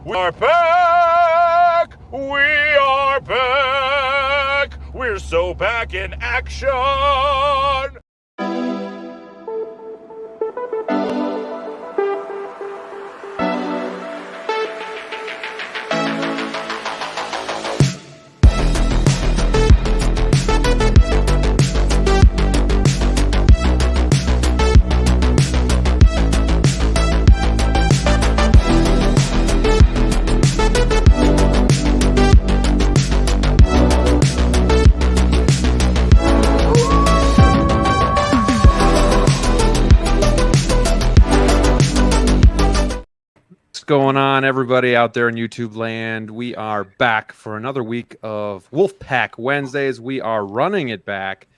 We are back! We are back! We're so back in action! Going on, everybody out there in YouTube land? We are back for another week of Wolfpack Wednesdays. We are running it back,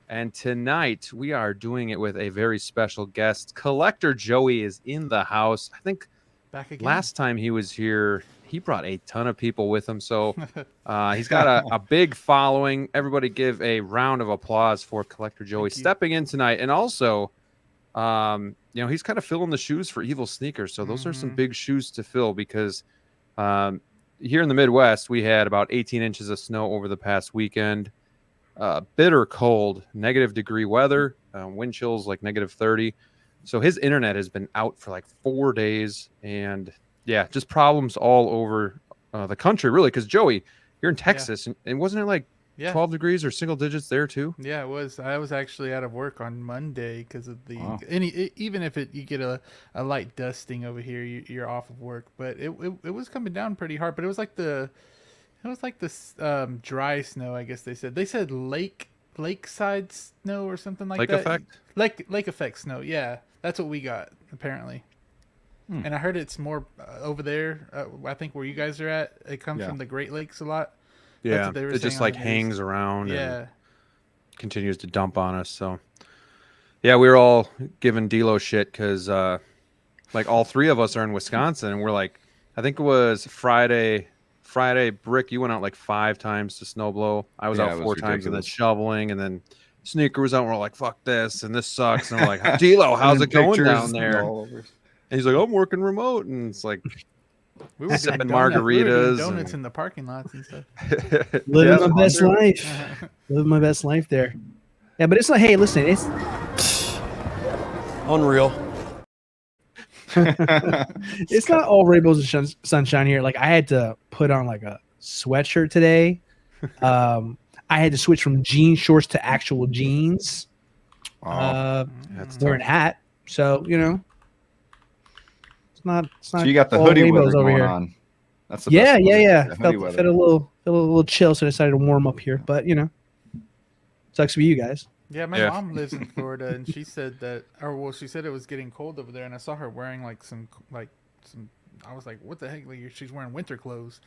and tonight we are doing it with a very special guest. Collector Joey is in the house. I think back again. Last time he was here, he brought a ton of people with him, so he's got a big following. Everybody give a round of applause for Collector Joey stepping in tonight, and also you know, he's kind of filling the shoes for EvilSneaker. So those are some big shoes to fill because here in the Midwest, we had about 18 inches of snow over the past weekend. Bitter cold, -degree weather, wind chills like -30. So his internet has been out for like 4 days. And yeah, just problems all over the country, really. Because Joey, you're in Texas, and wasn't it like 12 degrees or single digits there too? Yeah, it was. I was actually out of work on Monday because of the even if you get a light dusting over here, you're off of work. But it was coming down pretty hard. But it was like the dry snow. I guess they said lakeside snow or something like lake that. Effect? Lake effect snow. Yeah, that's what we got apparently. And I heard it's more over there. I think where you guys are at, it comes from the Great Lakes a lot. Yeah, it just like hangs around and continues to dump on us. So, yeah, we were all giving DLO shit because, like, all three of us are in Wisconsin, and we're like, I think it was Friday, Brick, you went out like 5 times to snowblow. I was out 4 times and then shoveling, and then Sneaker was out, and we're like, fuck this, and this sucks. And we're like, DLO, how's it going down there? And he's like, I'm working remote, and it's like, we were sipping margaritas, margaritas, donuts in the parking lots and stuff. Living my best life. Living my best life there. Yeah, but it's like, hey, listen, it's unreal. It's not all rainbows and sunshine here. Like I had to put on like a sweatshirt today. I had to switch from jean shorts to actual jeans. Wearing a hat, so you know. Not so you got the hoodie weather going on. That's the best yeah. Felt a little chill, so I decided to warm up here. But you know, sucks to be you guys. Yeah, my mom lives in Florida, and she said she said it was getting cold over there, and I saw her wearing some. I was like, what the heck? Like, she's wearing winter clothes,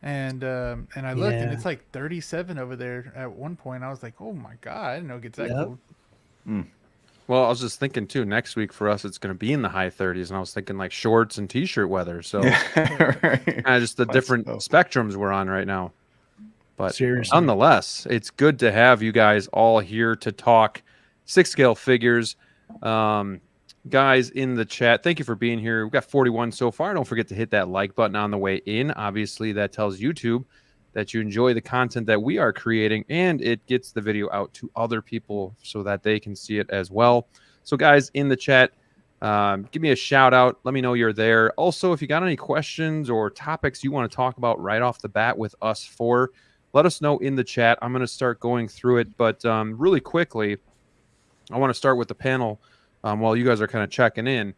and I looked, and it's like 37 over there. At one point, I was like, oh my god, I didn't know it gets that cold. Well, I was just thinking too, next week for us, it's going to be in the high 30s. And I was thinking like shorts and t-shirt weather. So just the different spectrums we're on right now. But seriously, nonetheless, it's good to have you guys all here to talk 6-scale figures. Guys in the chat, thank you for being here. We've got 41 so far. Don't forget to hit that like button on the way in. Obviously, that tells YouTube that you enjoy the content that we are creating, and it gets the video out to other people so that they can see it as well. So guys in the chat, give me a shout out. Let me know you're there. Also, if you got any questions or topics you want to talk about right off the bat with us let us know in the chat. I'm going to start going through it, but really quickly, I want to start with the panel while you guys are kind of checking in.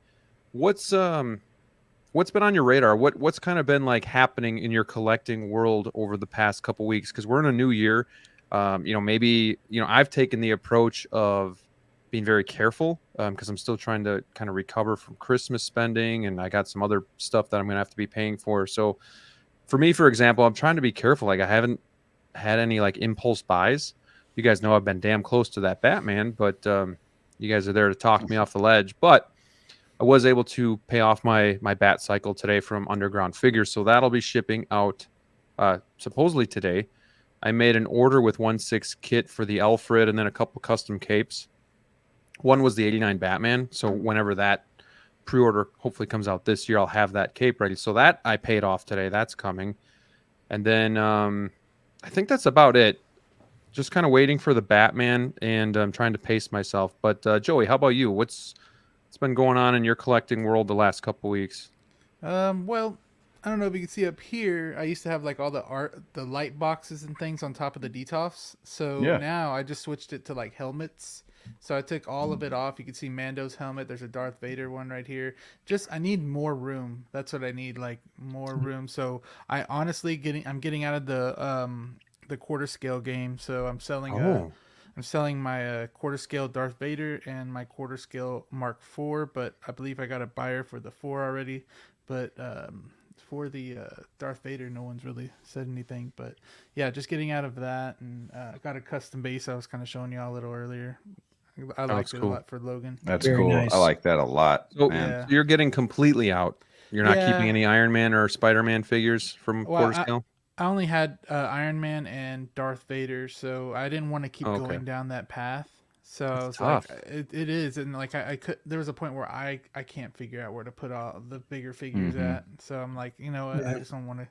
What's been on your radar? What's kind of been like happening in your collecting world over the past couple weeks? Because we're in a new year. Maybe I've taken the approach of being very careful because I'm still trying to kind of recover from Christmas spending, and I got some other stuff that I'm gonna have to be paying for. So, for me, for example, I'm trying to be careful. Like I haven't had any like impulse buys. You guys know I've been damn close to that Batman, but you guys are there to talk me off the ledge. But I was able to pay off my bat cycle today from Underground Figures, so that'll be shipping out supposedly today. I made an order with 1/6 kit for the Alfred and then a couple custom capes. One was the '89 Batman, so whenever that pre-order hopefully comes out this year, I'll have that cape ready. So that I paid off today. That's coming. And then I think that's about it. Just kind of waiting for the Batman, and I'm trying to pace myself. But Joey, how about you? What's been going on in your collecting world the last couple weeks? Well, I don't know if you can see up here. I used to have like all the light boxes and things on top of the detofs. So now I just switched it to like helmets. So I took all of it off. You can see Mando's helmet. There's a Darth Vader one right here. I need more room. That's what I need, like more room. So I honestly I'm getting out of the quarter scale game. So I'm selling my quarter scale Darth Vader and my quarter scale Mark IV, but I believe I got a buyer for the 4 already. But for the Darth Vader, no one's really said anything. But yeah, just getting out of that, and I got a custom base I was kind of showing y'all a little earlier. I liked it a lot for Logan. That's Very cool. nice. I like that a lot. So man. you're getting completely out. You're not keeping any Iron Man or Spider-Man figures from quarter scale? I only had Iron Man and Darth Vader, so I didn't want to keep going down that path. So I was tough. like, it is, and like I could. There was a point where I can't figure out where to put all the bigger figures at. So I'm like, you know what? I just don't want to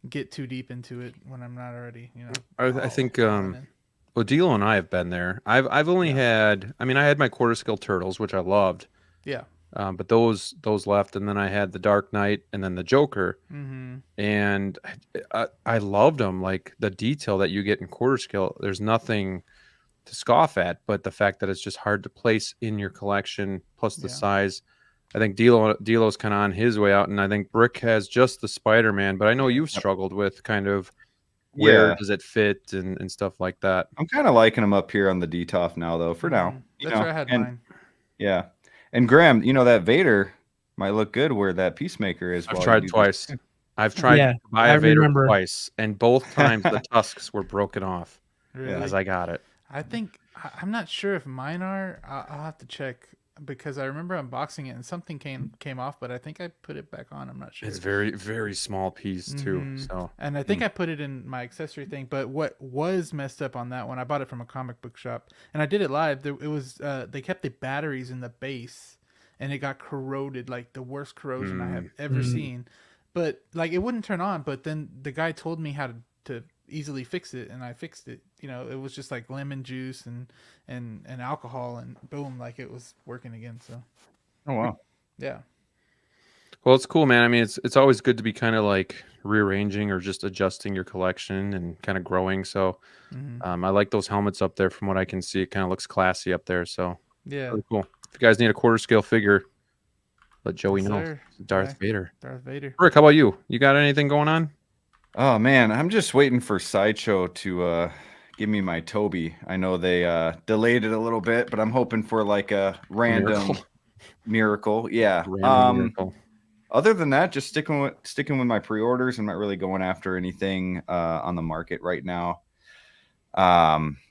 get too deep into it when I'm not already, you know. I think well, DLO and I have been there. I've only had. I mean, I had my quarter scale turtles, which I loved. Yeah. But those left, and then I had the Dark Knight, and then the Joker, and I loved them. Like the detail that you get in quarter scale, there's nothing to scoff at, but the fact that it's just hard to place in your collection, plus the size. I think DLO's kind of on his way out, and I think Brick has just the Spider-Man. But I know you've struggled with kind of where does it fit and stuff like that. I'm kind of liking them up here on the DTOF now, though. For now, That's where I had mine. Yeah. And Graham, you know, that Vader might look good where that Peacemaker is. I've tried twice. I've tried to buy a Vader twice, and both times the tusks were broken off as I got it. I think, I'm not sure if mine are. I'll have to check because I remember unboxing it and something came off, but I think I put it back on. I'm not sure. It's very, very small piece too. So, and I think I put it in my accessory thing. But what was messed up on that one, I bought it from a comic book shop, and I did it live. It was they kept the batteries in the base, and it got corroded, like the worst corrosion I have ever seen. But like it wouldn't turn on. But then the guy told me how to easily fix it, and I fixed it. You know, it was just like lemon juice and alcohol, and boom, like it was working again. So, oh wow, yeah. Well, it's cool, man. I mean, it's always good to be kind of like rearranging or just adjusting your collection and kind of growing. So, I like those helmets up there. From what I can see, it kind of looks classy up there. So, yeah, really cool. If you guys need a quarter scale figure, let Joey know. Sir. Darth Vader. Darth Vader. Rick, how about you? You got anything going on? Oh man, I'm just waiting for Sideshow to give me my Toby. I know they delayed it a little bit, but I'm hoping for like a random miracle. Yeah. Miracle. Other than that, just sticking with my pre-orders. I'm not really going after anything on the market right now,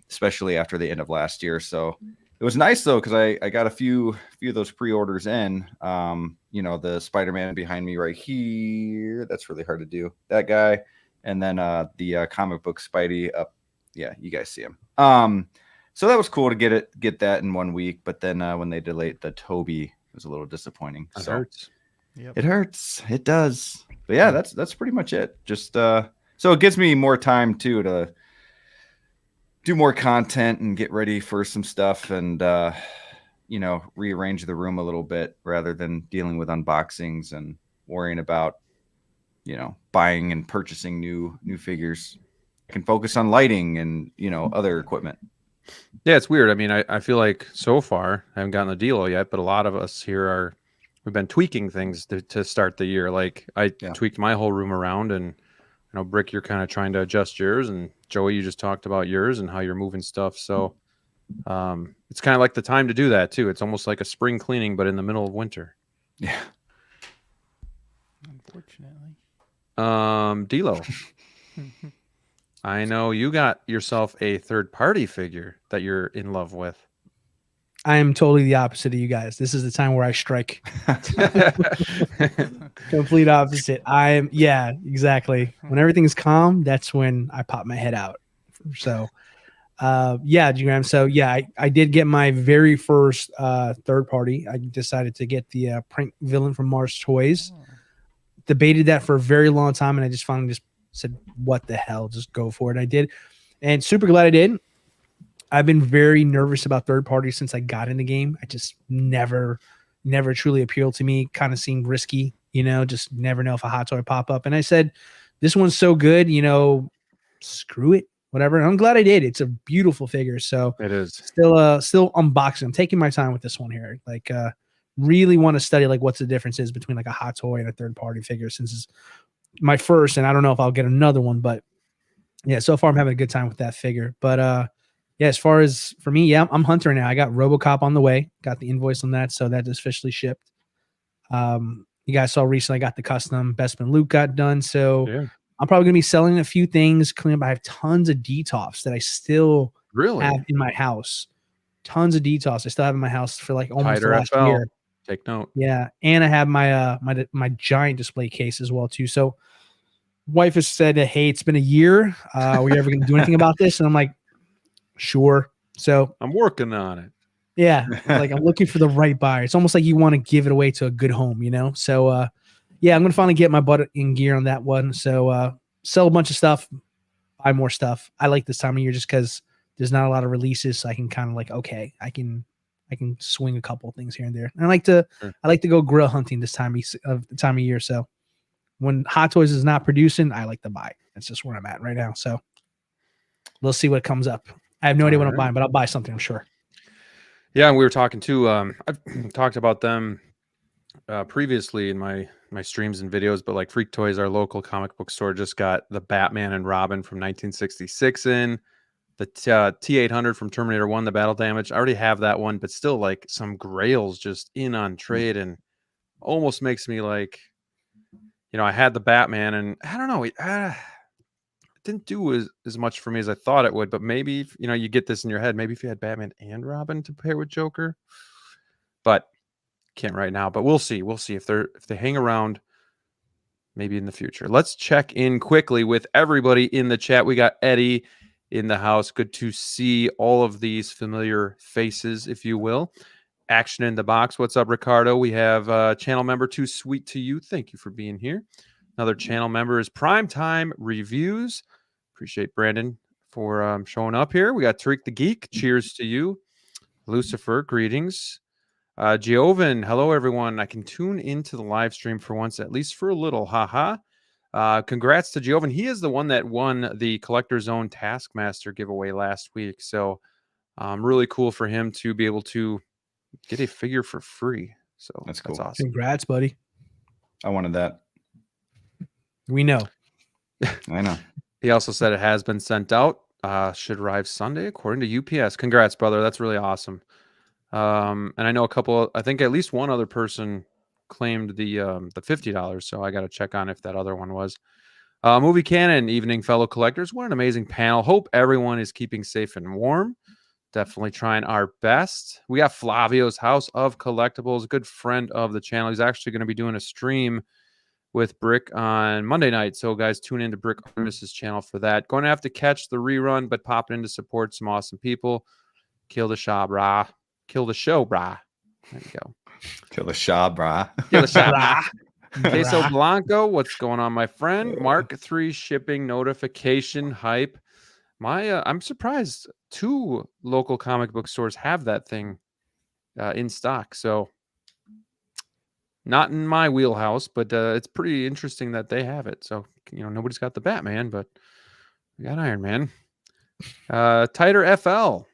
especially after the end of last year. So it was nice though, because I got a few of those pre-orders in. You know, the Spider-Man behind me right here. That's really hard to do. That guy. And then the comic book Spidey up. Yeah, you guys see him. So that was cool to get that in 1 week. But then when they delayed the Toby, it was a little disappointing. It hurts. Yep. It hurts. It does. But yeah, that's pretty much it. Just so it gives me more time too to do more content and get ready for some stuff and you know, rearrange the room a little bit rather than dealing with unboxings and worrying about, you know, buying and purchasing new figures. I can focus on lighting and, you know, other equipment. Yeah, it's weird. I mean, I feel like so far I haven't gotten the deal yet, but a lot of us here we've been tweaking things to start the year. Like I tweaked my whole room around, and you know, Brick, you're kind of trying to adjust yours, and Joey, you just talked about yours and how you're moving stuff. So it's kind of like the time to do that too. It's almost like a spring cleaning, but in the middle of winter. Yeah. Unfortunately. DLO. I know you got yourself a third-party figure that you're in love with. I am totally the opposite of you guys. This is the time where I strike. Complete opposite. Exactly. When everything's calm, that's when I pop my head out. So Yeah, G-Gram. So yeah, I did get my very first third party. I decided to get the Prank Villain from Mars Toys. Debated that for a very long time, and I just finally just said, "What the hell? Just go for it." I did, and super glad I did. I've been very nervous about third parties since I got in the game. I just never truly appealed to me. Kind of seemed risky, just never know if a hot toy pop up. And I said, this one's so good, screw it, whatever. And I'm glad I did. It's a beautiful figure. So It is. still unboxing. I'm taking my time with this one here. Like, really want to study like what's the difference is between like a hot toy and a third party figure, since it's my first, and I don't know if I'll get another one, but yeah, so far I'm having a good time with that figure. But yeah, as far as for me, yeah, I'm Hunter now. I got RoboCop on the way. Got the invoice on that, so that is officially shipped. You guys saw recently I got the custom Bestman Luke got done, so Yeah. I'm probably gonna be selling a few things, cleaning up. I have tons of DTOFs that I still Really? have in my house. Tons of DTOFs I still have in my house for like almost the Tighter last FL. year. Take note. Yeah, and I have my my giant display case as well too. So, wife has said, "Hey, it's been a year. Are we ever going to do anything about this?" And I'm like, "Sure." So, I'm working on it. yeah, like I'm looking for the right buyer. It's almost like you want to give it away to a good home, So, yeah, I'm going to finally get my butt in gear on that one. So, sell a bunch of stuff, buy more stuff. I like this time of year just because there's not a lot of releases, so I can kind of like, okay, I can swing a couple of things here and there. And I like to go grill hunting this time of the time of year. So when Hot Toys is not producing, I like to buy. That's just where I'm at right now. So we'll see what comes up. I have no idea what I'm buying, but I'll buy something, I'm sure. Yeah, and we were talking too. I've talked about them previously in my streams and videos, but like Freak Toys, our local comic book store, just got the Batman and Robin from 1966 in. The T800 from Terminator 1, the battle damage. I already have that one, but still like some grails just in on trade, and almost makes me like, I had the Batman and I don't know, it didn't do as much for me as I thought it would, but maybe, if, you get this in your head, maybe if you had Batman and Robin to pair with Joker, but can't right now, but we'll see. We'll see if they hang around maybe in the future. Let's check in quickly with everybody in the chat. We got Eddie in the house. Good to see all of these familiar faces, if you will. Action in the box. What's up, Ricardo? We have channel member Too Sweet to You. Thank you for being here. Another channel member is Primetime Reviews. Appreciate Brandon for showing up here. We got Tariq the Geek. Cheers to you. Lucifer, greetings. Jovan, hello everyone. I can tune into the live stream for once, at least for a little. Haha. Congrats to Jovan. He is the one that won the Collector's Own Taskmaster giveaway last week. So really cool for him to be able to get a figure for free. So that's cool. That's awesome. Congrats, buddy. I wanted that. We know. I know. He also said it has been sent out. Should arrive Sunday, according to UPS. Congrats, brother. That's really awesome. And I know I think at least one other person claimed the $50, so I got to check on if that other one was. Movie Canon, evening, fellow collectors. What an amazing panel. Hope everyone is keeping safe and warm. Definitely trying our best. We got Flavio's House of Collectibles, a good friend of the channel. He's actually going to be doing a stream with Brick on Monday night. So, guys, tune into Brick Artemis' channel for that. Going to have to catch the rerun, but popping in to support some awesome people. Kill the show, brah. Kill the show, brah. There you go. Kill the Shah, brah. Kill the show, brah. Queso Blanco, what's going on, my friend? Mark III shipping notification hype. I'm surprised 2 local comic book stores have that thing in stock. So not in my wheelhouse, but it's pretty interesting that they have it. So, nobody's got the Batman, but we got Iron Man. Tighter FL.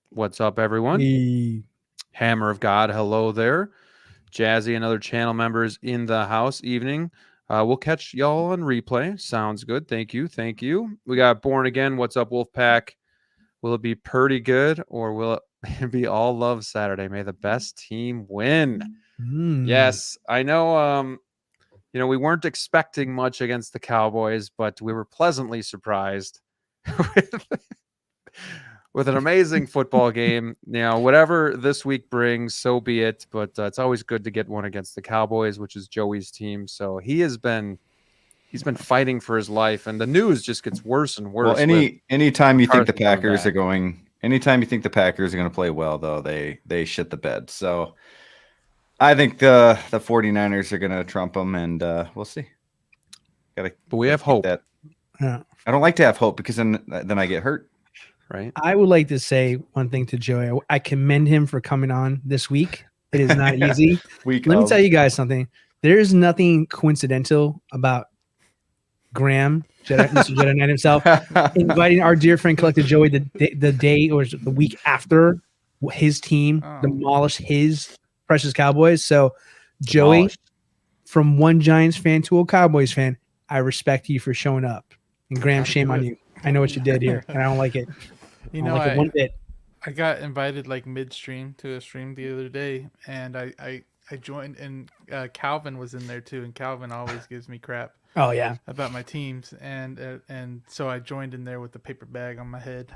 What's up, everyone? Hey. Hammer of God, hello there. Jazzy and other channel members in the house. Evening. We'll catch y'all on replay. Sounds good. Thank you. Thank you. We got Born Again. What's up, Wolfpack? Will it be pretty good, or will it be all love Saturday? May the best team win. Yes, I know. We weren't expecting much against the Cowboys, but we were pleasantly surprised with an amazing football game. Whatever this week brings, so be it. But it's always good to get one against the Cowboys, which is Joey's team. So he has been he's been fighting for his life, and the news just gets worse and worse. Well, anytime you think the McCarthy coming Packers back. are going, anytime you think the Packers are going to play well, though, they shit the bed. So I think the 49ers are going to trump them, and we'll see. But we have hope. That. Yeah. I don't like to have hope because then I get hurt. Right? I would like to say one thing to Joey. I commend him for coming on this week. It is not easy. Let me tell you guys something. There's nothing coincidental about Graham, Mr. Jedi Knight himself, inviting our dear friend Collector Joey the day or the week after his team demolished his precious Cowboys. So, Joey, from one Giants fan to a Cowboys fan, I respect you for showing up. And Graham, shame on you. I know what you did here, and I don't like it. You know, like one bit. I got invited like midstream to a stream the other day, and I joined, and Calvin was in there too, and Calvin always gives me crap. Oh yeah, about my teams, and so I joined in there with the paper bag on my head.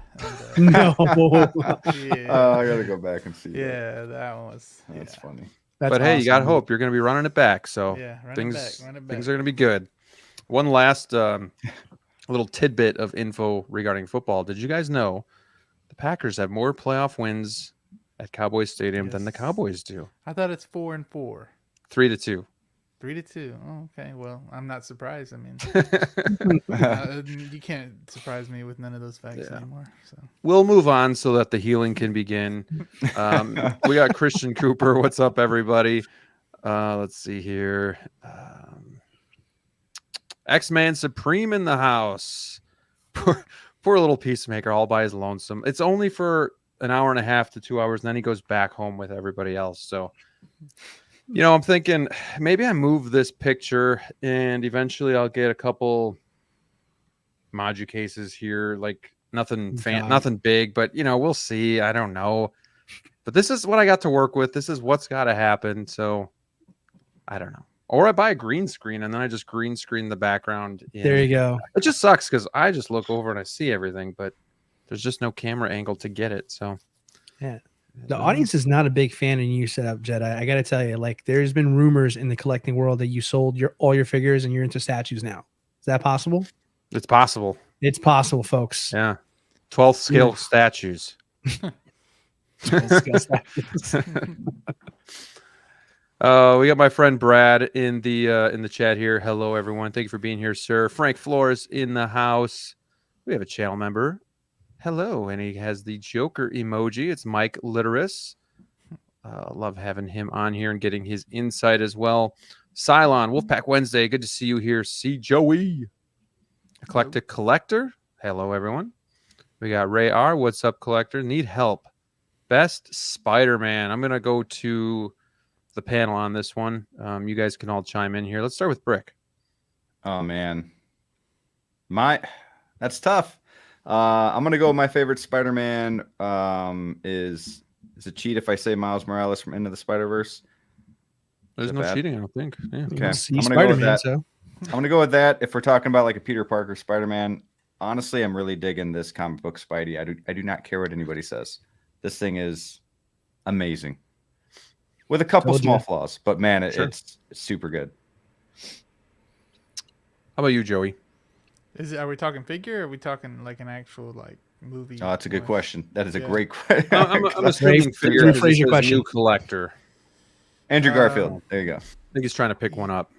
And, no, I gotta go back and see. That one was. That's funny. But awesome. Hey, you got hope. You're going to be running it back, so things are going to be good. One last little tidbit of info regarding football. Did you guys know the Packers have more playoff wins at Cowboys Stadium than the Cowboys do? I thought it's 4-4. 3-2. 3-2. Oh, okay. Well, I'm not surprised. I mean, you can't surprise me with none of those facts anymore. So we'll move on so that the healing can begin. We got Christian Cooper. What's up, everybody? Let's see here. X-Man Supreme in the house. Poor little Peacemaker all by his lonesome. It's only for an hour and a half to 2 hours, and then he goes back home with everybody else. So, you know, I'm thinking maybe I move this picture and eventually I'll get a couple Maju cases here. Like nothing big, but, you know, we'll see. I don't know. But this is what I got to work with. This is what's got to happen. So I don't know. Or I buy a green screen and then I just green screen the background. There you go. It just sucks because I just look over and I see everything, but there's just no camera angle to get it. So, yeah. The audience is not a big fan of your setup, Jedi. I got to tell you, like, there's been rumors in the collecting world that you sold all your figures and you're into statues now. Is that possible? It's possible. It's possible, folks. Yeah. 12th scale statues. 12th scale statues. We got my friend Brad in the chat here. Hello, everyone. Thank you for being here, sir. Frank Flores in the house. We have a channel member. Hello, and he has the Joker emoji. It's Mike Literis. Love having him on here and getting his insight as well. Cylon, Wolfpack Wednesday. Good to see you here. See Joey. Eclectic Collector. Hello, everyone. We got Ray R. What's up, Collector? Need help. Best Spider-Man. I'm going to go to the panel on this one. You guys can all chime in here. Let's start with Brick. Oh, man. That's tough. I'm going to go with my favorite Spider-Man is it cheat if I say Miles Morales from Into the Spider-Verse? There's no cheating, I don't think. Yeah. Okay. I'm going to go with that. I'm going to go with that. If we're talking about like a Peter Parker Spider-Man, honestly, I'm really digging this comic book Spidey. I do not care what anybody says. This thing is amazing. With a couple small flaws, but man, it's super good. How about you, Joey? Are we talking figure or are we talking like an actual like movie? Oh, that's a good question. That is a great question. I'm assuming figure is your new collector. Andrew Garfield. There you go. I think he's trying to pick one up.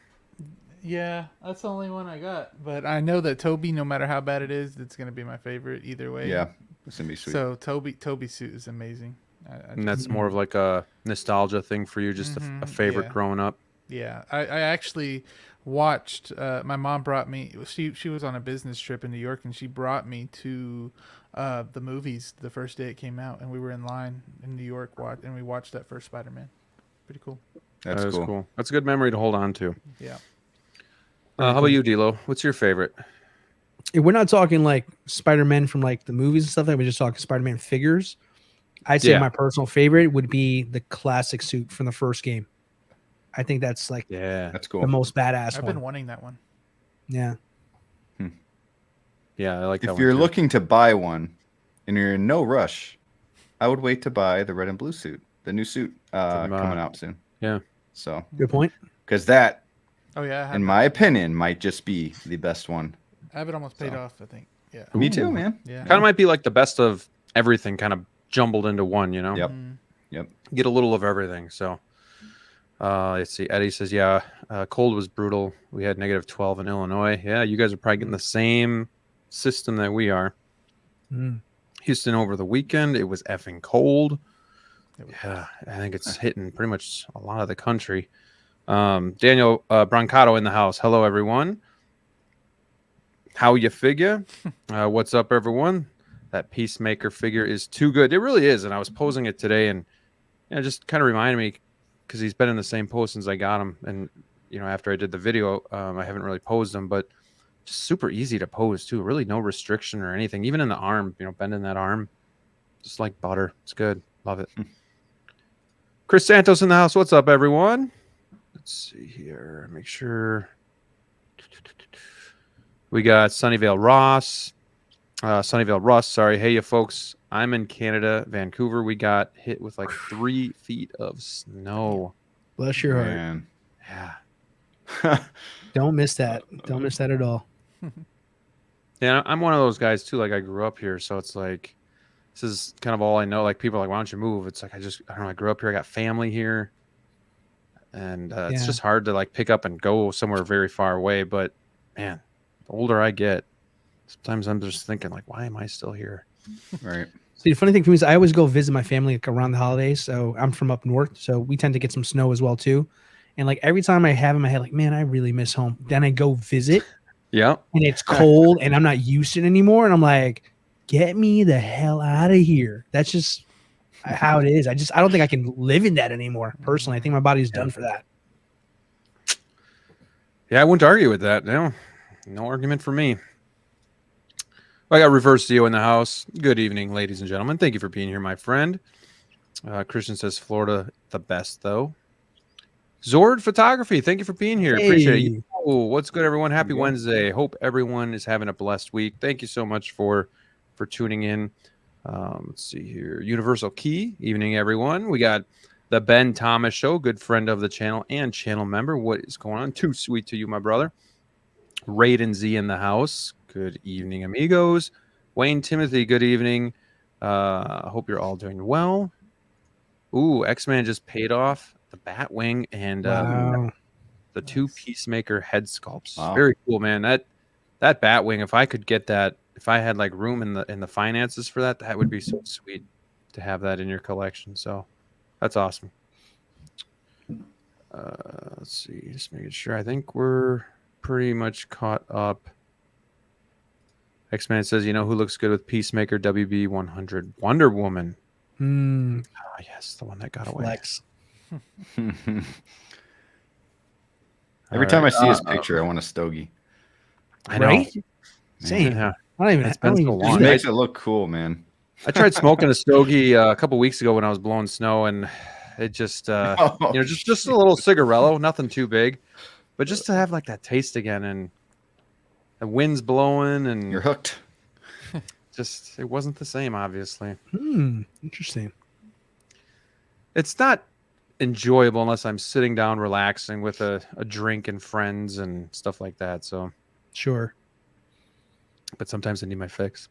Yeah, that's the only one I got. But I know that Toby, no matter how bad it is, it's going to be my favorite either way. Yeah, it's going to be sweet. So Toby's suit is amazing. And that's more of like a nostalgia thing for you, just a favorite growing up. Yeah, I actually watched. My mom brought me. She was on a business trip in New York, and she brought me to the movies the first day it came out, and we were in line in New York, and we watched that first Spider-Man. Pretty cool. That's cool. That's a good memory to hold on to. Yeah. How about you, DLO? What's your favorite? If we're not talking like Spider-Man from like the movies and stuff, like we're just talking Spider-Man figures. I'd say my personal favorite would be the classic suit from the first game. I think that's like that's cool. The most badass I've been wanting that one. Yeah. Yeah, I like that one. If you're looking to buy one and you're in no rush, I would wait to buy the red and blue suit, the new suit coming out soon. Yeah. So good point. Because that Oh yeah, I have in that. my opinion, might just be the best one. I have it almost paid off. I think. Yeah. Me too, man. Yeah. Kind of might be like the best of everything, kind of jumbled into one. You know. Yep. Mm. Yep. Get a little of everything. So, let's see. Eddie says, "Yeah, cold was brutal. We had -12 in Illinois. Yeah, you guys are probably getting the same system that we are. Mm. Houston over the weekend, it was effing cold. It was- Yeah, I think it's hitting pretty much a lot of the country. Daniel Brancato in the house. Hello, everyone. How you figure? What's up, everyone? That Peacemaker figure is too good. It really is. And I was posing it today, and just kind of reminded me because he's been in the same pose since I got him. And after I did the video, I haven't really posed him, but just super easy to pose too. Really no restriction or anything. Even in the arm, bending that arm, just like butter. It's good. Love it. Chris Santos in the house. What's up, everyone? Let's see here. Make sure. We got Sunnyvale Ross. Sunnyvale Russ, sorry. Hey, you folks. I'm in Canada, Vancouver. We got hit with like 3 feet of snow. Bless your heart. Man. Yeah. Don't miss that. Don't miss that at all. Yeah, I'm one of those guys too. Like I grew up here, so it's like this is kind of all I know. Like people are like, why don't you move? It's like I don't know. I grew up here. I got family here, and it's Yeah. just hard to like pick up and go somewhere very far away. But man, the older I get, sometimes I'm just thinking like, why am I still here? Right. See, the funny thing for me is I always go visit my family like around the holidays. So I'm from up north, so we tend to get some snow as well too. And like every time I have in my head, like, man, I really miss home. Then I go visit, Yeah. and it's cold, and I'm not used to it anymore. And I'm like, get me the hell out of here. That's just how it is. I don't think I can live in that anymore. Personally, I think my body's done for that. Yeah, I wouldn't argue with that. No argument for me. I got Reverse Dio in the house. Good evening, ladies and gentlemen. Thank you for being here, my friend. Christian says Florida the best, though. Zord Photography, thank you for being here. Appreciate it. Oh, what's good, everyone? Happy Wednesday. Hope everyone is having a blessed week. Thank you so much for tuning in. Let's see here. Universal Key, evening, everyone. We got the Ben Thomas Show, good friend of the channel and channel member. What is going on? Too sweet to you, my brother. Raiden Z in the house. Good evening, amigos. Wayne Timothy, good evening. I hope you're all doing well. Ooh, X-Man just paid off the Batwing and Wow. the 2 Peacemaker head sculpts. Wow. Very cool, man. That Batwing, if I could get that, if I had like room in the finances for that, that would be so sweet to have that in your collection. So that's awesome. Let's see, just making sure. I think we're pretty much caught up. X-Man says, you know who looks good with Peacemaker? WB 100 Wonder Woman. Hmm. Ah, yes, the one that got away. Flex. Every time I see his picture, I want a stogie. I know. Right? Same. Yeah. I don't even. It's I don't been so even long. It do that. makes it look cool, man. I tried smoking a stogie a couple weeks ago when I was blowing snow, and it just, just a little cigarello, nothing too big, but just to have like that taste again, and the wind's blowing, and You're hooked. just it wasn't the same. Obviously, Interesting. it's not enjoyable unless I'm sitting down relaxing with a drink and friends and stuff like that. So, Sure. but sometimes I need my fix.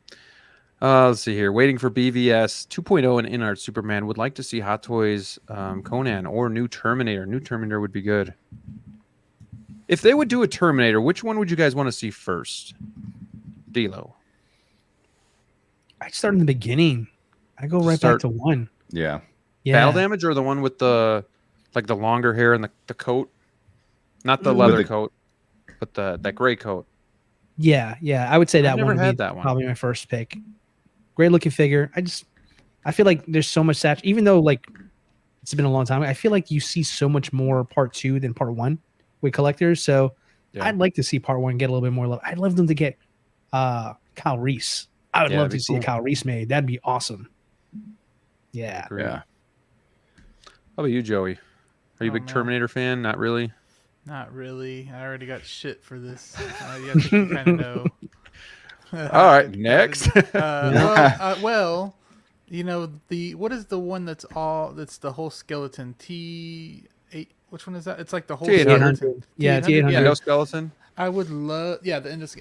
Let's see here. Waiting for BVS 2.0 and Inart Superman. Would like to see Hot Toys Conan or New Terminator. New Terminator would be good. If they would do a Terminator, which one would you guys want to see first? DLO. I start in the beginning. I go right back to 1. Yeah. Yeah. Battle Damage or the one with the longer hair and the coat? Not the leather coat, but that gray coat. Yeah. I would say that never one would had be that one. probably my first pick. Great looking figure. I feel like there's so much even though like it's been a long time. I feel like you see so much more part 2 than part 1 with collectors. So Yeah. I'd like to see part 1 get a little bit more love. I'd love them to get Kyle Reese. I would Yeah, love that'd to be see a cool. Kyle Reese made. That'd be awesome. Yeah. Agreed. Yeah. How about you, Joey? Are you a Oh, big man. Terminator fan? Not really. Not really. I already got shit for this. You have to kind of know. All right, next. Well, what is the one that's the whole skeleton? T8. Which one is that? It's like the whole T800. skeleton. Yeah, T800? T800. Endoskeleton. I would love,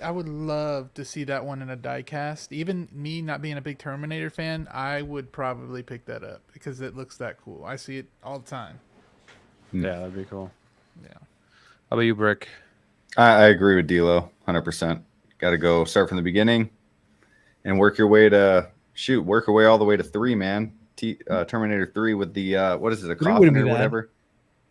I would love to see that one in a die-cast. Even me not being a big Terminator fan, I would probably pick that up because it looks that cool. I see it all the time. Yeah, that'd be cool. Yeah. How about you, Brick? I agree with DLO 100%. Got to go start from the beginning and work your way to work your way all the way to 3, man. Terminator 3 with the what is it, a coffin or whatever?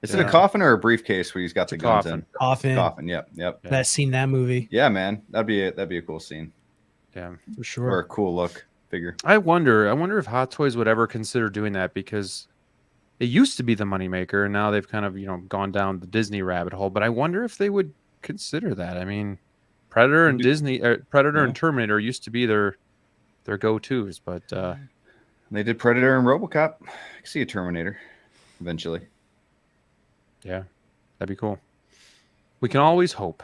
Is it a coffin or a briefcase where he's got the guns in? Coffin. Yep. That scene, that movie. Yeah, man. That'd be a cool scene. Yeah, for sure. Or a cool look figure. I wonder if Hot Toys would ever consider doing that, because it used to be the moneymaker and now they've kind of, gone down the Disney rabbit hole. But I wonder if they would consider that. I mean, Predator and and Terminator used to be their go-tos, but they did Predator and RoboCop. I can see a Terminator eventually. Yeah, that'd be cool. We can always hope.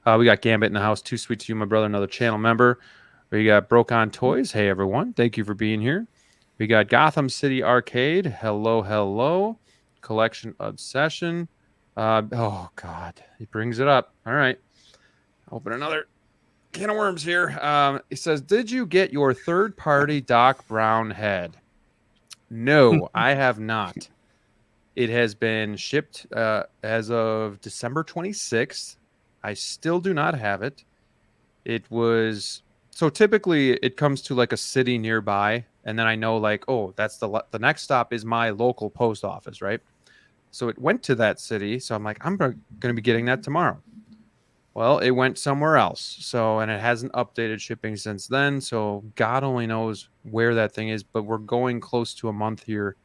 We got Gambit in the house. Too sweet to you, my brother. Another channel member. We got Broke On Toys. Hey, everyone. Thank you for being here. We got Gotham City Arcade. Hello. Collection Obsession. Oh, God. He brings it up. All right. Open another can of worms here. He says, did you get your third-party Doc Brown head? No, I have not. It has been shipped as of December 26th. I still do not have it. It was... So typically it comes to like a city nearby, and then I know like, oh, that's the next stop is my local post office, right? So it went to that city. So I'm like, I'm going to be getting that tomorrow. Well, it went somewhere else. So, and it hasn't updated shipping since then. So God only knows where that thing is, but we're going close to a month here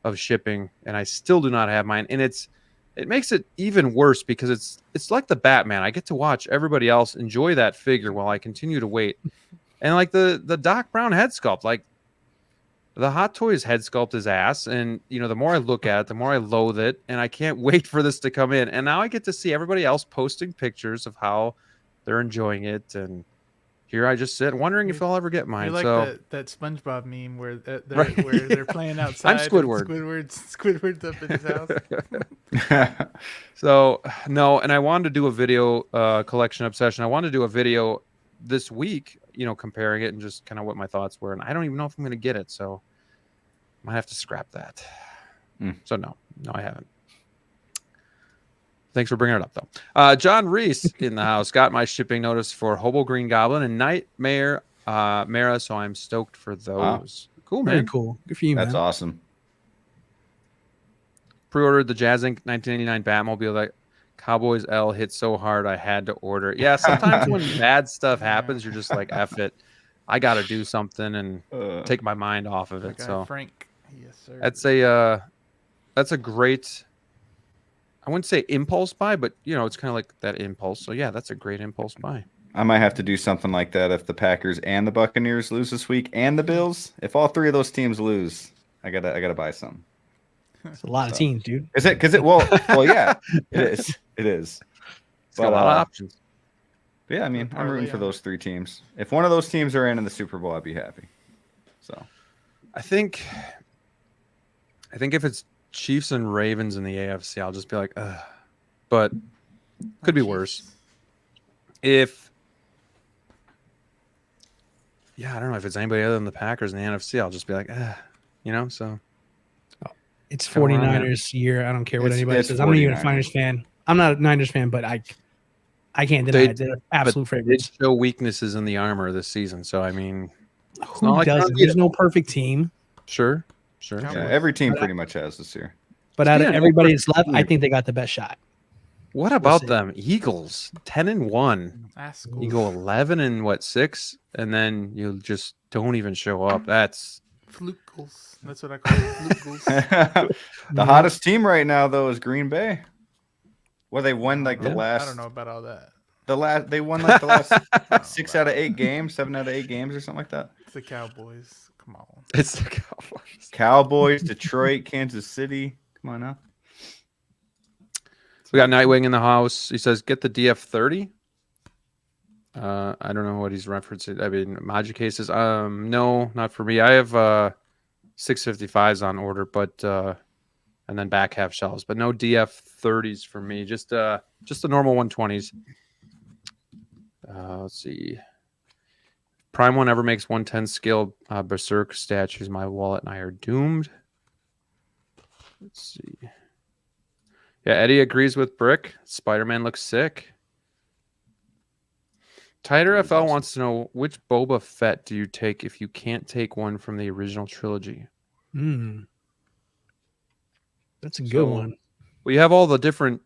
of shipping, and I still do not have mine. And it makes it even worse because it's like the Batman. I get to watch everybody else enjoy that figure while I continue to wait. And like the Doc Brown head sculpt, like the Hot Toys head sculpt is ass. And the more I look at it, the more I loathe it. And I can't wait for this to come in. And now I get to see everybody else posting pictures of how they're enjoying it. And here I just sit wondering if I'll ever get mine. You're like so that SpongeBob meme where they're playing outside. I'm Squidward. Squidward's up in his house. So no, and I wanted to do a video collection obsession. I wanted to do a video this week, comparing it and just kind of what my thoughts were. And I don't even know if I'm going to get it, so I might have to scrap that. So no, I haven't. Thanks for bringing it up, though. John Reese in the house got my shipping notice for Hobo Green Goblin and Nightmare Mara, so I'm stoked for those. Wow. Cool, man. Very cool. Good for you, man. That's awesome. Pre-ordered the Jazz Inc. 1989 Batmobile that Cowboys L hit so hard I had to order it. Yeah, sometimes when bad stuff happens, you're just like, F it. I got to do something and take my mind off of it. So Frank. Yes, sir. That's a great... I wouldn't say impulse buy, but it's kind of like that impulse. So yeah, that's a great impulse buy. I might have to do something like that if the Packers and the Buccaneers lose this week, and the Bills. If all three of those teams lose, I gotta buy some. It's a lot of teams, dude. Is it? Well, yeah, it is. It is. It's got a lot of options. But yeah, I mean, I'm rooting for those three teams. If one of those teams are in the Super Bowl, I'd be happy. So, I think if it's Chiefs and Ravens in the AFC, I'll just be like, ugh. But could be worse. I don't know if it's anybody other than the Packers in the NFC, I'll just be like, so. It's 49ers year. I don't care what anybody says. I'm not even a Niners fan. I'm not a Niners fan, but I can't deny it. They're absolute favorites. They show weaknesses in the armor this season, so I mean, who doesn't? There's no perfect team. Sure. Yeah, every team pretty much has this year. But out of everybody that's left, I think they got the best shot. What about them Eagles? 10-1. You go 11-6, and then you just don't even show up. That's flukes. That's what I call it. Flukes. The hottest team right now, though, is Green Bay. Well, they won the last. I don't know about all that. They won like the last 6 out of 8 games, 7 out of 8 games, or something like that. It's the Cowboys. Come on. It's the Cowboys. Cowboys, Detroit, Kansas City. Come on now. We got Nightwing in the house. He says, get the DF30. I don't know what he's referencing. I mean, Maji cases. No, not for me. I have 655s on order, but and then back half shells, but no DF30s for me. Just the normal 120s. Let's see. Prime One ever makes 110 scale Berserk statues, my wallet and I are doomed. Let's see. Yeah, Eddie agrees with Brick. Spider-Man looks sick. Tighter FL wants to know, which Boba Fett do you take if you can't take one from the original trilogy? That's a good one. Well, you have all the different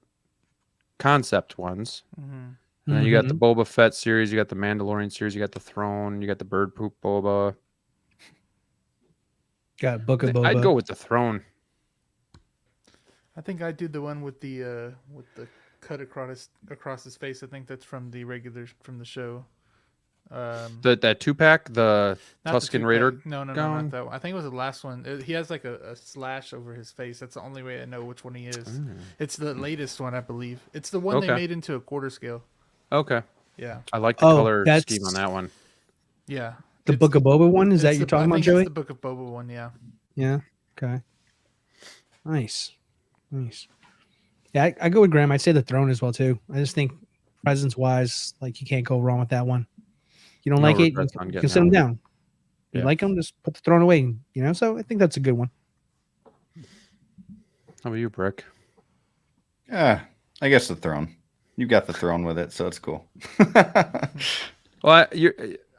concept ones. Mm-hmm. And then you got the Boba Fett series, you got the Mandalorian series, you got the Throne, you got the Bird Poop Boba. Got Book of Boba. I'd go with the Throne. I think I do the one with the cut across his face. I think that's from the show. That 2-pack, the Not Tusken the Raider. two-pack. No, gown? not that one. I think it was the last one. He has like a slash over his face. That's the only way I know which one he is. It's the latest one, I believe. It's the one they made into a quarter scale. Okay. Yeah. I like the color scheme on that one. Yeah. The Book of Boba one? Is that you're talking about, Joey? It's the Book of Boba one, yeah. Yeah. Okay. Nice. Yeah, I go with Graham. I'd say the Throne as well too. I just think presence wise, like you can't go wrong with that one. You don't like it, you can sit them down. You like them, just put the Throne away. You know, so I think that's a good one. How about you, Brick? Yeah, I guess the Throne. You got the Throne with it, so it's cool. Well,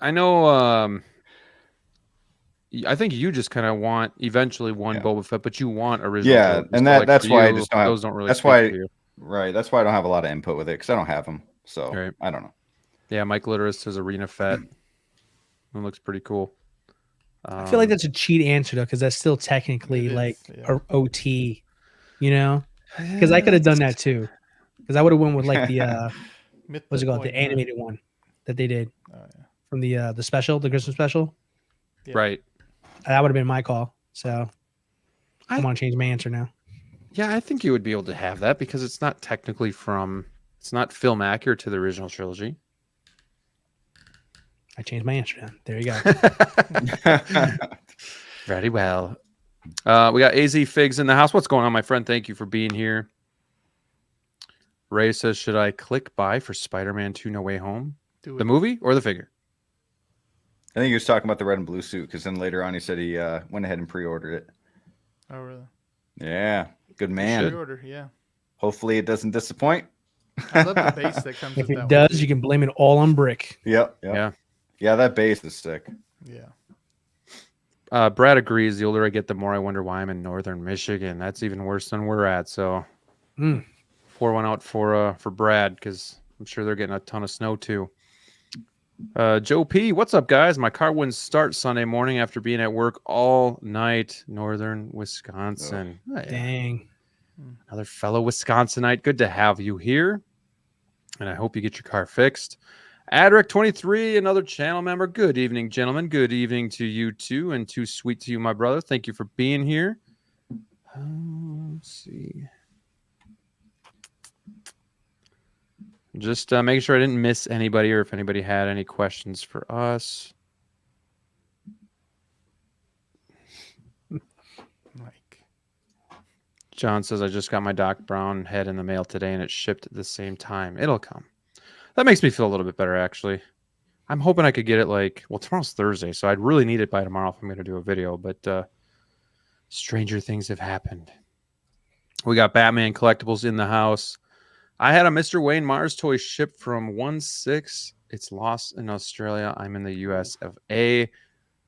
I know. I think you just kind of want eventually one Boba Fett, but you want original. Yeah, and that's why I just don't have. Those don't really. That's why, right? That's why I don't have a lot of input with it because I don't have them. So I don't know. Yeah, Mike Litteris has Arena Fett. It looks pretty cool. I feel like that's a cheat answer though, because that's still technically like OT. You know, because I could have done that too. Because I would have went with like the what's it called, the animated one that they did from the special, the Christmas special. Yeah. Right. That would have been my call. So I want to change my answer now. Yeah, I think you would be able to have that because it's not technically it's not film accurate to the original trilogy. I changed my answer now. There you go. Very well. We got AZ Figs in the house. What's going on, my friend? Thank you for being here. Ray says, should I click buy for Spider-Man 2 No Way Home? The movie or the figure? I think he was talking about the red and blue suit because then later on he said he went ahead and pre-ordered it. Oh, really? Yeah. Good man. Pre-order, yeah. Hopefully it doesn't disappoint. I love the base that comes with that. If it does, you can blame it all on Brick. Yep. Yeah. Yeah, that base is sick. Yeah. Brad agrees. The older I get, the more I wonder why I'm in northern Michigan. That's even worse than we're at. So, pour one out for Brad because I'm sure they're getting a ton of snow too. Joe P, what's up, guys? My car wouldn't start Sunday morning after being at work all night. Northern Wisconsin. Oh, dang. Another fellow Wisconsinite. Good to have you here. And I hope you get your car fixed. Adric23, another channel member. Good evening, gentlemen. Good evening to you too, and too sweet to you, my brother. Thank you for being here. Let's see. Just making sure I didn't miss anybody or if anybody had any questions for us. Mike. John says, I just got my Doc Brown head in the mail today and it shipped at the same time. It'll come. That makes me feel a little bit better, actually. I'm hoping I could get it tomorrow's Thursday, so I'd really need it by tomorrow if I'm going to do a video, but stranger things have happened. We got Batman collectibles in the house. I had a Mr. Wayne Mars toy shipped from 1/6. It's lost in Australia. I'm in the US of A.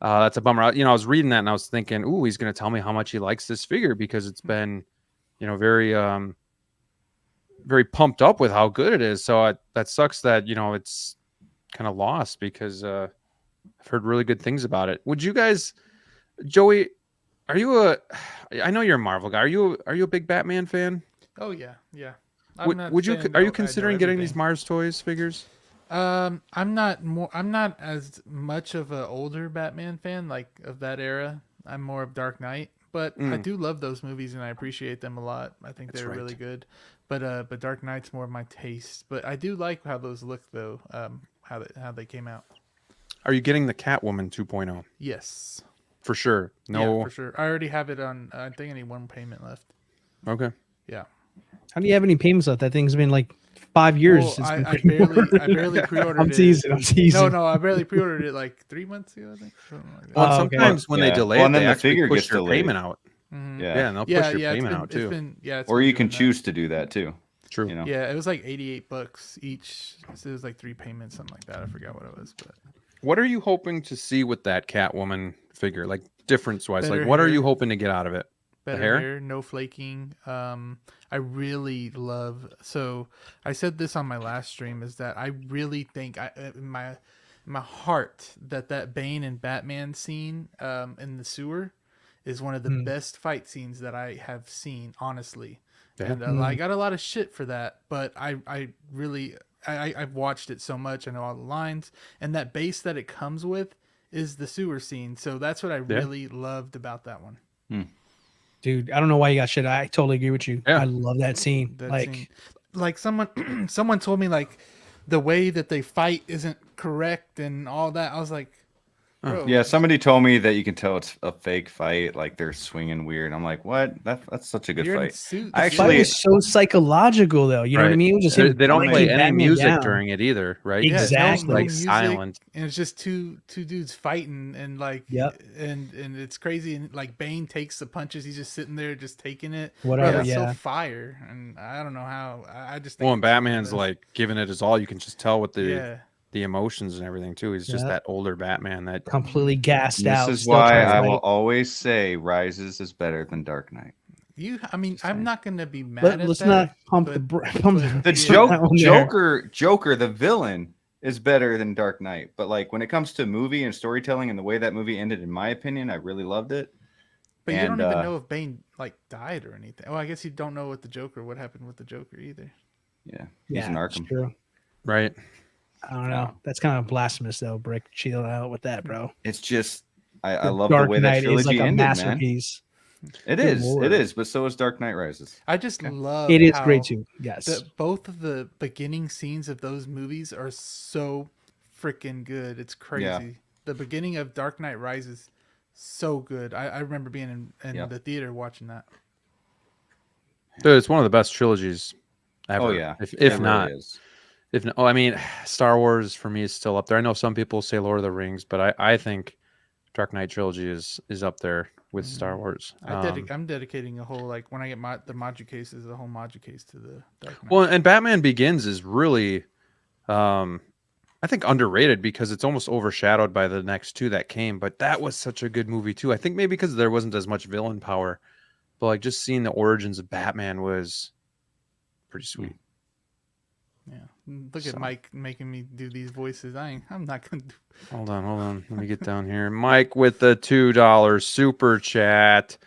That's a bummer. I was reading that and I was thinking, ooh, he's going to tell me how much he likes this figure because it's been, very, very pumped up with how good it is. So that sucks that, it's kind of lost because I've heard really good things about it. Would you guys, Joey, I know you're a Marvel guy. Are you a big Batman fan? Oh, yeah. Yeah. Are you considering getting these Mars Toys figures? I'm not as much of an older Batman fan, like of that era. I'm more of Dark Knight, but I do love those movies and I appreciate them a lot. I think they're really good. But Dark Knight's more of my taste. But I do like how those look though. How they came out. Are you getting the Catwoman 2.0? Yes. For sure. No. Yeah, for sure. I already have it on. I think I need one payment left. Okay. How do you have any payments left? That thing's been like 5 years. Well, It's been I barely pre-ordered. pre-ordered I'm it. teasing. I'm teasing. No, I barely pre-ordered it like 3 months ago, I think. Something like that. Well, Oh, okay. sometimes when they Yeah. delay Well, it, and then they the actually figure push gets your delayed. payment out. Mhm. Yeah, and they'll push your payment out too. It's Or been you can doing that. choose to do that too. True. You know. Yeah, it was like $88 each. So it was like 3 payments, something like that. I forgot what it was, but What are you hoping to see with that Catwoman figure? Like difference wise, Better like what are hair. you hoping to get out of it? better hair? hair, no flaking. I really love. So I said this on my last stream is that I really think in my heart that Bane and Batman scene in the sewer is one of the best fight scenes that I have seen, honestly. Yeah. And I got a lot of shit for that, but I really I've watched it so much. I know all the lines, and that base that it comes with is the sewer scene. So that's what I really loved about that one. Dude, I don't know why you got shit. I totally agree with you. Yeah. I love that scene. Like someone told me like the way that they fight isn't correct and all that. I was like, bro, Yeah, somebody told me that you can tell it's a fake fight, like they're swinging weird. I'm like, what? That's such a good you're in fight. suit. I the fight actually- is so psychological, though. You know what I Right. mean? Just They him don't play breaking any Batman music down. during it either, right? Yeah, It's exactly. just no like music, silent. and it's just two dudes fighting and like and it's crazy, and like Bane takes the punches, he's just sitting there just taking it. Whatever, Bro, that's yeah. so fire, and I don't know how. I just think Well, and it's Batman's the best. like giving it his all. You can just tell with the yeah. the emotions and everything too. He's just Yeah. that older Batman that Completely gassed out. This is still why trying to I fight. will always say Rises is better than Dark Knight. I mean, I'm not gonna be mad But at let's that. not pump but- the pump The Yeah. that one there. Joker, the villain, is better than Dark Knight. But like when it comes to movie and storytelling and the way that movie ended, in my opinion, I really loved it. But you And, don't even know if Bane like died or anything. Well, I guess you don't know what happened with the Joker either. Yeah, he's Yeah, an that's Arkham. true. right. I don't know. That's kind of blasphemous, though. Brick, chill out with that, bro. It's just I The love Dark the way that Knight is trilogy like a ended, man. masterpiece. It Good is, lord. it is. But so is Dark Knight Rises. I just love It is how great too. Yes. both of the beginning scenes of those movies are so freaking good. It's crazy. Yeah. The beginning of Dark Knight Rises, so good. I remember being in Yep. the theater watching that. Dude, it's one of the best trilogies ever. Oh yeah, If It not, really is. if not, oh, I mean, Star Wars for me is still up there. I know some people say Lord of the Rings, but I think Dark Knight trilogy is up there with Star Wars. I'm dedicating a whole like when I get the Maju cases, a whole Maju case to the Dark Knight. Well, and Batman Begins is really, I think underrated because it's almost overshadowed by the next two that came. But that was such a good movie too. I think maybe because there wasn't as much villain power, but like just seeing the origins of Batman was pretty sweet. Yeah, look at So- Mike making me do these voices. I'm not gonna do. Hold on. Let me get down here. Mike with the $2 super chat.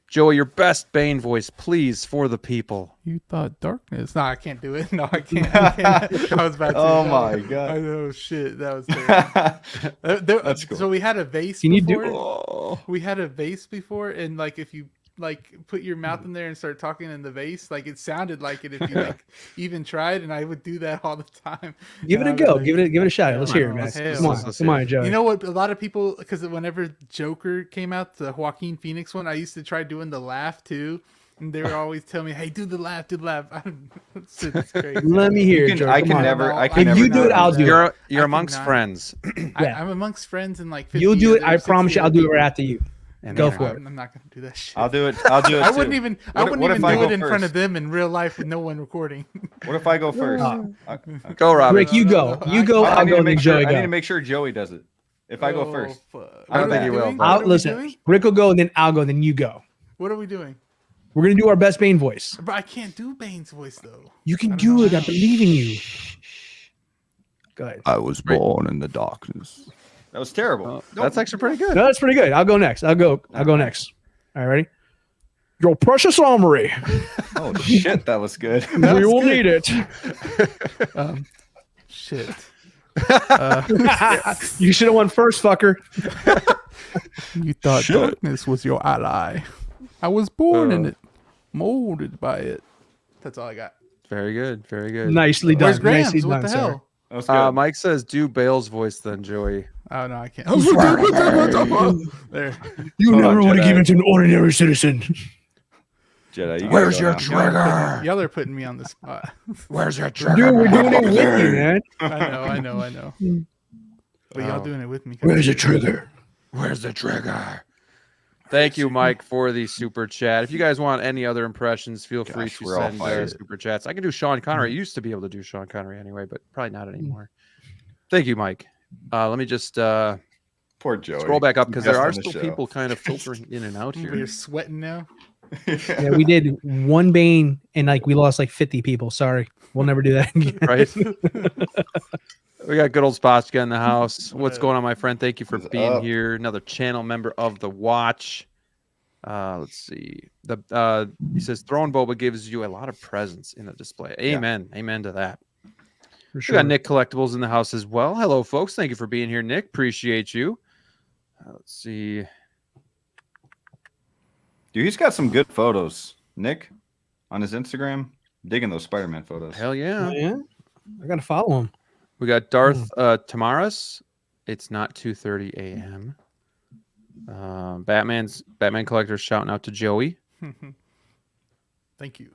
Joey, your best Bane voice, please, for the people. You thought darkness? No, I can't do it. No, I can't. I was about to. Oh No. my God. I know. Shit, that was terrible. That's cool. So we had a vase. Can you before. do- We had a vase before, and like if you like put your mouth in there and start talking in the vase, like it sounded like it if you like even tried, and I would do that all the time. Give it And a I go. was Give it a shot. Let's hear it, Oh, man. hell Come on. let's Come hear on, it. Joey. You know what? A lot of people, because whenever Joker came out, the Joaquin Phoenix one, I used to try doing the laugh too. And they were always telling me, "Hey, do the laugh, do the laugh." It's crazy. Let me hear it, Joey. I Come can on. never. I If can never you do it, I'll do it. You're I amongst cannot. friends. Yeah. I'm amongst friends and like 50 You'll do it. other- I promise 60 you. I'll do it other right after you. And Go then- for it. I'm not gonna do that shit. I'll do it. I'll do it. I too. wouldn't even. I What- wouldn't what even if I do go it in front of first? them in real life with no one recording. What if I go first? Go, Robbie. Rick, you go. You go. I I'll need go. to Then make sure. Joey I need to go. make sure Joey does it. If I go first, Fuck. I don't What are think he we will, doing? but- What are we Listen. doing? Rick will go, and then I'll go, then you go. What are we doing? We're gonna do our best Bane voice. But I can't do Bane's voice though. You I can don't do know it. I how. believe in you. Go ahead. I was born in the darkness. That was terrible. That's actually pretty good. No, that's pretty good. I'll go next. I'll go next. All right, ready? Your precious armory. Oh shit, that was good. We will need it. Shit. You should have won first, fucker. You thought darkness was your ally. I was born in it, molded by it. That's all I got. Very good. Very good. Nicely done. Where's Grams? Nicely What done, the sir. hell? That was good. Mike says do Bale's voice then, Joey. Oh no, I can't. there. You Hold never on, want to Jedi. give it to an ordinary citizen. Jedi, you Where's gotta go your now. trigger? Y'all are putting me on the spot. Where's your trigger? Dude, we're doing it with you, man. I know. But y'all Oh. doing it with me. Where's the trigger? Where's the trigger? Thank you, Mike, for the super chat. If you guys want any other impressions, feel free Gosh, to we're all send fired. super chats. I can do Sean Connery. I used to be able to do Sean Connery anyway, but probably not anymore. Thank you, Mike. Let me just Poor Joey. scroll back up because Guest there are on the still show. people kind of filtering in and out You're here. sweating now. Yeah, we did one Bane and like we lost like 50 people. Sorry, we'll never do that again. Right? We got good old Spotska in the house. What's What going on, my friend? Thank you for What's being up? here. Another channel member of the watch. Let's see. He says throwing Boba gives you a lot of presence in the display. Amen. Amen to that. For We sure. got Nick Collectibles in the house as well. Hello, folks. Thank you for being here, Nick. Appreciate you. Let's see. Dude, he's got some good photos. Nick, on his Instagram, digging those Spider-Man photos. Hell yeah. Oh, yeah, I gotta follow him. We got Darth Tamaris. It's not 2:30 a.m. Batman Collector shouting out to Joey. Thank you.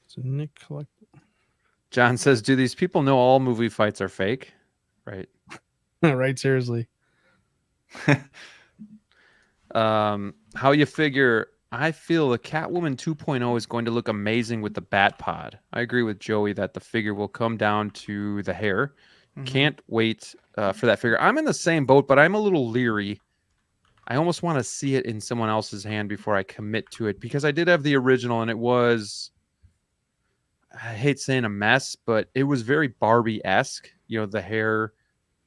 So Nick collect. John says, "Do these people know all movie fights are fake?" Right. Right, seriously. How you figure? I feel the Catwoman 2.0 is going to look amazing with the Bat Pod. I agree with Joey that the figure will come down to the hair. Can't wait for that figure. I'm in the same boat, but I'm a little leery. I almost want to see it in someone else's hand before I commit to it because I did have the original and it was, I hate saying a mess, but it was very Barbie-esque. You know, the hair,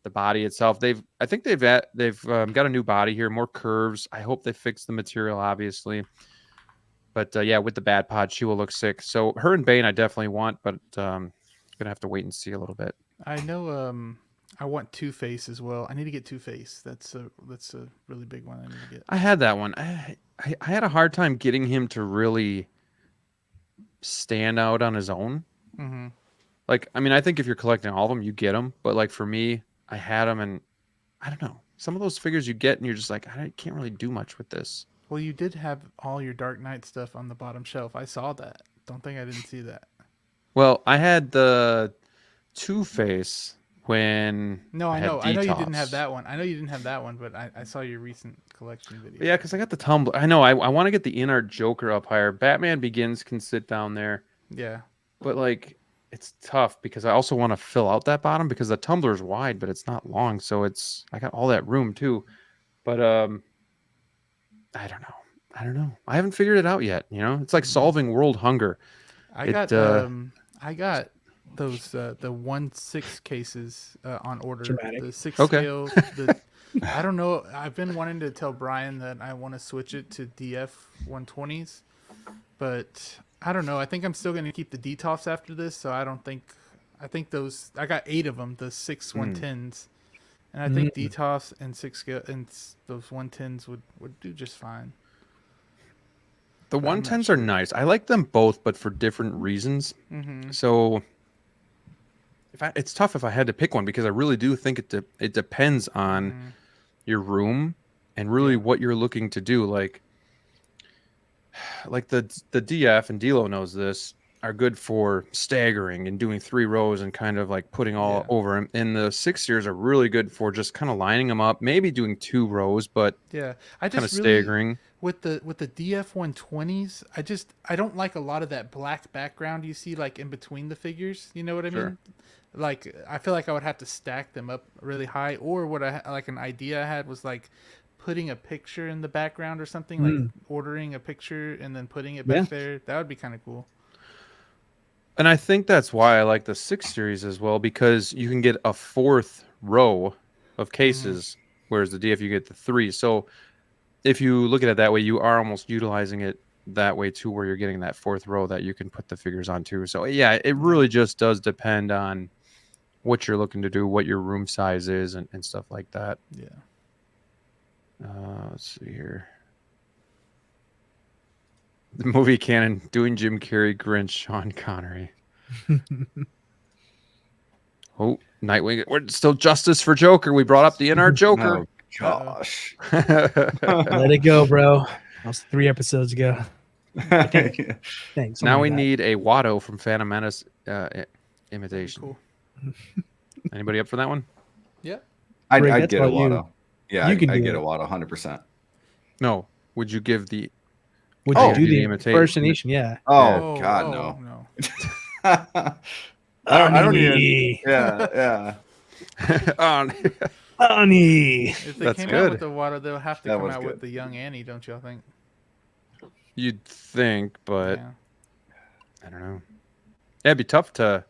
the body itself. I think they've got a new body here, more curves. I hope they fix the material, obviously. But yeah, with the Bat Pod, she will look sick. So her and Bane, I definitely want, but gonna have to wait and see a little bit. I know. I want Two-Face as well. I need to get Two-Face. That's a really big one. I need to get. I had that one. I had a hard time getting him to really stand out on his own. Mm-hmm. Like, I mean, I think if you're collecting all of them, you get them. But like for me, I had them, and I don't know. Some of those figures you get, and you're just like, I can't really do much with this. Well, you did have all your Dark Knight stuff on the bottom shelf. I saw that. Don't think I didn't see that. Well, I had the Two-Face when No, I had know. I know you didn't Detox. have that one. I know you didn't have that one, but I saw your recent collection video. Yeah, because I got the tumbler. I know. I want to get the Inart Joker up higher. Batman Begins can sit down there, Yeah. but like it's tough because I also want to fill out that bottom because the tumbler is wide, but it's not long, so I got all that room too. But I don't know. I haven't figured it out yet. You know, it's like solving world hunger. I got those the 1/6 cases on order. Dramatic. The 6 Okay. scale. I don't know. I've been wanting to tell Brian that I want to switch it to DF 120s, but I don't know. I think I'm still going to keep the DTOFs after this, so I think those. I got 8 of them, the 6 110s, and I think DTOFs and 6 scale and those 110s would do just fine. The I'm not 110s are nice. I like them both, but for different reasons. Mm-hmm. So it's tough if I had to pick one because I really do think it depends on your room and really what you're looking to do. Like the DF, and DLO knows this, are good for staggering and doing 3 rows and kind of like putting all over them. And the 6 years are really good for just kind of lining them up, maybe doing 2 rows, but Yeah, I kind of just really, staggering. with the DF 120s. I don't like a lot of that black background you see like in between the figures. You know what I Sure. mean? Like I feel like I would have to stack them up really high, or what like an idea I had was like putting a picture in the background or something, like ordering a picture and then putting it back there. That would be kind of cool. And I think that's why I like the 6 series as well, because you can get a 4th row of cases, whereas the DF you get the 3. So if you look at it that way, you are almost utilizing it that way too, where you're getting that 4th row that you can put the figures on too. So yeah, it really just does depend on what you're looking to do, what your room size is, and stuff like that. Yeah. Let's see here. The movie canon, doing Jim Carrey, Grinch, Sean Connery. Oh, Nightwing. We're still justice for Joker. We brought up the Inart Joker. Oh, gosh. Let it go, bro. That was 3 episodes ago. Thanks. Now Oh my we God. need a Watto from Phantom Menace imitation. Cool. Anybody up for that one? Yeah. I'd that's get a all you. Watto. Yeah, You can I'd do get it. a Watto 100%. No. Would you give the? Would Oh, you do you the imitate- impersonation? Yeah. Oh, God, no. No. I don't even. Ani. Yeah. Oh, Ani. If they That's came good. out with the water, they'll have to That come was out good. with the young Annie, don't y'all think? you'd think, but Yeah. I don't know. Yeah, it'd be tough to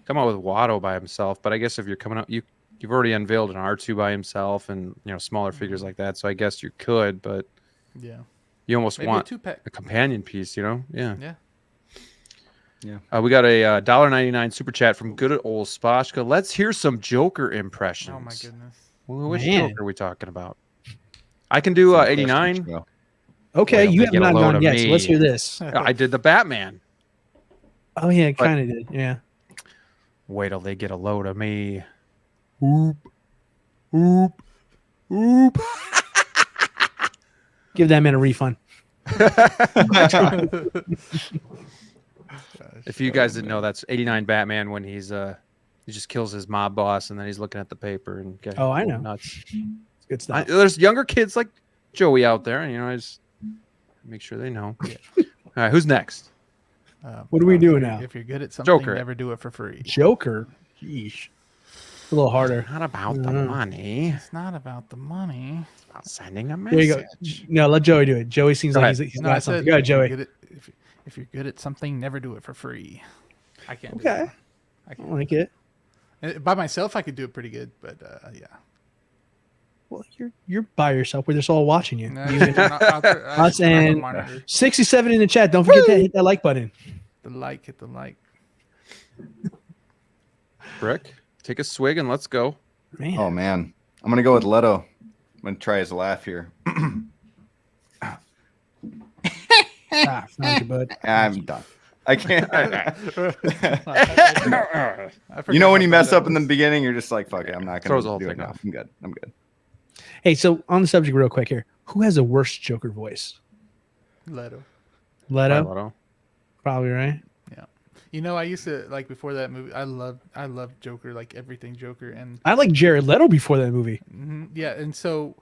come out with Watto by himself. But I guess if you're coming out, you've already unveiled an R2 by himself, and smaller figures like that. So I guess you could, but Yeah. you almost Maybe want a 2-pack. a companion piece, Yeah. Yeah. We got a $1.99 super chat from good old Spashka. Let's hear some Joker impressions. Oh my goodness. Well, which Man. Joker are we talking about? I can do Some 89. questions, bro. Okay, Wait till you they have get a not load gone of yet. So let's me. hear this. I did the Batman. Oh yeah, But- kind of did. Yeah. Wait till they get a load of me. Oop. Oop. Oop. Give that man a refund. If you guys didn't know, that's 89 Batman when he just kills his mob boss and then he's looking at the paper and getting Oh, I know. nuts. It's good stuff. There's younger kids like Joey out there, and I just make sure they know. All right, who's next? What are we doing now? If you're good at something, Joker. never do it for free. Joker. Yeesh. It's a little harder. Not about the money. It's not about the money. It's about sending a There you message. go. No, let Joey do it. Joey seems Go like ahead. he's No, I got something. said Go ahead, if you're Joey. good at- if you're good at something, never do it for free. I can't. Okay. Do that. I I can't. like it. By myself, I could do it pretty good, but yeah. Well, you're by yourself. We're just all watching you. No, You- us and- 67 in the chat. Don't forget to hit that like button. hit the like. Brick, take a swig and let's go. Man. Oh man, I'm gonna go with Leto. I'm gonna try his laugh here. Thank you, bud. I'm done. I can't. I You know when you forgot mess about up in the that. beginning, you're just like, "Fuck it, I'm not Throws the gonna whole do it thing now. off. I'm good. I'm good." Hey, so on the subject, real quick here, who has the worst Joker voice? Leto. Leto, Lotto. probably right. You know, I used to like before that movie. I loved Joker, like everything Joker, and I like Jared Leto before that movie. yeah, and so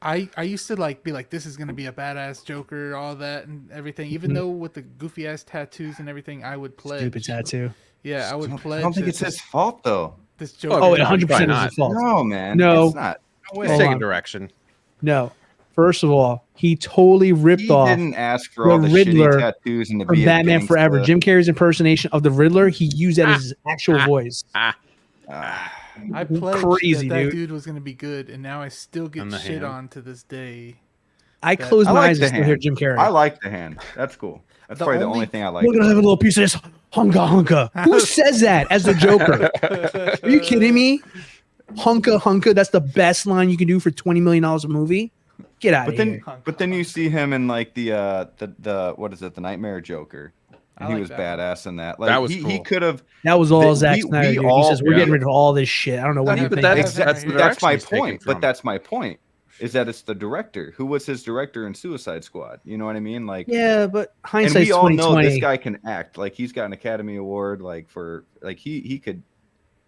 I used to like be like, this is gonna be a badass Joker, all that and everything. Even though with the goofy ass tattoos and everything, I would pledge. Stupid tattoo. Yeah, I would pledge. I don't think that it's his fault though. this Joker. Oh, it yeah, 100% probably is not. his fault. No, man. No. It's not. Always Hold taking on. direction. No. First of all, he totally ripped He off didn't ask for the all the Riddler shitty tattoos and to from be a Batman Forever. gangsta. Jim Carrey's impersonation of the Riddler, he used that as his actual voice. Ah, I pledged Crazy, that dude. dude was gonna be good, and now I still get On the shit hand. on to this day. I close I my like eyes the and still hear hand. Jim Carrey. I like the hand. That's cool. That's The probably the only- only thing I like. We're gonna have a little piece of this hunka hunka. Who says that as the Joker? Are you kidding me? Hunka hunka. That's the best line you can do for $20 million a movie. Get out But of then, here. but then you see him in like the what is it? The Nightmare Joker. I And he like was that badass in that. Like That was he cool. could have. That was all we- Zack we Snyder. Dude. He all- says we're yeah. getting rid of all this shit. I don't know what Yeah, you but think. that's- That's the my direction he's taken point. from. But that's my point. Is that it's the director who was his director in Suicide Squad? You know what I mean? Like, Yeah, but and hindsight's we all know 2020. this guy can act. Like he's got an Academy Award. Like for like he could,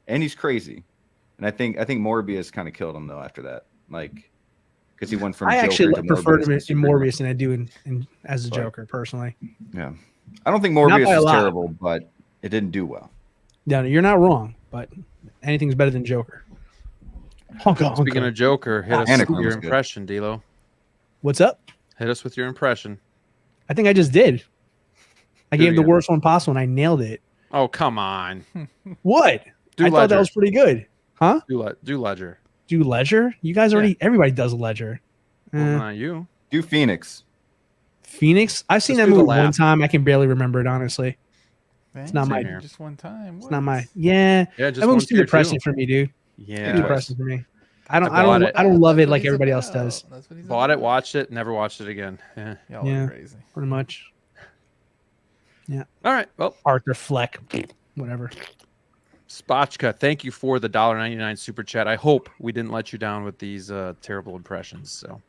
and he's crazy. And I think Morbius kind of killed him though after that. Like because he went from I Joker actually to prefer Morbius him in to Superman. Morbius than I do in as a But- Joker personally. Yeah, I don't think Not Morbius by a is lot. terrible, but it didn't do well. No, you're not wrong, but anything's better than Joker. Honka, Speaking honka. of Joker, hit us with Anakin your was good. impression, D'Lo. What's up? Hit us with your impression. I think I just did. I Do it gave the again. worst one possible and I nailed it. Oh, come on. What? Do I thought that Ledger. was pretty good. Huh? Do Ledger. Do Ledger? You guys already, everybody does Ledger. Well, Eh, not you. Do Phoenix. Phoenix? I've seen Just that do the movie one laugh. time. I can barely remember it, honestly. It's not Same my- here. just one time. It's not my, yeah. Yeah, just That movie's too one tier depressing two. for me, dude. Yeah. Too depressing for me. I don't bought it. love it like everybody else does. Bought it, watched it, never watched it again. Yeah. Y'all Yeah. are crazy. Pretty much. All right. Well, Arthur Fleck. Whatever. Spotchka, thank you for the $1.99 super chat. I hope we didn't let you down with these terrible impressions. So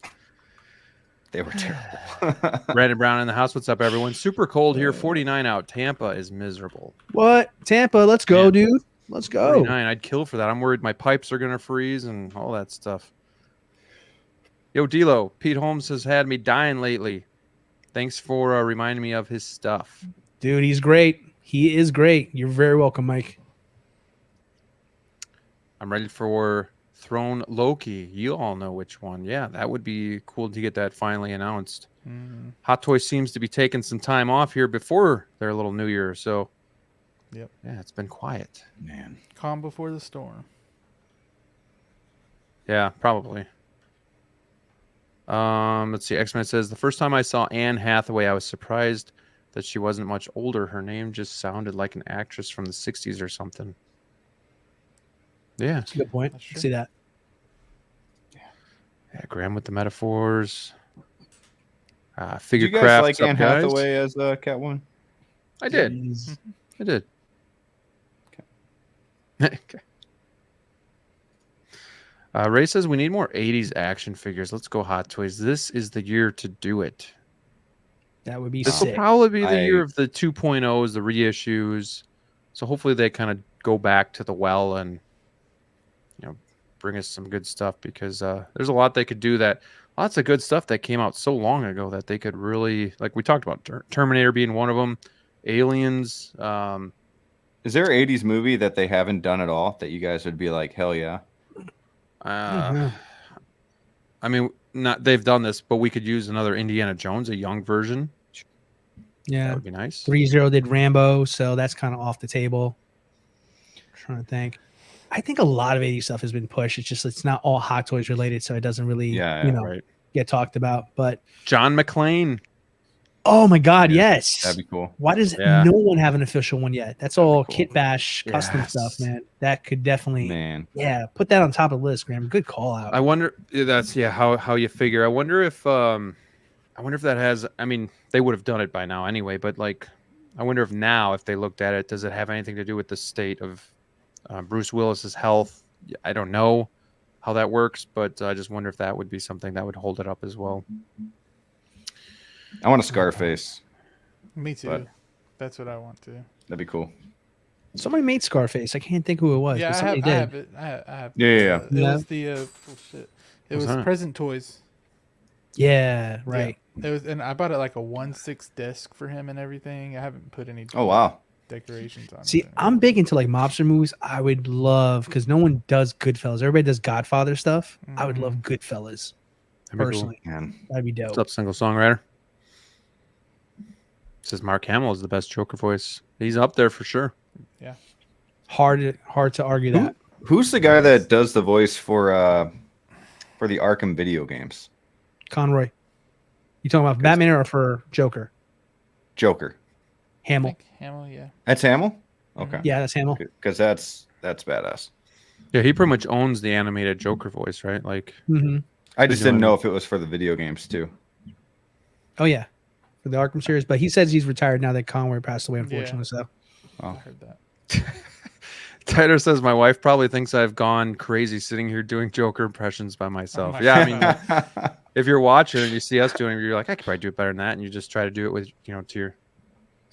They were terrible. Brandon Brown in the house. What's up, everyone? Super cold here. 49 out. Tampa is miserable. What? Tampa, let's go, Man. dude. Let's go. 49. I'd kill for that. I'm worried my pipes are going to freeze and all that stuff. Yo, DLO. Pete Holmes has had me dying lately. Thanks for reminding me of his stuff. Dude, he's great. He is great. You're very welcome, Mike. I'm ready for Throne Loki. You all know which one. Yeah, that would be cool to get that finally announced. Mm-hmm. Hot Toys seems to be taking some time off here before their little New Year. So, Yep. Yeah, it's been quiet. Man. Calm before the storm. Yeah, probably. Let's see. X-Men says, the first time I saw Anne Hathaway, I was surprised that she wasn't much older. Her name just sounded like an actress from the 60s or something. Yeah. That's a good point. That's I true. see that. Yeah, Graham with the metaphors. Figure Did you guys crafts like up, Anne guys? Hathaway as Catwoman? I did. Jeez. I did. Okay. Okay. Ray says we need more 80s action figures. Let's go, Hot Toys. This is the year to do it. That would be This will sick. probably be the I- year of the 2.0s, the reissues. So hopefully they kind of go back to the well and, you know, bring us some good stuff because there's a lot they could do lots of good stuff that came out so long ago that they could really, like we talked about, Terminator being one of them, Aliens. Is there an 80s movie that they haven't done at all that you guys would be like, hell yeah? Yeah. I mean, not they've done this, but we could use another Indiana Jones, a young version. That Yeah. would be nice. 3-0 did Rambo, so that's kind of off the table. Trying to think. I think a lot of 80s stuff has been pushed. It's not all Hot Toys related, so it doesn't really Right. get talked about. But John McClane. oh my God, Yeah, yes. That'd be cool. Why does Yeah. no one have an official one yet? That's all cool. kit bash custom Yes. stuff, man. That could definitely, Man. put that on top of the list, Graham. Good call out. I wonder. That's how you figure. I wonder if that has. I mean, they would have done it by now anyway. But like, I wonder if now, if they looked at it, does it have anything to do with the state of Bruce Willis's health? I don't know how that works, but I just wonder if that would be something that would hold it up as well. I want a Scarface. Me too. But- That's what I want to. That'd be cool. Somebody made Scarface. I can't think who it was. Yeah, but I somebody have did. it. I have. Yeah. It Yeah. was the oh shit. It What's was that? Present Toys. Yeah, right. Yeah. It was, and I bought it like a 1/6 desk for him and everything. I haven't put any Oh, wow. decorations on. See, it. I'm big into like mobster movies. I would love, because no one does Goodfellas. Everybody does Godfather stuff. I would love Goodfellas That'd be cool. personally. Man. That'd be dope. What's up, single songwriter? Says Mark Hamill is the best Joker voice. He's up there for sure. Hard to argue that. Who's the guy that does the voice for the Arkham video games? Conroy. You talking about Batman or for Joker? Joker. I Hamill. think Hamill, yeah. That's Hamill? Okay. Yeah, that's Hamill. Because that's badass. Yeah, he pretty much owns the animated Joker voice, right? Like, Hmm. I just Doing didn't it. know if it was for the video games too. Oh yeah, for the Arkham series. But he says he's retired now that Conroy passed away. Unfortunately, Yeah. so I heard that. Tyler says my wife probably thinks I've gone crazy sitting here doing Joker impressions by myself. my Yeah, I God. mean, if you're watching and you see us doing it, you're like, I could probably do it better than that, and you just try to do it with, to your.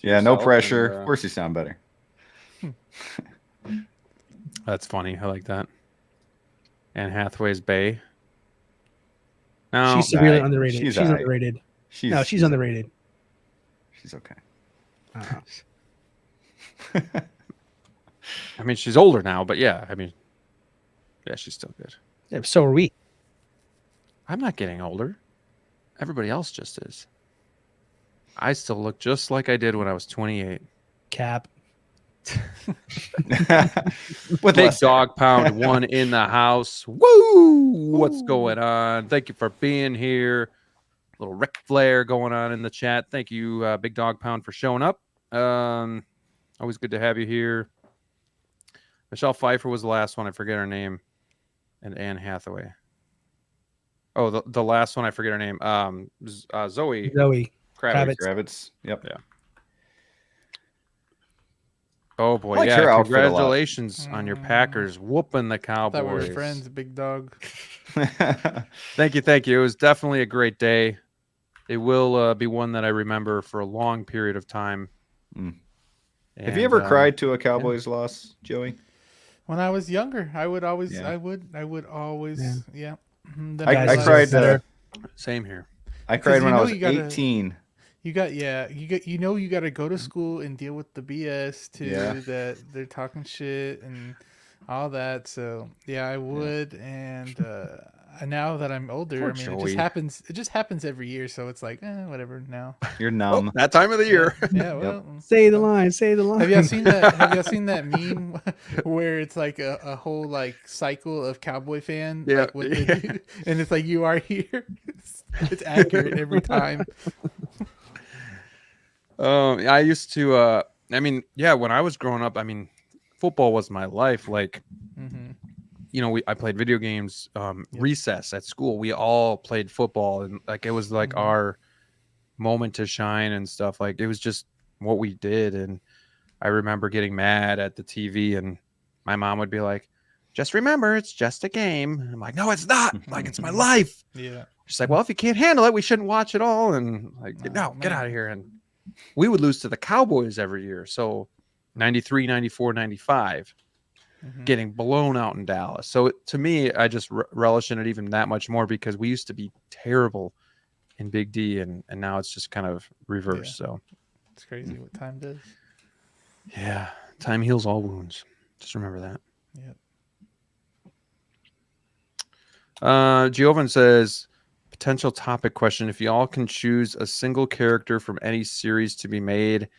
Yeah, no yourself, pressure. and, Of course you sound better. That's funny. I like that. And Hathaway's Bay. No, she's severely aight. underrated. She's She's aight. underrated. No, she's underrated. She's okay. I mean, she's older now, but yeah, I mean, yeah, she's still good. Yeah, so are we. I'm not getting older. Everybody else just is. I still look just like I did when I was 28. Cap. With Big less Dog Pound 1 in the house. Woo! What's going on? Thank you for being here. Little Ric Flair going on in the chat. Thank you, Big Dog Pound, for showing up. Always good to have you here. Michelle Pfeiffer was the last one. I forget her name. And Anne Hathaway. Oh, the last one. I forget her name. Zoe Zoe. Kravitz. Kravitz. Yep. Yeah. Oh boy, I like yeah! her outfit a lot. Congratulations on your Packers whooping the I thought we Cowboys. were friends, big dog. Thank you. It was definitely a great day. It will be one that I remember for a long period of time. Mm. And, Have you ever cried to a Cowboys loss, Joey? When I was younger, I would always, Yeah. I would always, yeah. Mhm. Then I realized- cried. Same here. I Because cried when you I know was you gotta- 18. you got you got to go to school and deal with the BS too, Yeah. that they're talking shit and all that. So yeah, I would, and now that I'm older, Poor I mean, Joey. it just happens every year, so it's like whatever now. You're numb. That time of the year. Yeah, well. Say the line. Say the line. Have y'all seen that? Have y'all seen that meme where it's like a whole like cycle of Cowboy fan? Yeah. Like, what they do? And it's like you are here. It's accurate every time. I used to. I mean, yeah. When I was growing up, I mean, football was my life. Like, Hmm. you know, I played video games. Recess at school, we all played football, and like it was like our moment to shine and stuff. Like it was just what we did. And I remember getting mad at the TV, and my mom would be like, "Just remember, it's just a game." And I'm like, "No, it's not. Like it's my life." Yeah. She's like, "Well, if you can't handle it, we shouldn't watch it all." And like, no, get man. out of here. And we would lose to the Cowboys every year. So 93, 94, 95, Mhm. getting blown out in Dallas. So to me, I just relish in it even that much more because we used to be terrible in Big D, and now it's just kind of reversed. So It's crazy what time does. yeah, time heals all wounds. Just remember that. Yep. Giovan says, potential topic question. If y'all can choose a single character from any series to be made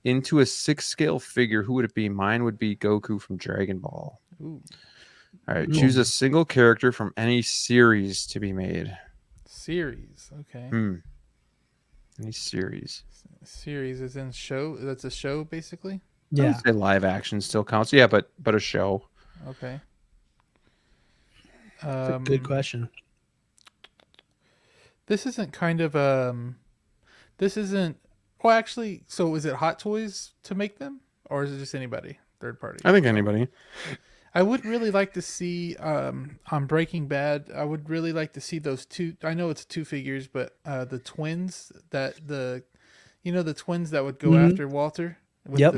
into a 6-scale figure, who would it be? Mine would be Goku from Dragon Ball. Ooh. All right, choose a single character from any series to be made. Series. Okay. Any series. Series is in show. That's a show basically. I Yeah. would say live action still counts. Yeah, but a show. Okay. That's a good question. This isn't kind of This isn't. Well, actually, so is it Hot Toys to make them, or is it just anybody, third party? I think anybody. I would really like to see on Breaking Bad. I would really like to see those two. I know it's 2 figures, but the twins the twins that would go after Walter. With Yep.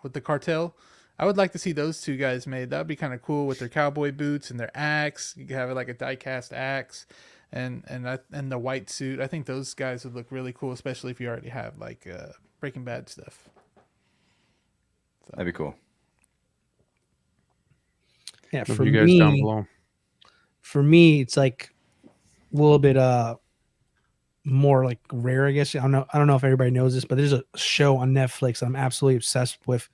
with the cartel. I would like to see those 2 guys made. That'd be kind of cool with their cowboy boots and their axe. You could have it like a die-cast axe, and the white suit. I think those guys would look really cool, especially if you already have like Breaking Bad stuff. That'd be cool. Yeah. For For you guys down me, below. it's like a little bit more like rare, I guess. I don't know if everybody knows this, but there's a show on Netflix that I'm absolutely obsessed with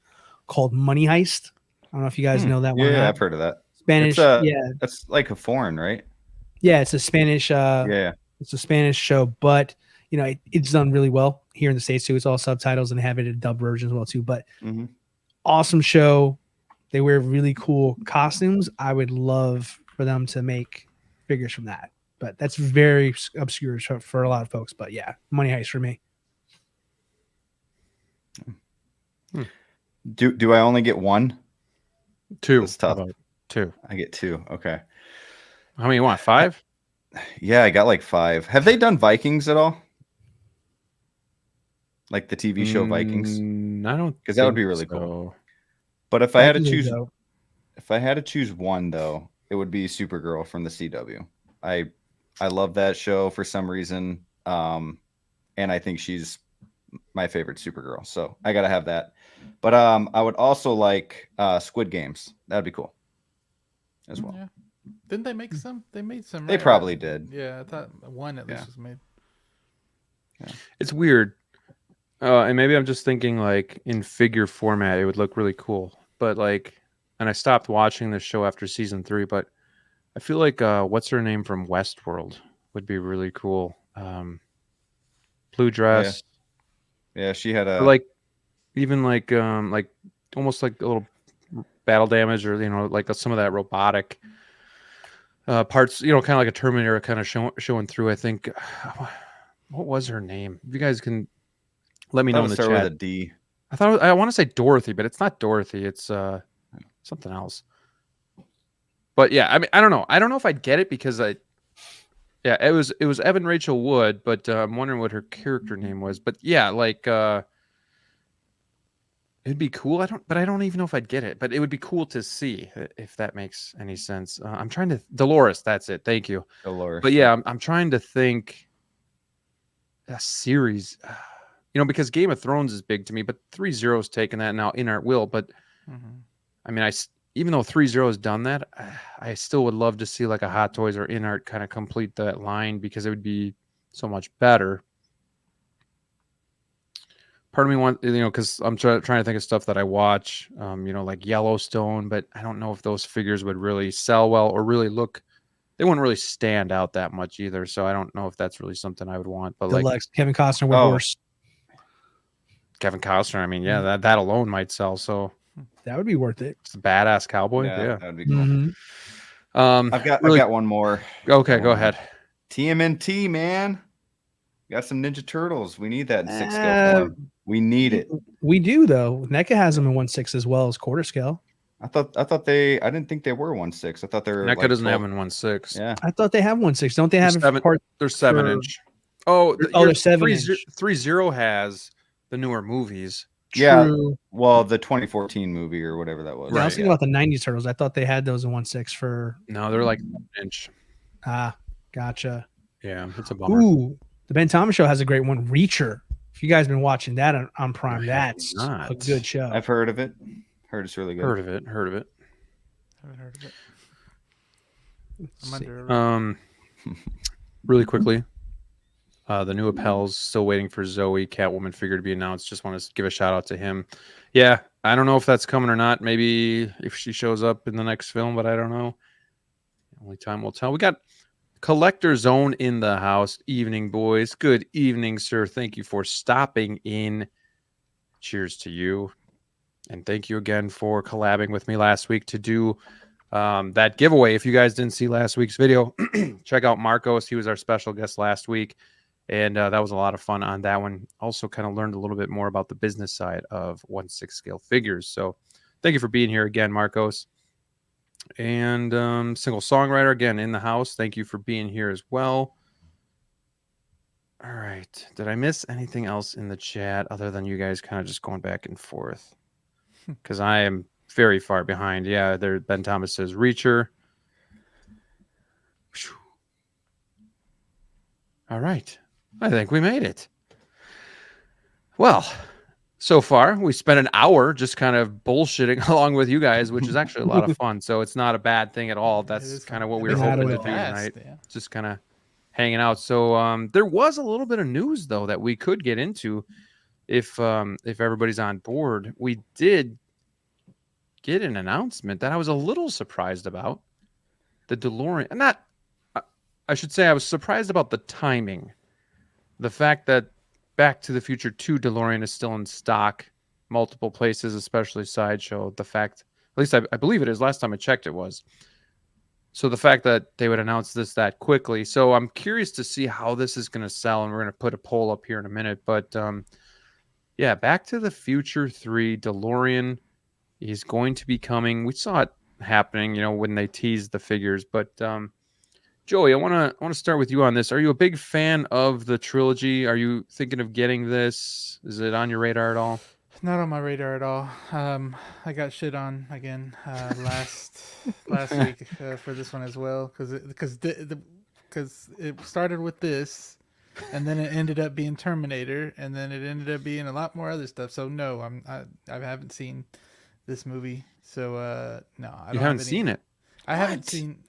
called Money Heist. I don't know if you guys know that one. Yeah, I've heard of that. Spanish. It's, that's like a foreign, right? Yeah, it's a Spanish. Yeah. It's a Spanish show, but it's done really well here in the States too. It's all subtitles and they have it in dub version as well too. But awesome show. They wear really cool costumes. I would love for them to make figures from that, but that's very obscure for a lot of folks. But yeah, Money Heist for me. Do I only get one? 2. That's tough. How about 2. I get 2. Okay. How many you want? 5? Yeah, I got like 5. Have they done Vikings at all? Like the TV show Vikings? I don't. Because that would be think really so. cool. But if I had to Vikings choose, though. if I had to choose one though, it would be Supergirl from the CW. I love that show for some reason, and I think she's my favorite Supergirl. So I gotta have that. But I would also like Squid Games. That'd be cool as well. Yeah. Didn't they make some? They made some. They right? probably did. Yeah, I thought one at least Yeah. was made. It's weird. And maybe I'm just thinking like in figure format, it would look really cool. But like, and I stopped watching this show after season 3, but I feel like what's her name from Westworld would be really cool. Blue dress. Yeah, she had a Or like even like almost like a little battle damage, or like some of that robotic parts, kind of like a Terminator kind of showing through. I think what was her name? If you guys can let me know in the start with chat. a D. I want to say Dorothy, but it's not Dorothy. It's something else. But yeah, I mean, I don't know. I don't know if I'd get it because Yeah, it was Evan Rachel Wood, but I'm wondering what her character name was. But yeah, like it'd be cool. I don't even know if I'd get it, but it would be cool to see if that makes any sense. I'm trying to Dolores. That's it. Thank you. Dolores. But yeah, I'm trying to think a series. Because Game of Thrones is big to me, but 3-0's taken that now. Inart will, but I mean, even though 3-0 has done that, I still would love to see like a Hot Toys or Inart kind of complete that line because it would be so much better. Part of me wants, because I'm trying to think of stuff that I watch, like Yellowstone, but I don't know if those figures would really sell well or really look. They wouldn't really stand out that much either. So I don't know if that's really something I would want. But Deluxe like Kevin Costner with horse. Kevin Costner, I mean, yeah, that alone might sell. So that would be worth it. It's a badass cowboy. Yeah. That would be cool. Mm-hmm. I've got one more. Okay, go ahead. TMNT, man. Got some Ninja Turtles. We need that in 6 scale form. We need it. We do though. NECA has them in 1/6 as well as quarter scale. I didn't think they were 1/6. I thought they were. NECA doesn't have them in 1/6. Yeah. I thought they have 1/6. Don't they have they're 7-inch. Oh, they're 7-inch. 3-0 has the newer movies. Yeah. True. Well, the 2014 movie or whatever that was. I was thinking about the 90s Turtles. I thought they had those in 1/6 for. No, they're like 7-inch. Gotcha. Yeah, it's a bummer. Ooh, the Ben Thomas Show has a great one, Reacher. If you guys been watching that on Prime, that's a good show. I've heard of it. Heard it's really good. Heard of it. Haven't heard of it. Really quickly, the new Appels still waiting for Zoe Catwoman figure to be announced. Just want to give a shout out to him. Yeah, I don't know if that's coming or not. Maybe if she shows up in the next film, but I don't know. Only time will tell. We got Collector Zone in the house. Evening, boys. Good evening, sir. Thank you for stopping in. Cheers to you. And thank you again for collabing with me last week to do that giveaway. If you guys didn't see last week's video, check out Marcos. He was our special guest last week. And that was a lot of fun on that one. Also kind of learned a little bit more about the business side of 1/6 scale figures. So thank you for being here again, Marcos. And Single Songwriter, again, in the house. Thank you for being here as well. All right. Did I miss anything else in the chat other than you guys kind of just going back and forth? Because I am very far behind. Yeah, there. Ben Thomas says Reacher. All right. I think we made it. Well, so far, we spent an hour just kind of bullshitting along with you guys, which is actually a lot of fun. So it's not a bad thing at all. That's kind of what we were hoping to do tonight. Yeah. Just kind of hanging out. So there was a little bit of news, though, that we could get into if everybody's on board. We did get an announcement that I was a little surprised about. The DeLorean. I should say I was surprised about the timing. The fact that Back to the Future 2 DeLorean is still in stock, multiple places, especially Sideshow. The fact, at least I believe it is. Last time I checked, it was. So the fact that they would announce this that quickly. So I'm curious to see how this is going to sell, and we're going to put a poll up here in a minute. But yeah, Back to the Future 3 DeLorean is going to be coming. We saw it happening, when they teased the figures. But Joey, I want to start with you on this. Are you a big fan of the trilogy? Are you thinking of getting this? Is it on your radar at all? Not on my radar at all. I got shit on again last week for this one as well because it started with this, and then it ended up being Terminator, and then it ended up being a lot more other stuff. So no, I haven't seen this movie. So no, you haven't seen it. I haven't seen.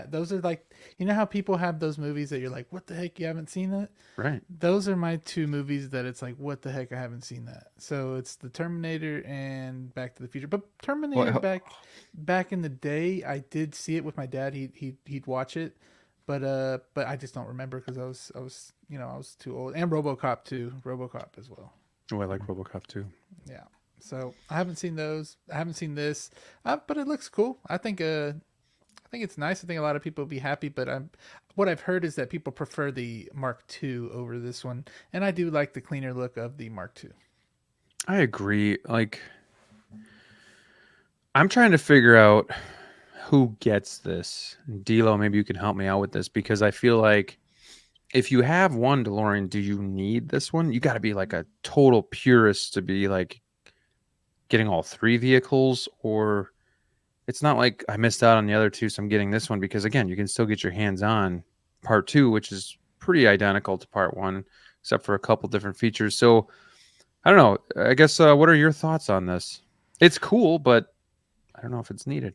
Those are like, how people have those movies that you're like, what the heck, you haven't seen that? Right. Those are my two movies that it's like, what the heck, I haven't seen that. So it's the Terminator and Back to the Future. But Terminator back in the day, I did see it with my dad. He'd watch it, but I just don't remember because I was too old. And RoboCop too. RoboCop as well. Oh, I like RoboCop too. Yeah. So I haven't seen those. I haven't seen this, but it looks cool. I think it's nice. I think a lot of people will be happy, but what I've heard is that people prefer the Mark II over this one, and I do like the cleaner look of the Mark II. I agree. Like, I'm trying to figure out who gets this. DLO, maybe you can help me out with this, because I feel like if you have one DeLorean, do you need this one? You got to be like a total purist to be like getting all 3 vehicles, or it's not like I missed out on the other 2, so I'm getting this one, because again, you can still get your hands on part 2, which is pretty identical to part 1, except for a couple different features. So I don't know. I guess what are your thoughts on this? It's cool, but I don't know if it's needed.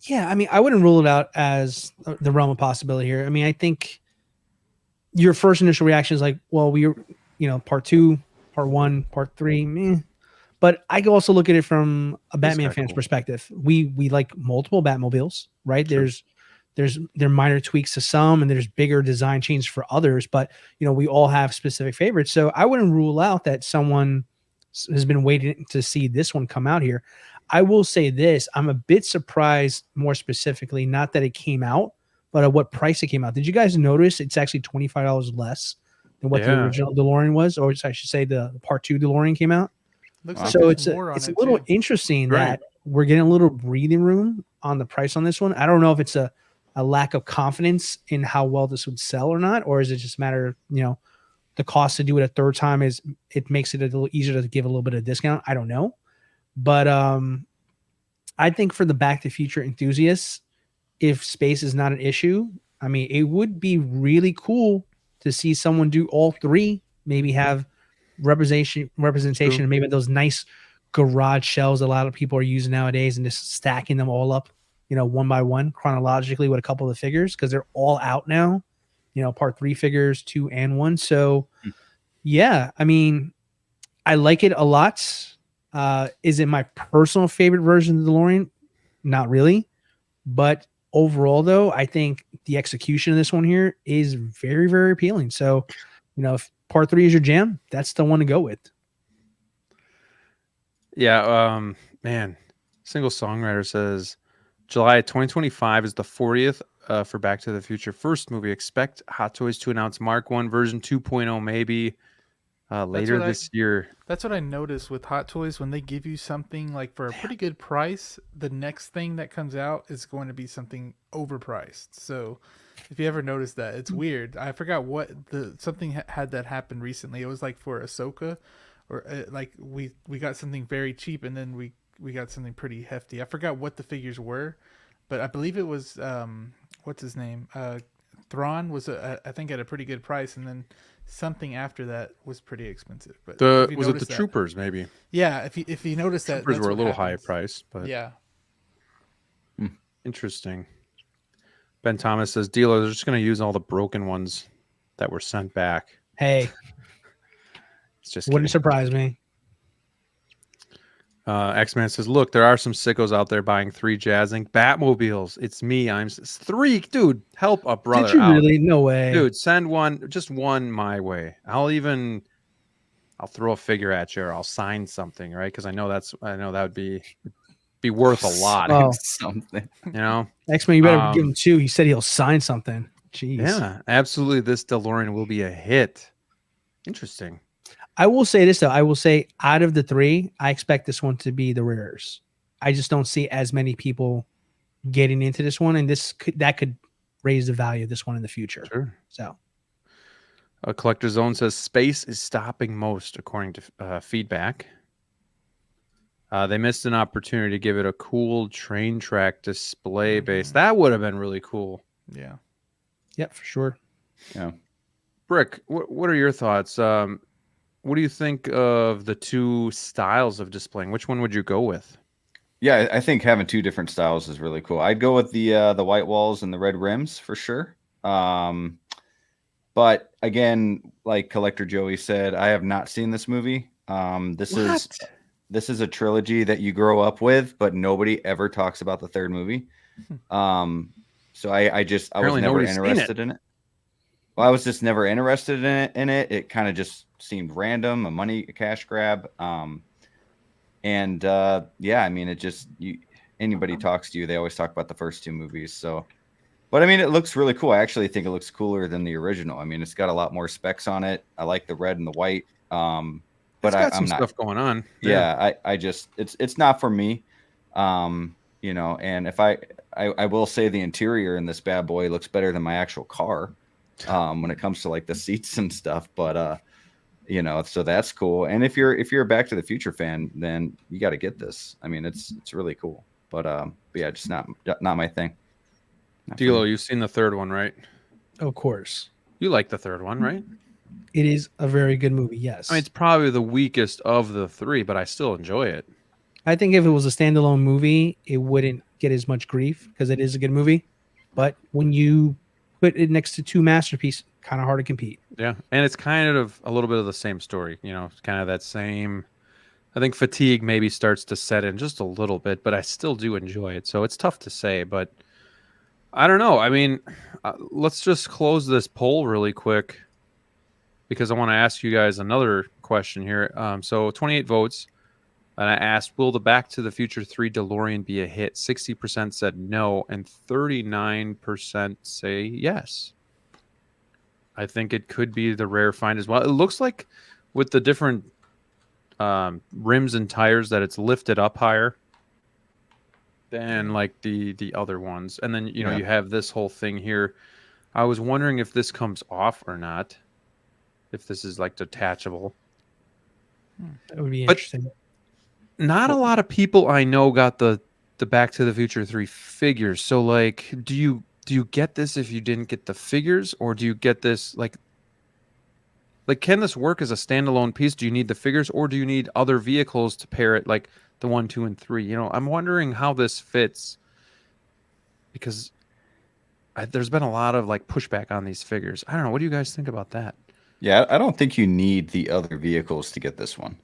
Yeah, I mean, I wouldn't rule it out as the realm of possibility here. I mean, I think your first initial reaction is like, well, part 2, part 1, part 3, meh. But I can also look at it from a Batman fan's perspective. We like multiple Batmobiles, right? Sure. There are minor tweaks to some, and there's bigger design changes for others. But we all have specific favorites. So I wouldn't rule out that someone has been waiting to see this one come out here. I will say this: I'm a bit surprised, more specifically, not that it came out, but at what price it came out. Did you guys notice it's actually $25 less than what the original DeLorean was, or I should say the Part 2 DeLorean came out? Looks like So it's a little interesting that we're getting a little breathing room on the price on this one. I don't know if it's a lack of confidence in how well this would sell or not, or is it just a matter of, the cost to do it a third time is it makes it a little easier to give a little bit of discount. I don't know. But I think for the Back to the Future enthusiasts, if space is not an issue, I mean, it would be really cool to see someone do all 3, maybe have representation, and maybe those nice garage shells a lot of people are using nowadays, and just stacking them all up, one by one chronologically with a couple of the figures, because they're all out now, part 3 figures, 2 and 1. So yeah, I mean, I like it a lot. Is it my personal favorite version of the DeLorean? Not really. But overall, though, I think the execution of this one here is very, very appealing. So, if part 3 is your jam, that's the one to go with. Yeah, man. Single Songwriter says July 2025 is the 40th for Back to the Future first movie. Expect Hot Toys to announce Mark 1 version 2.0 maybe later this year. That's what I noticed with Hot Toys. When they give you something like for a pretty good price, the next thing that comes out is going to be something overpriced. So if you ever notice that, it's weird. I forgot what something had that happen recently. It was like for Ahsoka, or like we got something very cheap, and then we got something pretty hefty. I forgot what the figures were, but I believe it was what's his name? Thrawn was I think at a pretty good price, and then something after that was pretty expensive. But was it the Troopers maybe? Yeah, if you notice that, Troopers were a little high price, but yeah. Interesting. Ben Thomas says dealers are just going to use all the broken ones that were sent back. Hey, it's just wouldn't surprise me. X-Man says, look, there are some sickos out there buying 3 Jazzing Batmobiles. It's me. I'm 3. Dude, help a brother Did you out. Really? No way. Dude, send just one my way. I'll throw a figure at you, or I'll sign something, right? Because I know that would be worth a lot. Oh. Something. X-Man, you better give him 2. He said he'll sign something. Jeez. Yeah, absolutely. This DeLorean will be a hit. Interesting. I will say this, though. I will say out of the 3, I expect this one to be the rarest. I just don't see as many people getting into this one, and that could raise the value of this one in the future. Sure. So, A Collector Zone says space is stopping most, according to feedback. They missed an opportunity to give it a cool train track display base. That would have been really cool. Yeah. Yep, for sure. Yeah. Brick, what are your thoughts? What do you think of the 2 styles of displaying? Which one would you go with? Yeah, I think having 2 different styles is really cool. I'd go with the white walls and the red rims for sure. But again, like Collector Joey said, I have not seen this movie. This is a trilogy that you grow up with, but nobody ever talks about the 3rd movie. So I was never interested in it. Well, I was just never interested in it. It kind of just seemed random, a cash grab. Yeah, I mean, it just, anybody talks to you, they always talk about the first 2 movies. So, but I mean, it looks really cool. I actually think it looks cooler than the original. I mean, it's got a lot more specs on it. I like the red and the white. But it's got some stuff going on. Yeah, I just, it's not for me. you know. And if I will say the interior in this bad boy looks better than my actual car, when it comes to like the seats and stuff. But you know, so that's cool. And if you're a Back to the Future fan, then you got to get this. I mean, it's really cool. But yeah, just not my thing. Not for DLO, me. you've seen the third one, right? Of course. You like the third one, right? It is a very good movie, yes. I mean, it's probably the weakest of the three, but I still enjoy it. I think if it was a standalone movie, it wouldn't get as much grief because it is a good movie. But when you put it next to two masterpieces, kind of hard to compete. Yeah, and it's kind of a little bit of the same story. You know, it's kind of that same. I think fatigue maybe starts to set in just a little bit, but I still do enjoy it. So it's tough to say, but I don't know. I mean, let's just close this poll really quick because I want to ask you guys another question here. So 28 votes. And I asked, will the Back to the Future 3 DeLorean be a hit? 60% said no, and 39% say yes. I think it could be the rare find as well. It looks like with the different rims and tires that it's lifted up higher than like the other ones. And then, you know, you have this whole thing here. I was wondering if this comes off or not, if this is like detachable. That would be But- interesting. Not a lot of people I know got the Back to the Future 3 figures. So like, do you get this if you didn't get the figures, or do you get this like can this work as a standalone piece? Do you need the figures, or do you need other vehicles to pair it, like the 1, 2, and 3? You know, I'm wondering how this fits because there's been a lot of like pushback on these figures. I don't know. What do you guys think about that? Yeah, I don't think you need the other vehicles to get this one.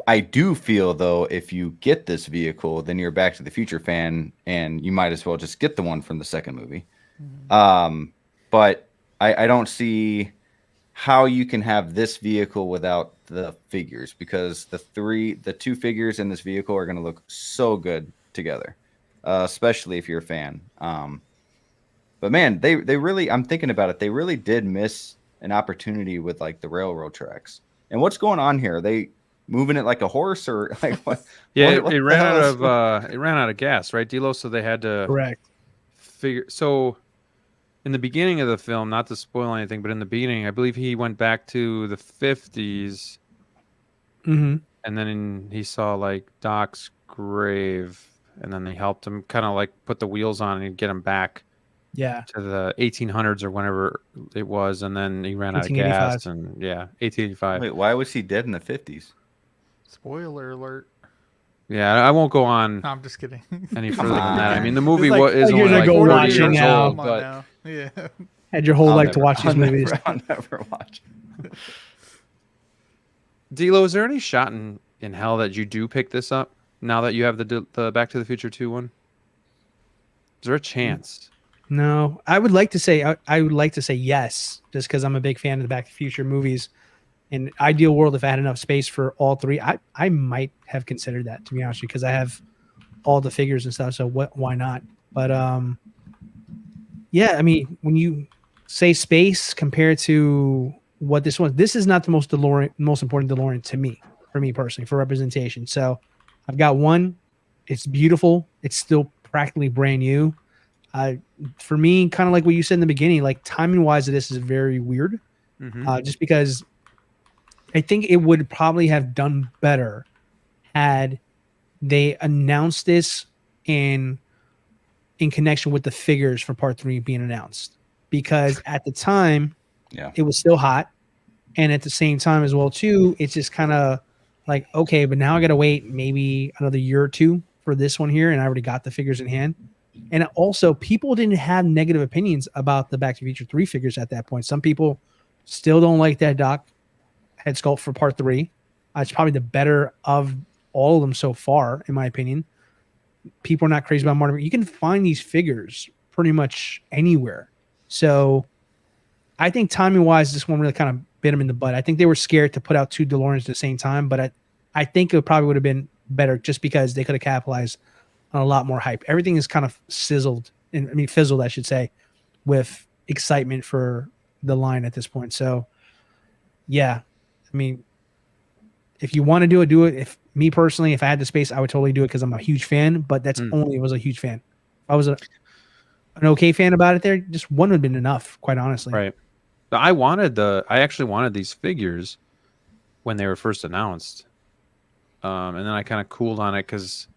I do feel though, if you get this vehicle, then you're a Back to the Future fan, and you might as well just get the one from the second movie. But I don't see how you can have this vehicle without the figures, because the two figures in this vehicle are going to look so good together, especially if you're a fan. But man, they really, I'm thinking about it, they really did miss an opportunity with like the railroad tracks. And what's going on here? Are they moving it like a horse, or like what? Yeah, what it the ran hell out is- of it ran out of gas, right, D'Lo? So they had to Correct. figure. So in the beginning of the film, not to spoil anything, but in the beginning, I believe he went back to the 50s, Mm-hmm. and then he saw like Doc's grave, and then they helped him kind of like put the wheels on and get him back Yeah. to the 1800s or whenever it was, and then he ran out of gas, 1885. and 1885. Wait, why was he dead in the 50s? Spoiler alert. Yeah, I won't go on No, I'm just kidding. any Come further than that. I on. mean, the movie like, is you're only gonna like go 30 watch it years now. old, Come on but now. Yeah. Had your whole I'll life to never- watch these I'll movies. I'll never watch it. D'Lo, is there any shot in hell that you do pick this up now that you have the Back to the Future 2 one? Is there a chance? No, I would like to say I would like to say yes, just because I'm a big fan of the Back to the Future movies. In ideal world, if I had enough space for all three, I might have considered that, to be honest with you, because I have all the figures and stuff. So why not? But yeah, I mean, when you say space compared to what this was, this is not the most important DeLorean to me, for me personally, for representation. So I've got one. It's beautiful. It's still practically brand new. For me, kind of like what you said in the beginning, like timing wise, this is very weird. Just because I think it would probably have done better had they announced this in connection with the figures for part 3 being announced, because at the time it was still hot, and at the same time as well too, it's just kind of like, okay, but now I gotta wait maybe another year or two for this one here, and I already got the figures in hand. And also, people didn't have negative opinions about the Back to the Future 3 figures at that point. Some people still don't like that Doc head sculpt for part 3. It's probably the better of all of them so far, in my opinion. People are not crazy about Martin. You can find these figures pretty much anywhere. So I think timing-wise, this one really kind of bit them in the butt. I think they were scared to put out 2 DeLoreans at the same time, but I think it probably would have been better just because they could have capitalized on a lot more hype. Everything is kind of fizzled, I should say, with excitement for the line at this point. So, yeah, I mean, If you want to do it, do it. If me personally, if I had the space, I would totally do it because I'm a huge fan. But that's only if I was a huge fan. If I was an okay fan about it, there just one would have been enough. Quite honestly, Right. I actually wanted these figures when they were first announced, and then I kind of cooled on it because,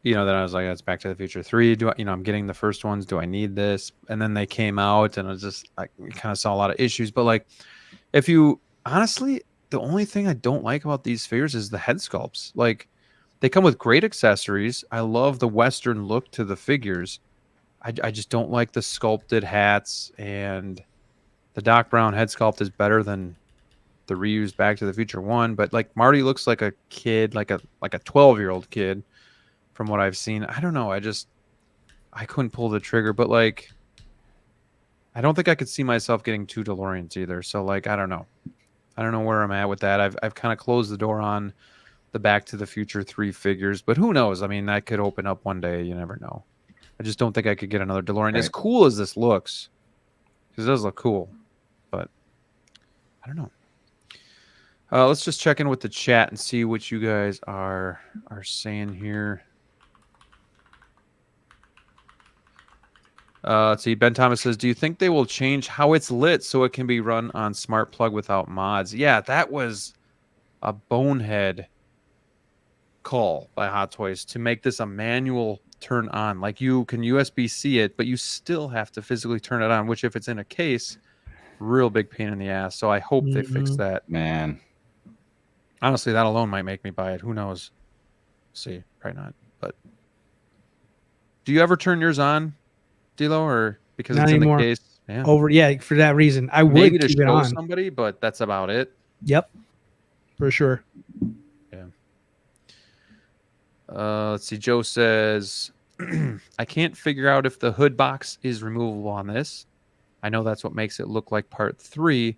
then I was like, "That's Back to the Future 3. I'm getting the first ones. Do I need this?" And then they came out, and I kind of saw a lot of issues. But like, if you honestly, the only thing I don't like about these figures is the head sculpts. Like, they come with great accessories. I love the Western look to the figures. I just don't like the sculpted hats, and the Doc Brown head sculpt is better than the reused Back to the Future 1. But like, Marty looks like a kid, like a 12-year-old kid from what I've seen. I don't know. I couldn't pull the trigger, but like, I don't think I could see myself getting 2 DeLoreans either. So like, I don't know. I don't know where I'm at with that. I've kind of closed the door on the Back to the Future 3 figures, but who knows? I mean, that could open up one day. You never know. I just don't think I could get another DeLorean. As cool as this looks, because it does look cool, but I don't know. Let's just check in with the chat and see what you guys are saying here. Let's see. Ben Thomas says, "Do you think they will change how it's lit so it can be run on smart plug without mods?" Yeah, that was a bonehead call by Hot Toys to make this a manual turn on. Like, you can USB-C it, but you still have to physically turn it on, which if it's in a case, real big pain in the ass. So I hope they fix that. Man. Honestly, that alone might make me buy it. Who knows? See, probably not. But do you ever turn yours on, DeLo, or because Not it's anymore. in the case? Yeah. For that reason, I would Maybe to keep it show on. somebody, but that's about it. Yep, for sure. Yeah. Let's see. Joe says, "I can't figure out if the hood box is removable on this. I know that's what makes it look like part 3,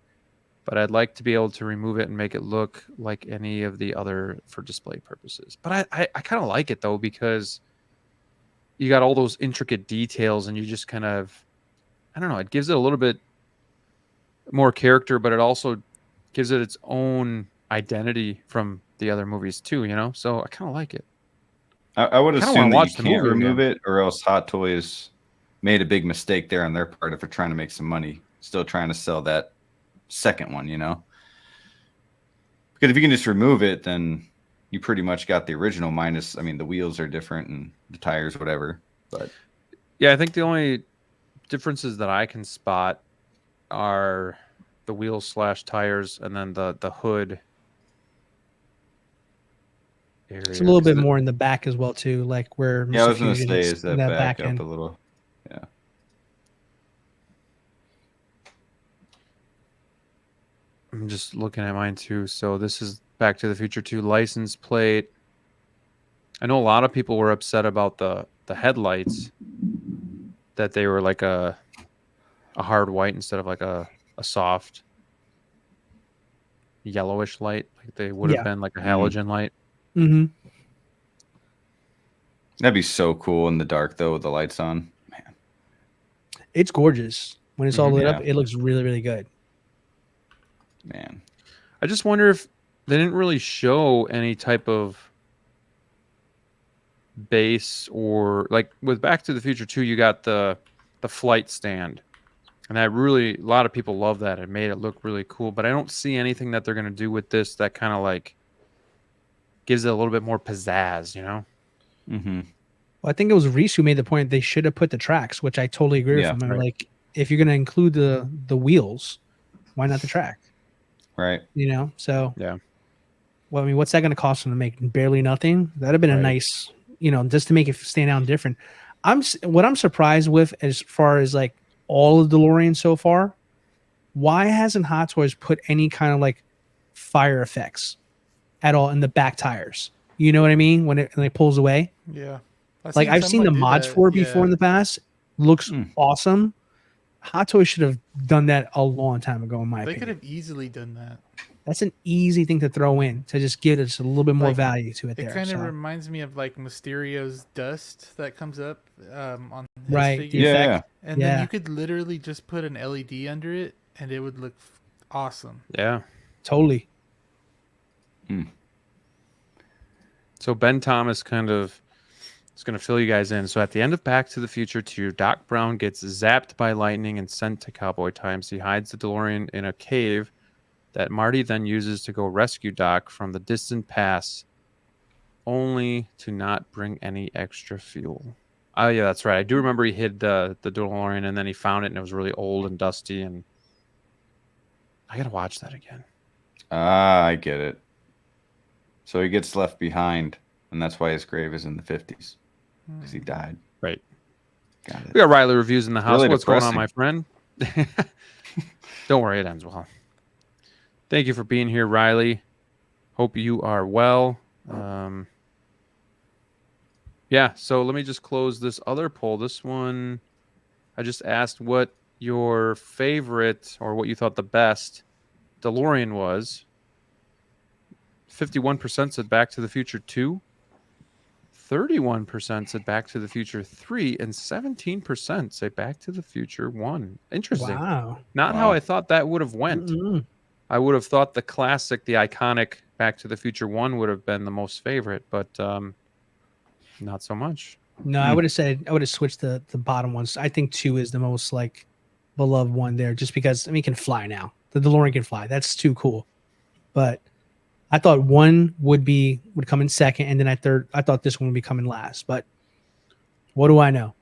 but I'd like to be able to remove it and make it look like any of the other for display purposes." But I kind of like it though, because you got all those intricate details, and you just kind of, I don't know, it gives it a little bit more character, but it also gives it its own identity from the other movies too, So I kind of like it. I would Kinda assume wanna that watch you the can't movie remove again. it, or else Hot Toys made a big mistake there on their part if they're trying to make some money. Still trying to sell that second one, Because if you can just remove it, then you pretty much got the original minus, the wheels are different and the tires, whatever. But Yeah, I think the only differences that I can spot are the wheels / tires, and then the hood area. It's a little bit more in the back as well too, like where yeah, I was Mr. going to Fusion say, is is in that back back up end. a little? Yeah. I'm just looking at mine too. So this is Back to the Future 2 license plate. I know a lot of people were upset about the headlights, that they were like a hard white instead of like a soft yellowish light, like they would have been like a halogen light. Mm-hmm. That'd be so cool in the dark, though, with the lights on. Man. It's gorgeous when it's all lit up. Yeah. It looks really, really good. Man. I just wonder if they didn't really show any type of base, or like with Back to the Future 2, you got the flight stand, and that really, a lot of people love that. It made it look really cool, but I don't see anything that they're going to do with this that kind of like gives it a little bit more pizzazz, Mm-hmm. Well, I think it was Reese who made the point they should have put the tracks, which I totally agree with him. right. Like, if you're going to include the wheels, why not the track? Right. So Yeah. Well, what's that going to cost them to make? Barely nothing. That'd have been a Right. nice, just to make it stand out different. What I'm surprised with, as far as like all of DeLorean so far, why hasn't Hot Toys put any kind of like fire effects at all in the back tires? You know what I mean? When it pulls away. Yeah. I've seen the mods for it before in the past. Looks awesome. Hot Toys should have done that a long time ago, in my They opinion. could have easily done that. That's an easy thing to throw in to just give it just a little bit more Like, value to it. It There, kind of so. reminds me of like Mysterio's dust that comes up on his Right. figure. Yeah. effect. And Yeah. then you could literally just put an LED under it and it would look awesome. Yeah. Totally. So Ben Thomas kind of is going to fill you guys in. So at the end of Back to the Future 2, Doc Brown gets zapped by lightning and sent to Cowboy Times. He hides the DeLorean in a cave that Marty then uses to go rescue Doc from the distant past, only to not bring any extra fuel. Oh, yeah, that's right. I do remember he hid the DeLorean, and then he found it, and it was really old and dusty, and I got to watch that again. Ah, I get it. So he gets left behind, and that's why his grave is in the 50s, because he died. Right. Got it. We got Riley Reviews in the house. Really What's depressing. going on, my friend? Don't worry, it ends well. Thank you for being here, Riley. Hope you are well. Yeah, so let me just close this other poll. This one, I just asked what your favorite or what you thought the best DeLorean was. 51% said Back to the Future 2. 31% said Back to the Future 3. And 17% say Back to the Future 1. Interesting. Wow. Not how I thought that would have went. Mm-mm. I would have thought the classic, the iconic Back to the Future 1 would have been the most favorite, but not so much. No, I would have switched the bottom ones. I think 2 is the most like beloved one there, just because it can fly now. The DeLorean can fly. That's too cool. But I thought 1 would come in second, and then I thought this one would be coming last. But what do I know?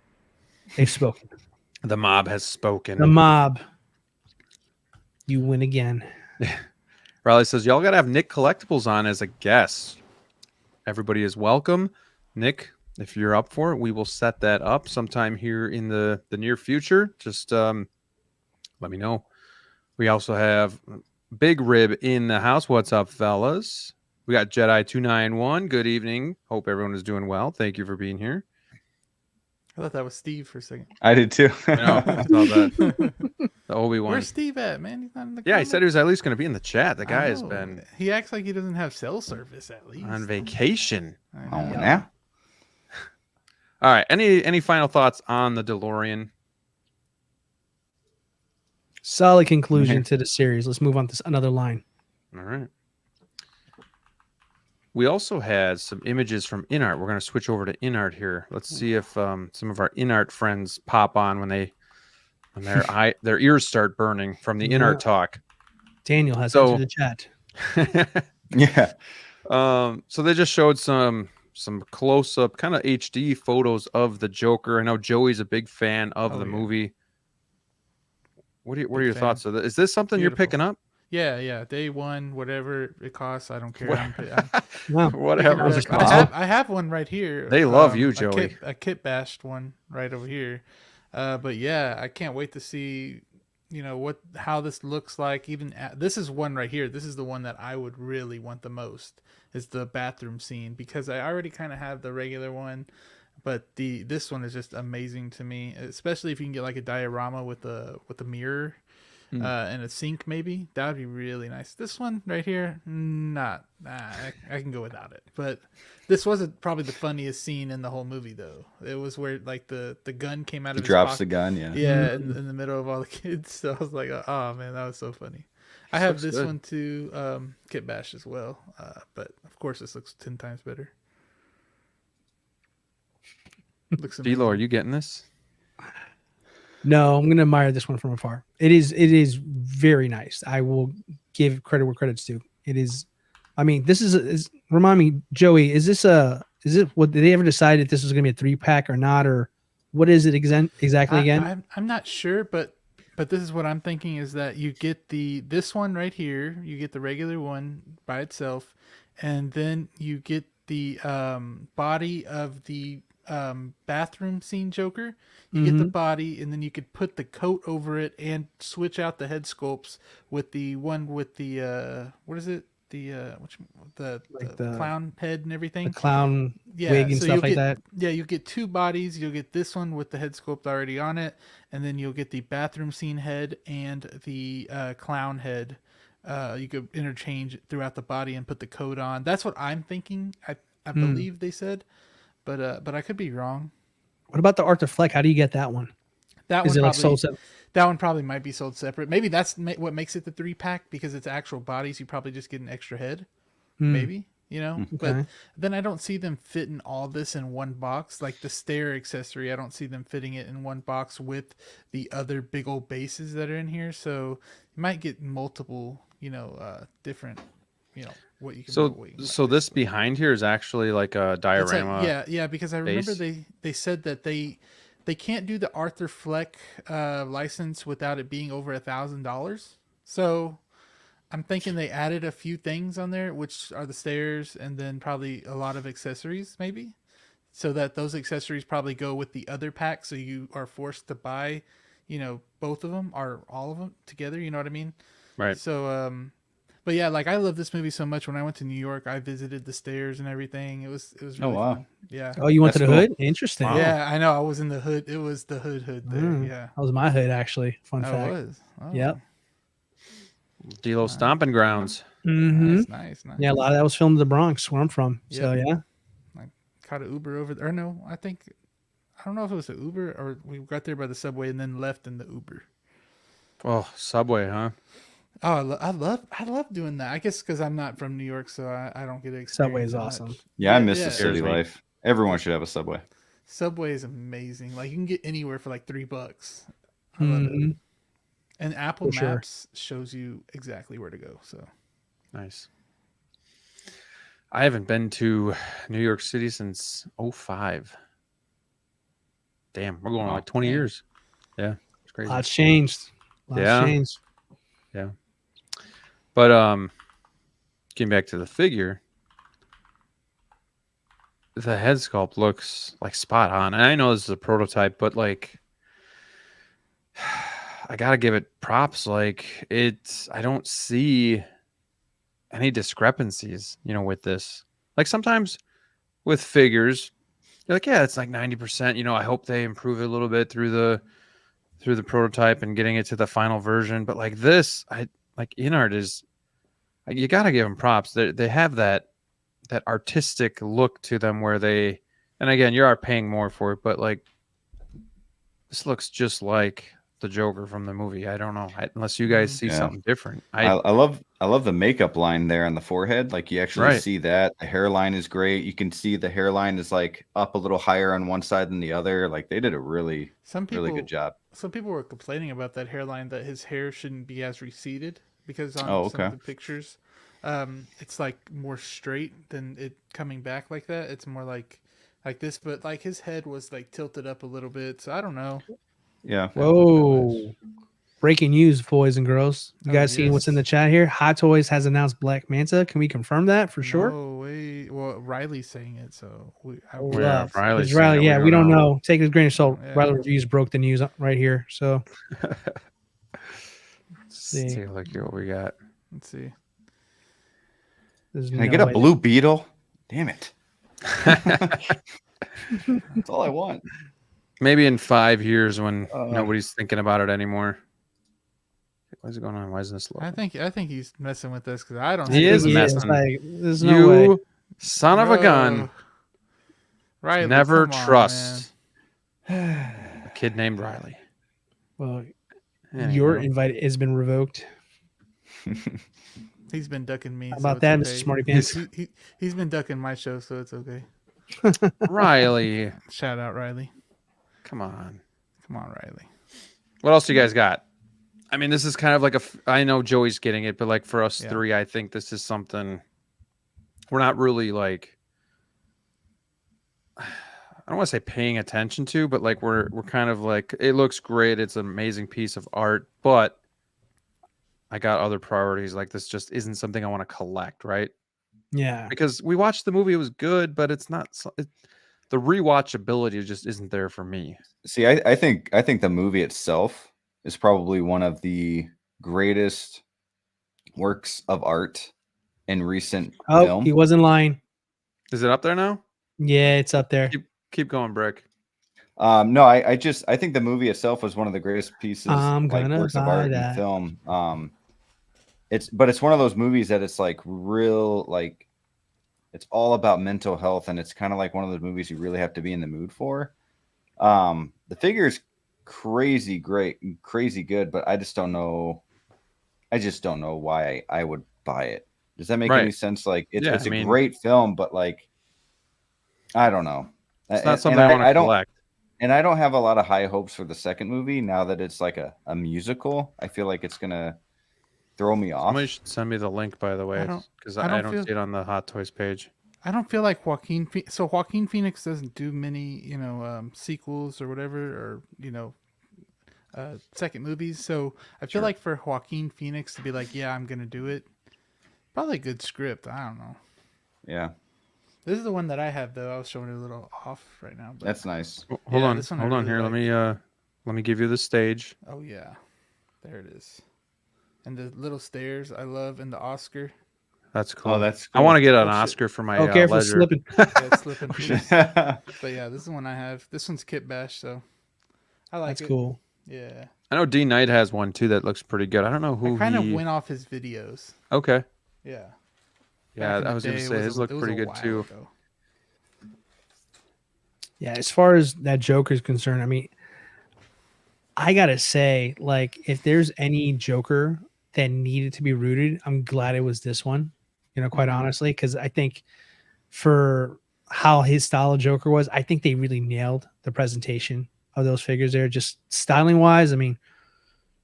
They've spoken. The mob has spoken. The mob. You win again. Riley says, y'all got to have Nick Collectibles on as a guest. Everybody is welcome. Nick, if you're up for it, we will set that up sometime here in the near future. Just let me know. We also have Big Rib in the house. What's up, fellas? We got Jedi 291. Good evening. Hope everyone is doing well. Thank you for being here. I thought that was Steve for a second. I did too. No, I saw that. The Obi-Wan. Where's Steve at, man? He's not in the Yeah, he comments? said he was at least going to be in the chat. The guy has Oh, been He acts like he doesn't have cell service at least. on vacation. I Oh, know. yeah. All right. Any final thoughts on the DeLorean? Solid conclusion to the series. Let's move on to another line. All right. We also had some images from Inart. We're going to switch over to Inart here. Let's see if some of our Inart friends pop on when their ears start burning from the Inart talk. Daniel has So- entered the chat. Yeah. So they just showed some close-up kind of HD photos of the Joker. I know Joey's a big fan of the movie. What are Big your fan. thoughts? Is this something you're Beautiful. picking up? Yeah. Day one, whatever it costs, I don't care. Wow. Whatever. I'm is picking it up. possible. I have one right here. They love you, Joey. A kit bashed one right over here. But yeah, I can't wait to see, how this looks like. This is one right here. This is the one that I would really want the most, is the bathroom scene, because I already kind of have the regular one, but this one is just amazing to me, especially if you can get like a diorama with a mirror. And a sink, maybe that would be really nice. This one right here, I can go without it. But this wasn't probably the funniest scene in the whole movie, though. It was where like the gun came out of He his drops pocket. the gun. Yeah. Yeah, in the middle of all the kids. So I was like, oh man, that was so funny. I have Looks this good. one too, Kit Bash as well. But of course, this looks 10 times better. Looks amazing. D-Lo, are you getting this? No, I'm gonna admire this one from afar. It is very nice. I will give credit where credit's due. It is. I mean, this is remind me, Joey. Is it what did they ever decide if this was gonna be a 3-pack or not, or what is it exactly again? I'm not sure, but this is what I'm thinking, is that you get this one right here, you get the regular one by itself, and then you get the body of the bathroom scene Joker. You get the body, and then you could put the coat over it and switch out the head sculpts with the one with the what is it? The clown head and everything. The clown Yeah, wig and so stuff you'll like get- that. Yeah, you'll get 2 bodies. You'll get this one with the head sculpt already on it, and then you'll get the bathroom scene head and the clown head. You could interchange throughout the body and put the coat on. That's what I'm thinking. I believe they said, but I could be wrong. What about the Art of Fleck? How do you get that one? That Is one it like probably, sold separate? that one probably might be sold separate. Maybe that's what makes it the 3-pack, because it's actual bodies. You probably just get an extra head. maybe, you know. But Okay. then I don't see them fitting all this in one box. Like the stair accessory, I don't see them fitting it in one box with the other big old bases that are in here. So you might get multiple, different, what you can So put, what you can so this basically. behind here is actually like a It's like, diorama. yeah, because I remember base. they said that they can't do the Arthur Fleck license without it being over $1,000. So I'm thinking they added a few things on there, which are the stairs, and then probably a lot of accessories, maybe, so that those accessories probably go with the other pack. So you are forced to buy, both of them or all of them together. You know what I mean? Right. So, but yeah, like I love this movie so much. When I went to New York, I visited the stairs and everything. It was really wow. fun. Yeah. Oh, you went to That's the cool. hood? Interesting. Wow. Yeah, I know. I was in the hood. It was the hood there. Yeah. That was my hood, actually. Fun Oh, it fact. was. Oh, Yep. DLO Stomping Grounds. Mm-hmm. Nice. Yeah, a lot of that was filmed in the Bronx, where I'm from. So Yep. yeah. I caught an Uber over there. Or no, I don't know if it was an Uber or we got there by the subway and then left in the Uber. Oh, Subway, huh? Oh, I love doing that. I guess because I'm not from New York, so I don't get to experience Subway is it awesome. much. Yeah, I miss yeah. the city Scares me. life. Everyone should have a Subway. Subway is amazing. Like you can get anywhere for like $3. I love it. Mhm. And Apple For sure. Maps shows you exactly where to go. So Nice. I haven't been to New York City since 05. Damn, we're going on Wow. like 20 Dang. years. Yeah, it's crazy. Lots changed. Lots Yeah. changed. But getting back to the figure, the head sculpt looks like spot on. And I know this is a prototype, but like I gotta give it props. Like I don't see any discrepancies, with this. Like sometimes with figures, you're like, yeah, it's like 90%. I hope they improve it a little bit through the prototype and getting it to the final version. But like this, Inart is, you gotta give them props. They have that artistic look to them where they, and again, you are paying more for it, but like this looks just like the Joker from the movie. I don't know, unless you guys see Yeah. something different. I love the makeup line there on the forehead. Like you actually Right. see that. The hairline is great. You can see the hairline is like up a little higher on one side than the other. Like they did a really really good job. Some people were complaining about that hairline, that his hair shouldn't be as receded because on Oh, some okay. of the pictures, it's like more straight than it coming back like that. It's more like this, but like his head was like tilted up a little bit. So I don't know. Yeah. Whoa. Breaking news, boys and girls. You Oh, guys seeing what's in the chat here? Hot Toys has announced Black Manta. Can we confirm that for sure? No way. Well, Riley's saying it, so Hold Yeah, up. Riley's 'Cause saying Riley, it, yeah, we don't know. Take it with a grain of salt. Yeah. Riley Reviews broke the news right here. So Let's take a look at what we got. let's see. there's Can I no get a way. blue beetle? Damn it. That's all I want. Maybe in 5 years when Uh, nobody's thinking about it anymore. What's going on? Why isn't this low? I think he's messing with us because I don't. He see is it. Yeah, messing. it's like, there's no way. You son of a gun. Bro. Riley, Never come on, trust a kid named Riley. Well, Anywho. your invite has been revoked. man. He's been ducking me. How so about it's that, okay. Mr. Smarty Pants? He's been ducking my show, so it's okay. Riley. Shout out Riley. Come on. Come on, Riley. What else do you guys got? I mean, this is kind of like I know Joey's getting it, but like for us Yeah. three, I think this is something we're not really like, I don't want to say paying attention to, but like we're kind of like, it looks great. It's an amazing piece of art, but I got other priorities. Like this just isn't something I want to collect, right? Yeah. Because we watched the movie, it was good, but it's not, the rewatchability just isn't there for me. See, I think the movie itself is probably one of the greatest works of art in recent Oh, film. he wasn't lying. Is it up there now? Yeah, it's up there. Keep going, Brick. No, I think the movie itself was one of the greatest pieces, I'm like gonna works of buy art in that. film. It's one of those movies that it's like real, like it's all about mental health, and it's kind of like one of those movies you really have to be in the mood for. The figure is crazy great, crazy good, but I just don't know why I would buy it. Does that make Right. any sense? Like it's Yeah, it's I a mean- great film, but like I don't know. It's not something I want to collect. And I don't have a lot of high hopes for the second movie now that it's like a musical. I feel like it's gonna throw me off. Somebody should send me the link, by the way, because I don't see it on the Hot Toys page. I don't feel like Joaquin Phoenix doesn't do many, sequels or whatever, or second movies. So I feel like for Joaquin Phoenix to be like, yeah, I'm gonna do it, probably a good script. I don't know. Yeah, This is the one that I have though. I was showing it a little off right now. But that's nice. Hold on, this one I hold on really here. like. Let me give you the stage. Oh yeah, there it is. And the little stairs I love, and the Oscar. That's cool. Oh, that's I cool. want to get an Oh, shit. Oscar for my Okay, for ledger. slipping. Yeah, it's slipping. Please. But yeah, this is the one I have. This one's Kit Bash, so I like That's it. cool. Yeah, I know D Knight has one too that looks pretty good. I don't know who I kind of he... went off his videos. Okay. Yeah. Yeah, Back in I the was gonna day, it say was his a- looked it was pretty a good while too. ago. Yeah, as far as that Joker is concerned, I mean, I gotta say, like, if there's any Joker that needed to be rooted, I'm glad it was this one. Quite honestly, because I think for how his style of Joker was, I think they really nailed the presentation of those figures there. Just styling wise, I mean,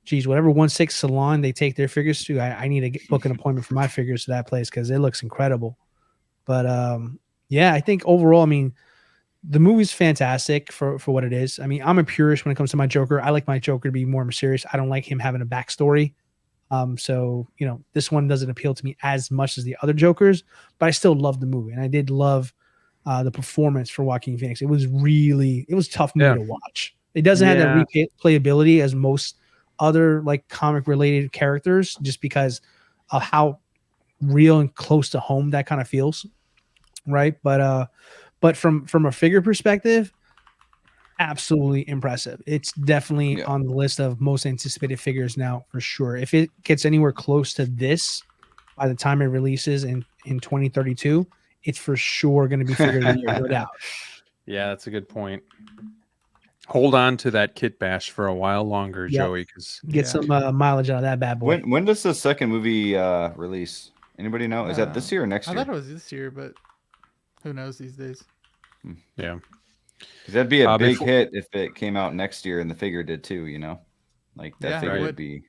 geez, whatever 1/6 salon they take their figures to, I need to book an appointment for my figures to that place because it looks incredible. But yeah, I think overall, I mean, the movie's fantastic for what it is. I mean, I'm a purist when it comes to my Joker. I like my Joker to be more mysterious. I don't like him having a backstory. So this one doesn't appeal to me as much as the other Jokers, but I still love the movie, and I did love the performance for Joaquin Phoenix. It was tough movie to watch. It doesn't have that replayability as most other like comic related characters, just because of how real and close to home that kind of feels, right? But from a figure perspective, absolutely impressive. It's definitely on the list of most anticipated figures now for sure. If it gets anywhere close to this by the time it releases in 2032, it's for sure going to be figure of the year, no doubt. Yeah, that's a good point. Hold on to that Kit Bash for a while longer, Joey, because get some mileage out of that bad boy. When does the second movie release? Anybody know? Is that this year or next year? I thought it was this year, but who knows these days? Yeah. That'd be a big hit if it came out next year and the figure did too, Like that figure would be.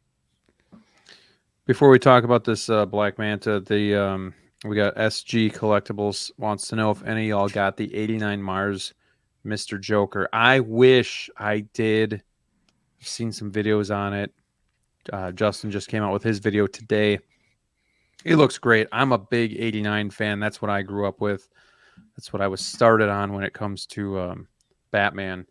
Before we talk about this Black Manta, we got SG Collectibles wants to know if any of y'all got the 89 Mars Mr. Joker. I wish I did. I've seen some videos on it. Justin just came out with his video today. It looks great. I'm a big 89 fan. That's what I grew up with. That's what I was started on when it comes to Batman.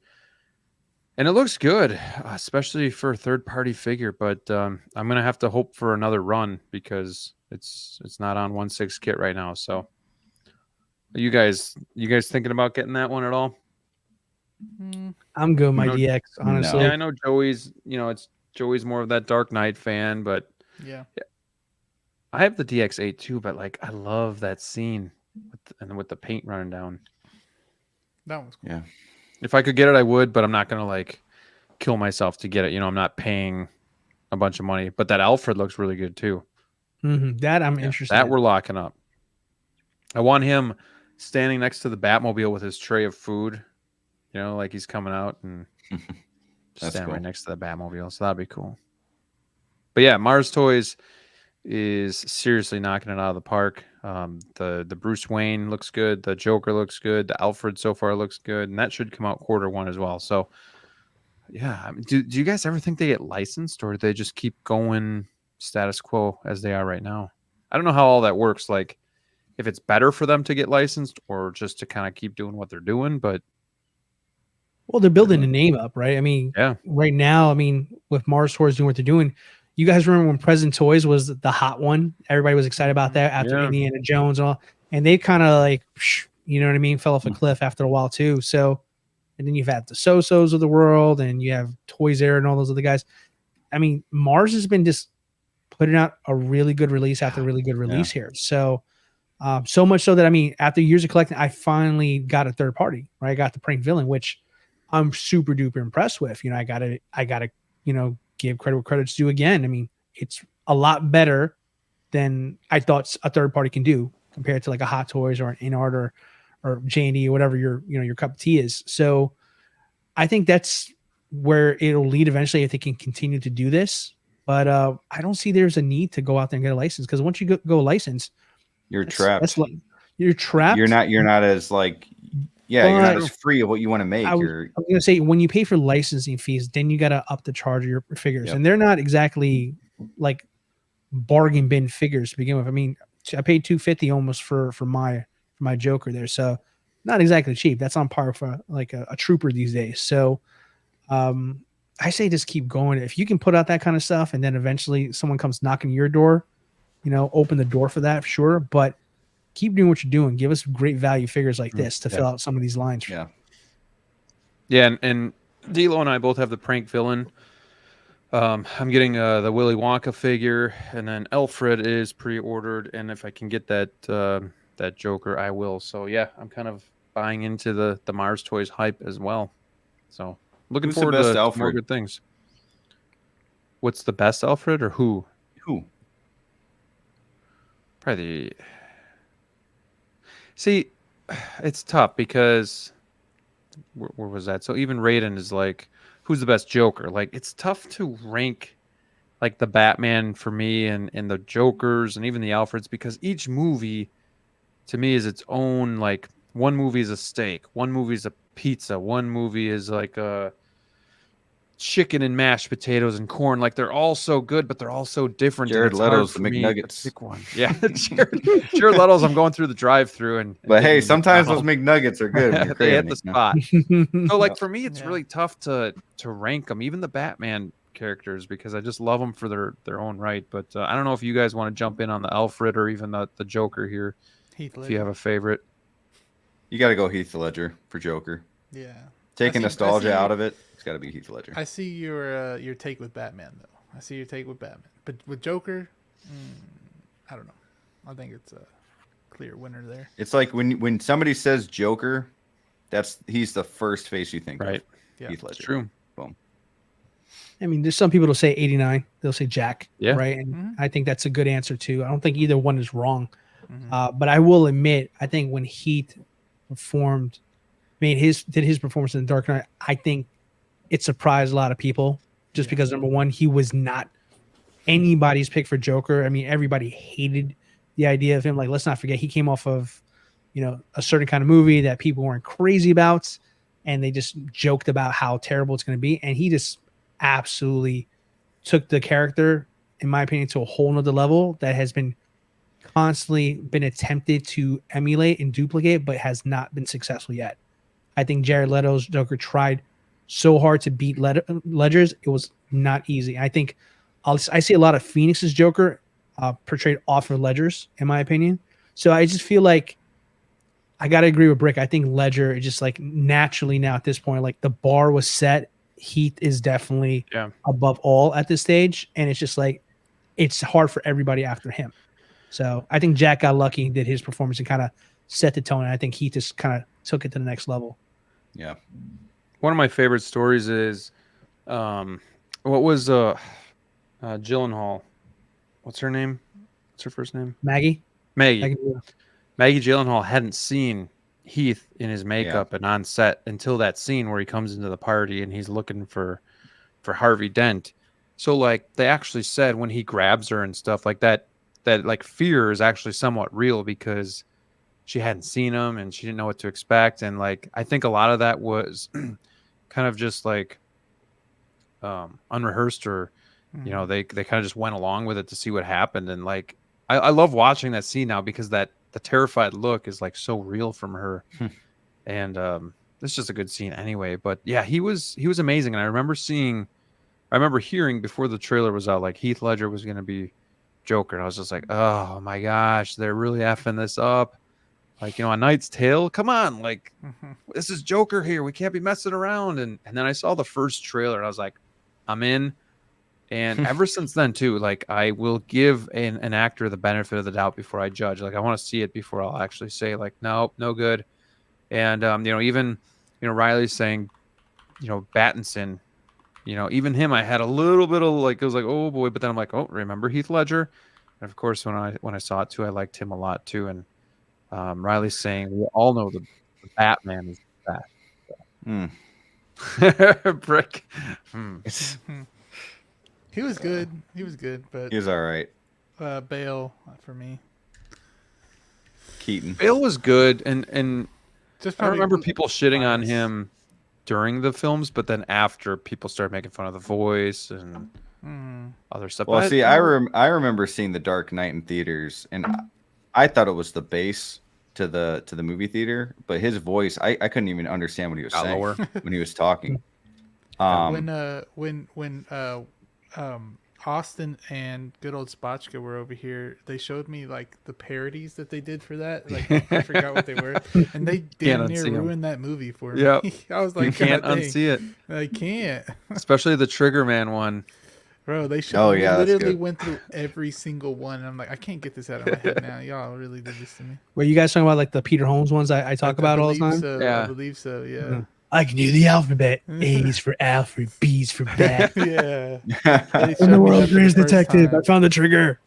And it looks good, especially for a third-party figure. But I'm going to have to hope for another run because it's not on 1/6 kit right now. So you guys thinking about getting that one at all? I'm good with my DX, honestly. Yeah, I know Joey's, Joey's more of that Dark Knight fan, but yeah. I have the DX8 too, but like I love that scene with the paint running down. That one's cool. Yeah. If I could get it, I would, but I'm not gonna like kill myself to get it. I'm not paying a bunch of money. But that Alfred looks really good too. That I'm interested. That we're locking up. I want him standing next to the Batmobile with his tray of food. Like he's coming out and stand right next to the Batmobile. So that'd be cool. But yeah, Mars Toys is seriously knocking it out of the park. The Bruce Wayne looks good. The Joker looks good. The Alfred so far looks good. And that should come out Q1 as well. So yeah. I mean, do you guys ever think they get licensed or do they just keep going status quo as they are right now? I don't know how all that works. Like if it's better for them to get licensed or just to kind of keep doing what they're doing, but well, they're building a name up, right? I mean, right now, with Mars Toys doing what they're doing, you guys remember when Present Toys was the hot one? Everybody was excited about that after Indiana Jones and all, and they kind of like, fell off a cliff after a while too. So, and then you've had the So-Sos of the world, and you have Toys R and all those other guys. I mean, Mars has been just putting out a really good release after really good release here. So, so much so that after years of collecting, I finally got a third party. Right, I got the Prank Villain, which I'm super duper impressed with. I gotta give credit where credit's due again. It's a lot better than I thought a third party can do compared to like a Hot Toys or an Inart or J&D or whatever your cup of tea is. So I think that's where it'll lead eventually if they can continue to do this. But I don't see there's a need to go out there and get a license, because once you go license, You're trapped. You're trapped. You're not as like, you're not as free of what you want to make. I was going to say, when you pay for licensing fees, then you got to up the charge of your figures. Yep. And they're not exactly like bargain bin figures to begin with. I mean, I paid $250 almost for my Joker there. So not exactly cheap. That's on par for like a trooper these days. So I say just keep going. If you can put out that kind of stuff and then eventually someone comes knocking your door, open the door for that, sure. But keep doing what you're doing. Give us great value figures like this to fill out some of these lines. Yeah. Yeah, and DLO and I both have the prank villain. I'm getting the Willy Wonka figure, and then Alfred is pre-ordered, and if I can get that Joker, I will. So yeah, I'm kind of buying into the Mars Toys hype as well. So looking Who's the forward best to Alfred? more good things. What's the best Alfred, or who? Who? Probably. See, it's tough because where was that? So even Raiden is like, who's the best Joker? Like, it's tough to rank like the Batman for me and the Jokers and even the Alfreds, because each movie to me is its own. Like, one movie is a steak, one movie is a pizza, one movie is like a chicken and mashed potatoes and corn. Like, they're all so good, but they're all so different. Jared and it's hard Leto's for the me to McNuggets. pick one. Yeah, Jared Leto's. I'm going through the drive-through and But hey, getting sometimes those McDonald's. McNuggets are good. when you're They hit craving the it, you know? spot. So like for me, it's Yeah. really tough to rank them, even the Batman characters, because I just love them for their own right. But I don't know if you guys want to jump in on the Alfred or even the Joker here, Heath if you have Ledger. a favorite. You got to go Heath Ledger for Joker. Yeah. Taking I see- nostalgia I see- out of it, it's got to be Heath Ledger. I see your take with Batman though. I see your take with Batman, but with Joker, I don't know. I think it's a clear winner there. It's like when somebody says Joker, he's the first face you think Right. of. Yeah. Heath Ledger. It's true. Boom. I mean, there's some people that'll say 89. They'll say Jack. Yeah. Right. And Mhm. I think that's a good answer too. I don't think either one is wrong. Mhm. But I will admit, I think when Heath did his performance in the Dark Knight, I think it surprised a lot of people just because number one, he was not anybody's pick for Joker. I mean, everybody hated the idea of him. Like, let's not forget, he came off of, a certain kind of movie that people weren't crazy about, and they just joked about how terrible it's going to be. And he just absolutely took the character, in my opinion, to a whole nother level that has been constantly been attempted to emulate and duplicate, but has not been successful yet. I think Jared Leto's Joker tried so hard to beat Ledger's. It was not easy. I think I see a lot of Phoenix's Joker portrayed off of Ledger's, in my opinion. So I just feel like I got to agree with Brick. I think Ledger is just like naturally now at this point, like the bar was set. Heath is definitely above all at this stage. And it's just like, it's hard for everybody after him. So I think Jack got lucky and did his performance and kind of set the tone. And I think Heath just kind of took it to the next level. Yeah. One of my favorite stories is, what was Gyllenhaal? What's her name? What's her first name? Maggie Gyllenhaal hadn't seen Heath in his makeup and on set until that scene where he comes into the party and he's looking for Harvey Dent. So like they actually said when he grabs her and stuff like that like fear is actually somewhat real because she hadn't seen him and she didn't know what to expect. And like I think a lot of that was kind of just like unrehearsed, or they kind of just went along with it to see what happened. And like I love watching that scene now because the terrified look is like so real from her. And it's just a good scene anyway. But yeah, he was amazing. And I remember hearing before the trailer was out, like Heath Ledger was going to be Joker. And I was just like, oh my gosh, they're really effing this up. Like, A Knight's Tale, come on, like this is Joker here. We can't be messing around. And then I saw the first trailer and I was like, I'm in. And ever since then too, like I will give an actor the benefit of the doubt before I judge. Like I want to see it before I'll actually say like, no good. And even Riley's saying, Pattinson, even him, I had a little bit of like, it was like, oh boy, but then I'm like, oh, remember Heath Ledger? And of course, when I saw it too, I liked him a lot too. And Riley's saying we all know the Batman is the Hmm. best. Brick. He was good. He was good, but He was all right. Bale for me. Keaton. Bale was good, and Just I probably remember people shitting on bias. him during the films, but then after people started making fun of the voice and other stuff. Well, But see, I remember seeing The Dark Knight in theaters, and I thought it was the bass to the movie theater, but his voice, I couldn't even understand what he was got saying lower. when he was talking. When Austin and good old Spotchka were over here, they showed me like the parodies that they did for that. Like I forgot what they were, and they damn near unsee 'em. ruined that movie for me. Yep. I was like, You can't God dang, unsee it, I can't, especially the Trigger Man one. bro. They showed. Oh, They yeah, that's literally good. went through every single one, and I'm like, I can't get this out of my head now. Y'all really did this to me. Were you guys talking about like the Peter Holmes ones I talk about all the believe time? So, Yeah. I believe so. Yeah. I can do the alphabet. A's for Alfred, B's for Bat. Yeah. I'm the world's greatest detective. I found the trigger.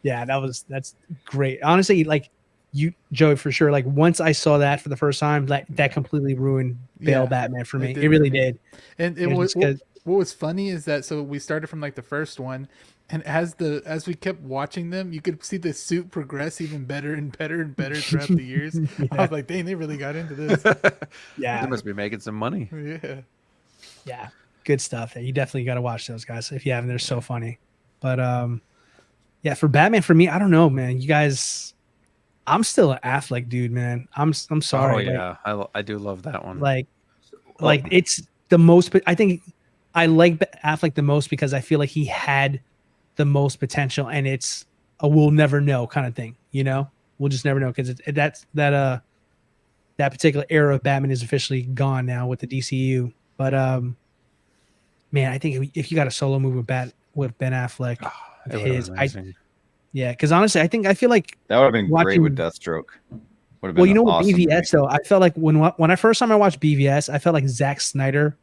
Yeah, that's great. Honestly, like you, Joey, for sure. Like once I saw that for the first time, that completely ruined Bale Yeah, Batman for me. it did It really for me. did. And It was what just 'cause- was funny is that so we started from like the first one, and as we kept watching them, you could see the suit progress even better and better and better throughout the years. I was like, dang, they really got into this. They Yeah, must be making some money. Yeah. yeah, good stuff. You definitely got to watch those guys if you haven't. They're so funny. But yeah, for Batman, for me, I don't know, man. You guys, I'm still an Affleck dude, man. I'm sorry. Oh like- yeah, I do love that one. like it's the most, but I think I like Affleck the most because I feel like he had the most potential, and it's a we'll never know kind of thing. You know, we'll just never know because that particular era of Batman is officially gone now with the DCU. But man, I think if you got a solo movie with Ben Affleck, It would've been his, amazing. yeah, because honestly, I feel like That would have been great Watching- with Deathstroke. Would have been well, you know an what, awesome BVS movie. though, I felt like when I first time I watched BVS, I felt like Zack Snyder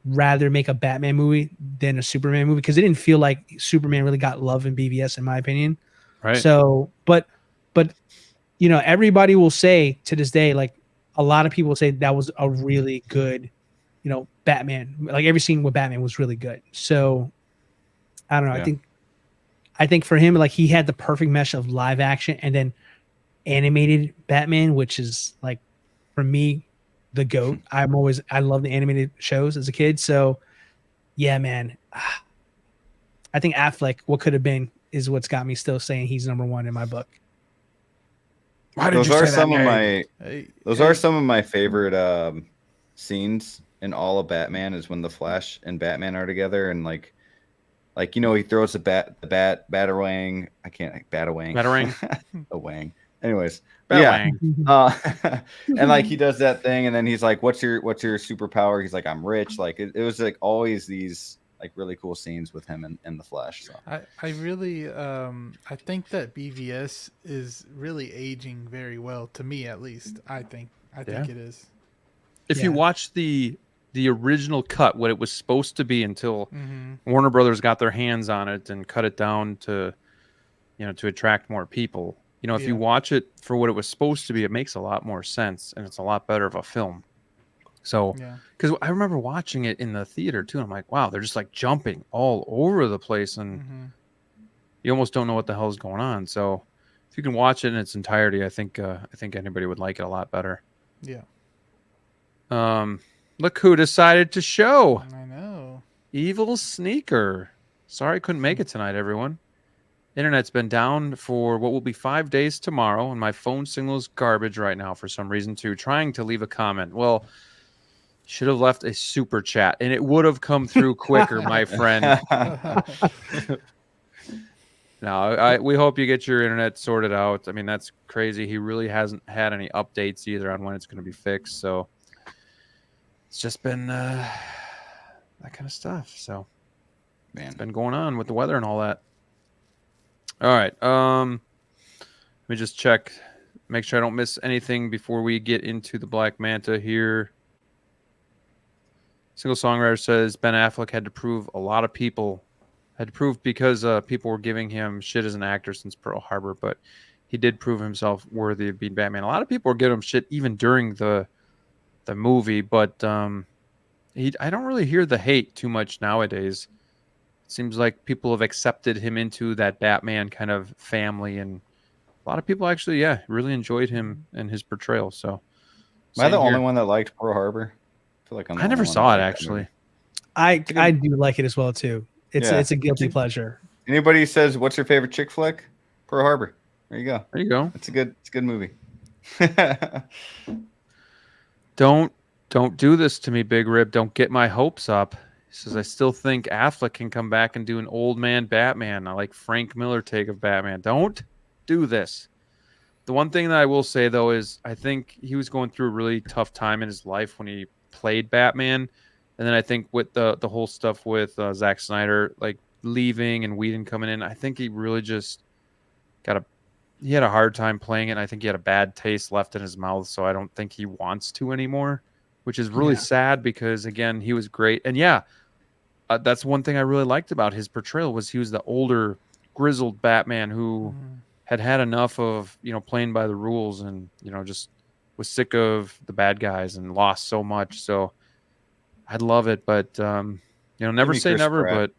rather make a Batman movie than a Superman movie because it didn't feel like Superman really got love in BVS in my opinion. Right. So, but you know, everybody will say to this day, like a lot of people say that was a really good, you know, Batman. Like every scene with Batman was really good. So, I don't know. Yeah. I think for him, like he had the perfect mesh of live action and then animated Batman, which is like for me the GOAT. I love the animated shows as a kid. So yeah, man. I think Affleck, what could have been, is what's got me still saying he's number one in my book. Why did Those you are say that some of name? my are some of my favorite scenes in all of Batman is when the Flash and Batman are together and like you know he throws the batarang. I can't batarang. Batarang? A wang. Anyways, Batarang. yeah. And like he does that thing and then he's like, "What's your superpower?" He's like, "I'm rich." Like it was like always these like really cool scenes with him and the Flash. So I really I think that BVS is really aging very well, to me at least. I think Yeah. it is. If you Yeah. watch the original cut, what it was supposed to be until Mm-hmm. Warner Brothers got their hands on it and cut it down to, you know, to attract more people. You know, if you Yeah. watch it for what it was supposed to be, it makes a lot more sense and it's a lot better of a film. So, Yeah. because I remember watching it in the theater too, and I'm like, wow, they're just like jumping all over the place, and Mm-hmm. you almost don't know what the hell is going on. So, if you can watch it in its entirety, I think anybody would like it a lot better. Yeah. Look who decided to show. I know. EvilSneaker. Sorry I couldn't make it tonight, everyone. Internet's been down for what will be 5 days tomorrow, and my phone signal is garbage right now for some reason too. Trying to leave a comment. Well, should have left a super chat, and it would have come through quicker, my friend. No, we hope you get your internet sorted out. I mean, that's crazy. He really hasn't had any updates either on when it's going to be fixed. So it's just been that kind of stuff. So it's been going on with the weather and all that. All right. Let me just check, make sure I don't miss anything before we get into the Black Manta here. Single songwriter says Ben Affleck had to prove a lot of people had proved because people were giving him shit as an actor since Pearl Harbor, but he did prove himself worthy of being Batman. A lot of people were giving him shit even during the movie, but I don't really hear the hate too much nowadays. It seems like people have accepted him into that Batman kind of family, and a lot of people actually, really enjoyed him and his portrayal. So, Am I the same here. only one that liked Pearl Harbor? I feel like I'm the I never only one saw that it liked that movie. actually. I do like it as well too. It's Yeah. it's a guilty pleasure. Anybody says what's your favorite chick flick? Pearl Harbor. There you go. There you go. It's a good movie. Don't do this to me, Big Rib. Don't get my hopes up. He says, I still think Affleck can come back and do an old man Batman. I like Frank Miller take of Batman. Don't do this. The one thing that I will say, though, is I think he was going through a really tough time in his life when he played Batman. And then I think with the whole stuff with Zack Snyder, like leaving and Whedon coming in, I think he really just he had a hard time playing it. And I think he had a bad taste left in his mouth. So I don't think he wants to anymore, which is really sad because, again, he was great. And that's one thing I really liked about his portrayal was he was the older, grizzled Batman who had enough of, playing by the rules and, just was sick of the bad guys and lost so much. So I'd love it, but, never say Chris never, Pratt. but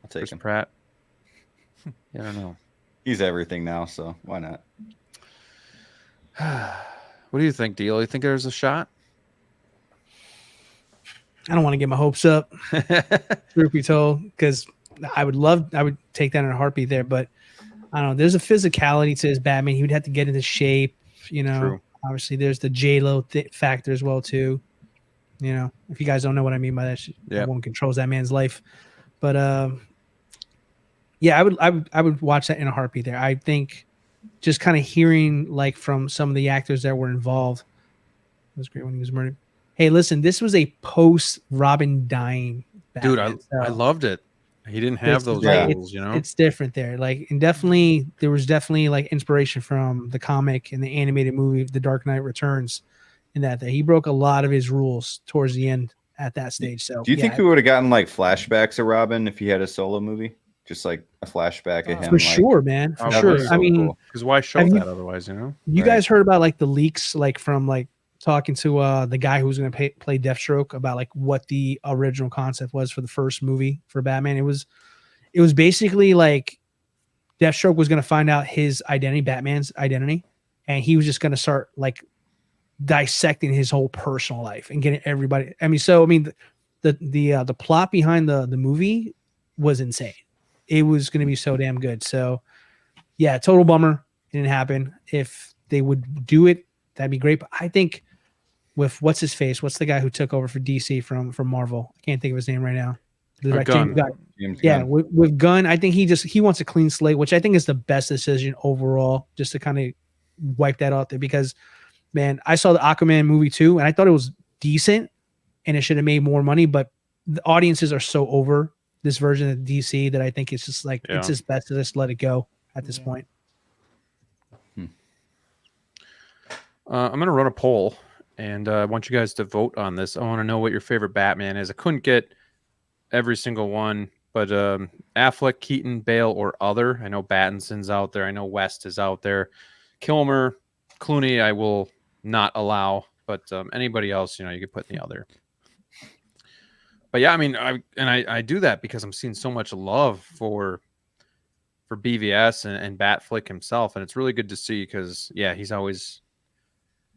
I'll take Chris him. Pratt. I don't know. He's everything now, so why not? What do you think, Deal? You think there's a shot? I don't want to get my hopes up, truth be told, because I would take that in a heartbeat there. But I don't know. There's a physicality to his Batman. He would have to get into shape. True. Obviously, there's the J-Lo factor as well too. If you guys don't know what I mean by that, that woman controls that man's life. But I would watch that in a heartbeat there. I think just kind of hearing like from some of the actors that were involved, it was great when he was murdered. Hey, listen, this was a post Robin dying Batman, Dude, I loved it. He didn't have those like, rules, It's different there. Like, and definitely there was definitely like inspiration from the comic and the animated movie, The Dark Knight Returns, in that he broke a lot of his rules towards the end at that stage. So, do you think we would have gotten like flashbacks of Robin if he had a solo movie? Just like a flashback of him, for sure, man, for sure. So I mean, because why show that otherwise? You guys heard about like the leaks, like from like talking to the guy who was going to play Deathstroke about like what the original concept was for the first movie for Batman. It was basically like Deathstroke was going to find out his identity, Batman's identity, and he was just going to start like dissecting his whole personal life and getting everybody. The plot behind the movie was insane. It was going to be so damn good. So yeah, total bummer. It didn't happen. If they would do it, that'd be great. But I think with what's the guy who took over for DC from Marvel? I can't think of his name right now. Gunn. James Yeah, Gunn. with Gunn, I think he wants a clean slate, which I think is the best decision overall, just to kind of wipe that out there. Because, man, I saw the Aquaman movie too, and I thought it was decent, and it should have made more money. But the audiences are so over this version of DC that I think it's just like it's just best to just let it go at this point. I'm going to run a poll, and I want you guys to vote on this. I want to know what your favorite Batman is. I couldn't get every single one, but Affleck, Keaton, Bale, or other. I know Pattinson's out there. I know West is out there. Kilmer, Clooney, I will not allow, but anybody else, you could put in the other. But yeah, I mean, I do that because I'm seeing so much love for BVS and Batflick himself, and it's really good to see because he's always.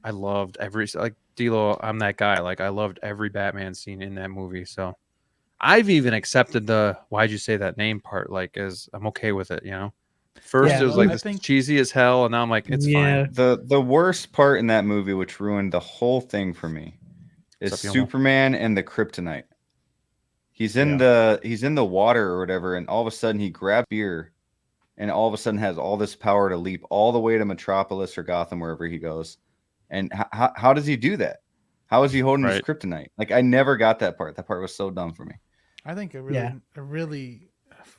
I loved like D-Lo. I'm that guy. Like I loved every Batman scene in that movie. So I've even accepted the "why'd you say that name" part. Like as I'm okay with it. First it was like this cheesy as hell, and now I'm like it's fine. The worst part in that movie, which ruined the whole thing for me, is Superman and the kryptonite. He's in the water or whatever, and all of a sudden he grabs beer, and all of a sudden has all this power to leap all the way to Metropolis or Gotham, wherever he goes. And how does he do that? How is he holding his kryptonite? Like I never got that part. That part was so dumb for me. I think a really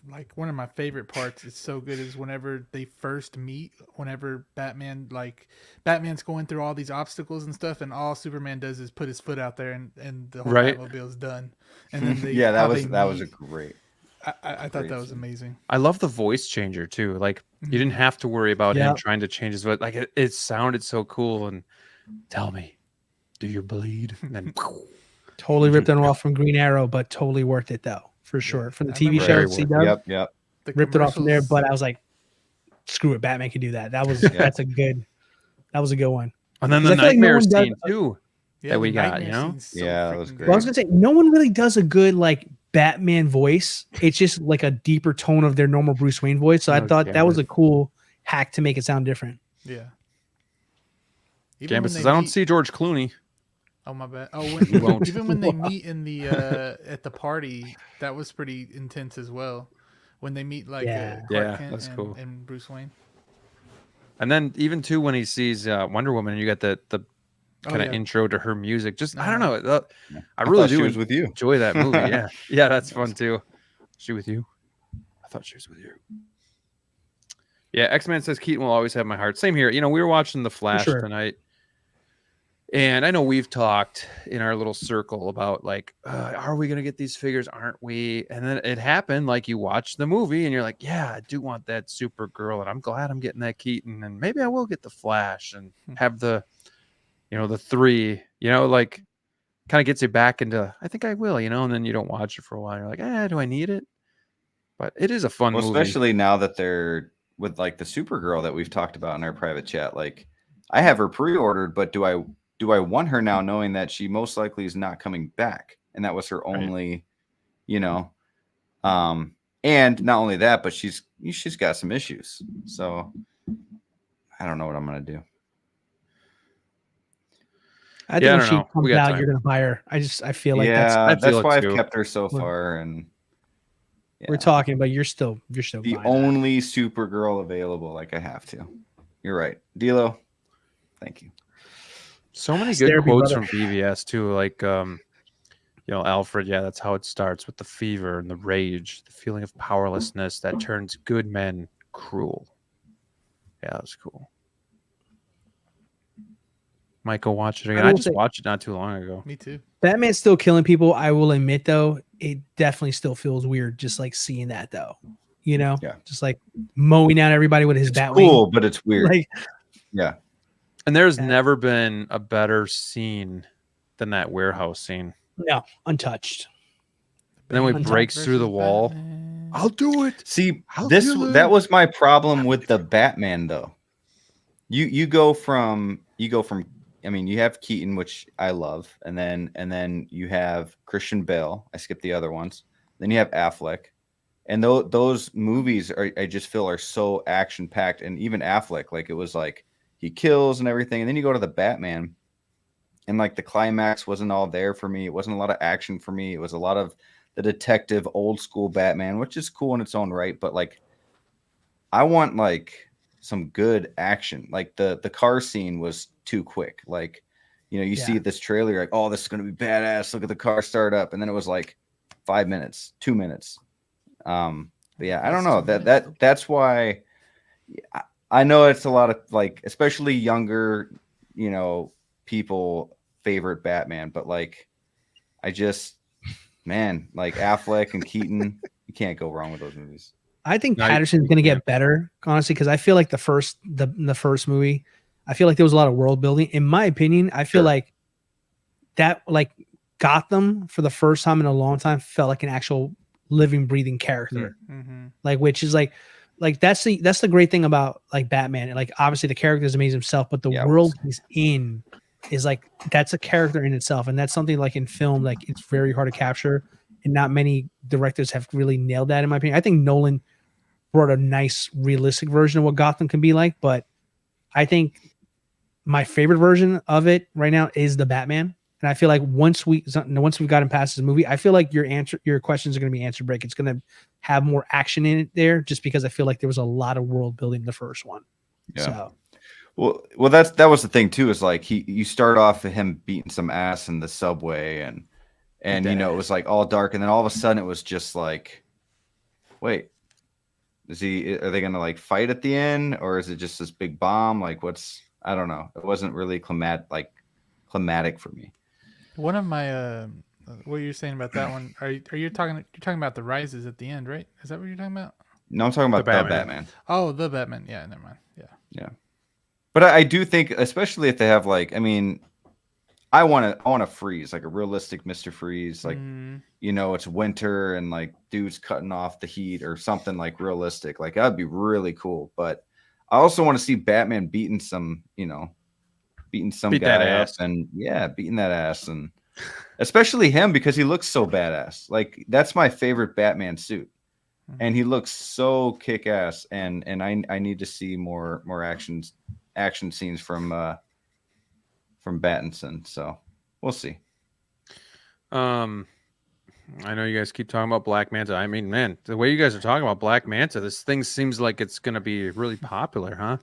like one of my favorite parts. It's so good is whenever they first meet. Whenever Batman's going through all these obstacles and stuff, and all Superman does is put his foot out there, and the whole Batmobile is done. And then that was a great. I thought that was amazing. I love the voice changer too. Like you didn't have to worry about him trying to change his voice. Like it sounded so cool. And tell me, do you bleed? And then Totally ripped it off from Green Arrow, but totally worth it though, for sure. From the TV show, Yep. Ripped it off from there. But I was like, screw it, Batman can do that. That was that was a good one. And then the nightmare scene too that we got, you know? That was great. Well, I was gonna say no one really does a good like Batman voice. It's just like a deeper tone of their normal Bruce Wayne voice. So I thought that was a cool hack to make it sound different. Yeah. Gambit says, I don't see George Clooney. Oh my bad. Oh, even when they meet in the at the party, that was pretty intense as well. When they meet like Clark Kent that's cool. And Bruce Wayne. And then even too when he sees Wonder Woman and you got the kind of intro to her music. Just I don't know. I really do with you. enjoy that movie. Yeah, that's fun too. She with you? I thought she was with you. Yeah, X-Man says Keaton will always have my heart. Same here. You know, we were watching The Flash tonight. And I know we've talked in our little circle about like, are we going to get these figures? Aren't we? And then it happened. Like you watch the movie and you're like, yeah, I do want that Supergirl. And I'm glad I'm getting that Keaton. And maybe I will get the Flash and have the, you know, the three, you know, like kind of gets you back into, I think I will, you know, and then you don't watch it for a while. You're like, do I need it? But it is a fun movie. Especially now that they're with like the Supergirl that we've talked about in our private chat. Like I have her pre-ordered, but do I want her now knowing that she most likely is not coming back? And that was her only, you know, and not only that, but she's got some issues. So I don't know what I'm going to do. I think when she comes out, you're going to buy her. I feel like that's why I've kept her so far. And we're talking, but you're still the only Supergirl available. Like I have to. You're right. DLO. Thank you. So many good quotes from BVS too, like you know, Alfred, that's how it starts, with the fever and the rage, the feeling of powerlessness that turns good men cruel. Yeah, that was cool. Might go watch it again. I just watched it not too long ago. Me too. Batman's still killing people. I will admit though, it definitely still feels weird just like seeing that though. You know? Yeah. Just like mowing out everybody with his Batwing. Cool, but it's weird. Like, yeah. And there's never been a better scene than that warehouse scene. No, untouched. And then when he breaks through the wall. I'll do it. See, that was my problem with the Batman though. You go from I mean, you have Keaton, which I love, and then you have Christian Bale. I skipped the other ones. Then you have Affleck. And those movies I just feel are so action packed, and even Affleck, like it was like he kills and everything. And then you go to the Batman and like the climax wasn't all there for me. It wasn't a lot of action for me. It was a lot of the detective old school Batman, which is cool in its own right. But like, I want like some good action. Like the car scene was too quick. Like, you know, you see this trailer, you're like, oh, this is going to be badass. Look at the car start up. And then it was like 5 minutes, 2 minutes. But yeah, I don't know that's why I know it's a lot of like, especially younger, you know, people favorite Batman, but like, like Affleck and Keaton, you can't go wrong with those movies. I think Patterson's going to get better, honestly, because I feel like the first movie, I feel like there was a lot of world building. In my opinion, I feel like that, like Gotham for the first time in a long time, felt like an actual living, breathing character. Like, which is like that's the great thing about like Batman. Like, obviously the character is amazing himself, but the world he's in is like, that's a character in itself. And that's something like in film, like it's very hard to capture. And not many directors have really nailed that, in my opinion. I think Nolan brought a nice, realistic version of what Gotham can be like. But I think my favorite version of it right now is the Batman. And I feel like once we've gotten past this movie, I feel like your questions are going to be answer break. It's going to have more action in it there, just because I feel like there was a lot of world building in the first one. Yeah. So. Well, that was the thing too. Is like you start off with him beating some ass in the subway, and you know, it was like all dark, and then all of a sudden it was just like, wait, are they gonna like fight at the end, or is it just this big bomb? Like, I don't know. It wasn't really climatic for me. One of my what you're saying about that one. Are you talking about the rises at the end, right? Is that what you're talking about? No, I'm talking about the Batman. Oh, the Batman. Yeah, never mind. Yeah. Yeah. But I do think, especially if they have like, I mean, I want to freeze, like a realistic Mr. Freeze, like it's winter and like dudes cutting off the heat or something like realistic. Like that'd be really cool. But I also want to see Batman beating some guy up and beating that ass, and especially him because he looks so badass. Like that's my favorite Batman suit. And he looks so kick ass, and I need to see more action scenes from Battinson. So we'll see. I know you guys keep talking about Black Manta. I mean, man, the way you guys are talking about Black Manta, this thing seems like it's going to be really popular, huh?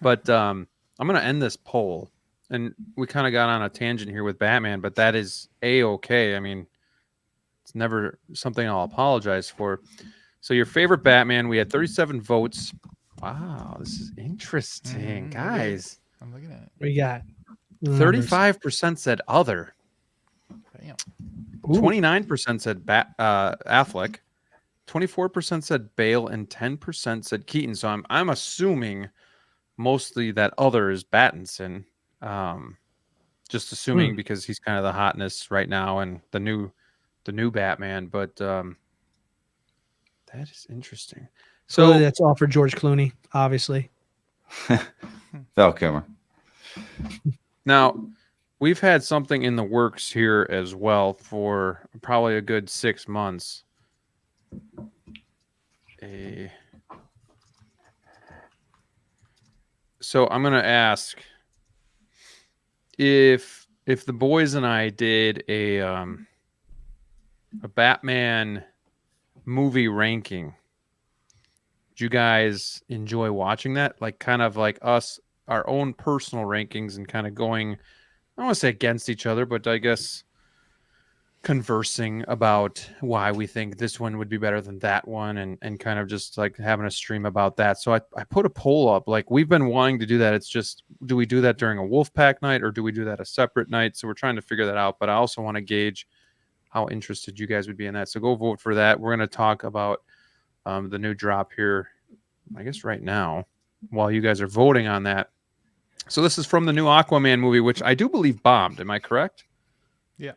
But I'm going to end this poll, and we kind of got on a tangent here with Batman, but that is A-okay. I mean, it's never something I'll apologize for. So your favorite Batman, we had 37 votes. Wow, this is interesting, guys. I'm looking at it. We got 35% said other. Damn. 29% said Affleck. 24% said Bale, and 10% said Keaton. So I'm assuming mostly that other is Pattinson. Just assuming because he's kind of the hotness right now and the new Batman, but that is interesting. So that's all for George Clooney, obviously. Val Kilmer. Now, we've had something in the works here as well for probably a good 6 months. So I'm going to ask if the boys and I did a Batman movie ranking, would you guys enjoy watching that? Like kind of like us, our own personal rankings, and kind of going, I don't want to say against each other, but I guess conversing about why we think this one would be better than that one, and kind of just like having a stream about that. So I put a poll up. Like we've been wanting to do that. It's just, do we do that during a Wolfpack night or do we do that a separate night? So we're trying to figure that out. But I also want to gauge how interested you guys would be in that. So go vote for that. We're going to talk about the new drop here, I guess right now, while you guys are voting on that. So this is from the new Aquaman movie, which I do believe bombed. Am I correct? Yeah.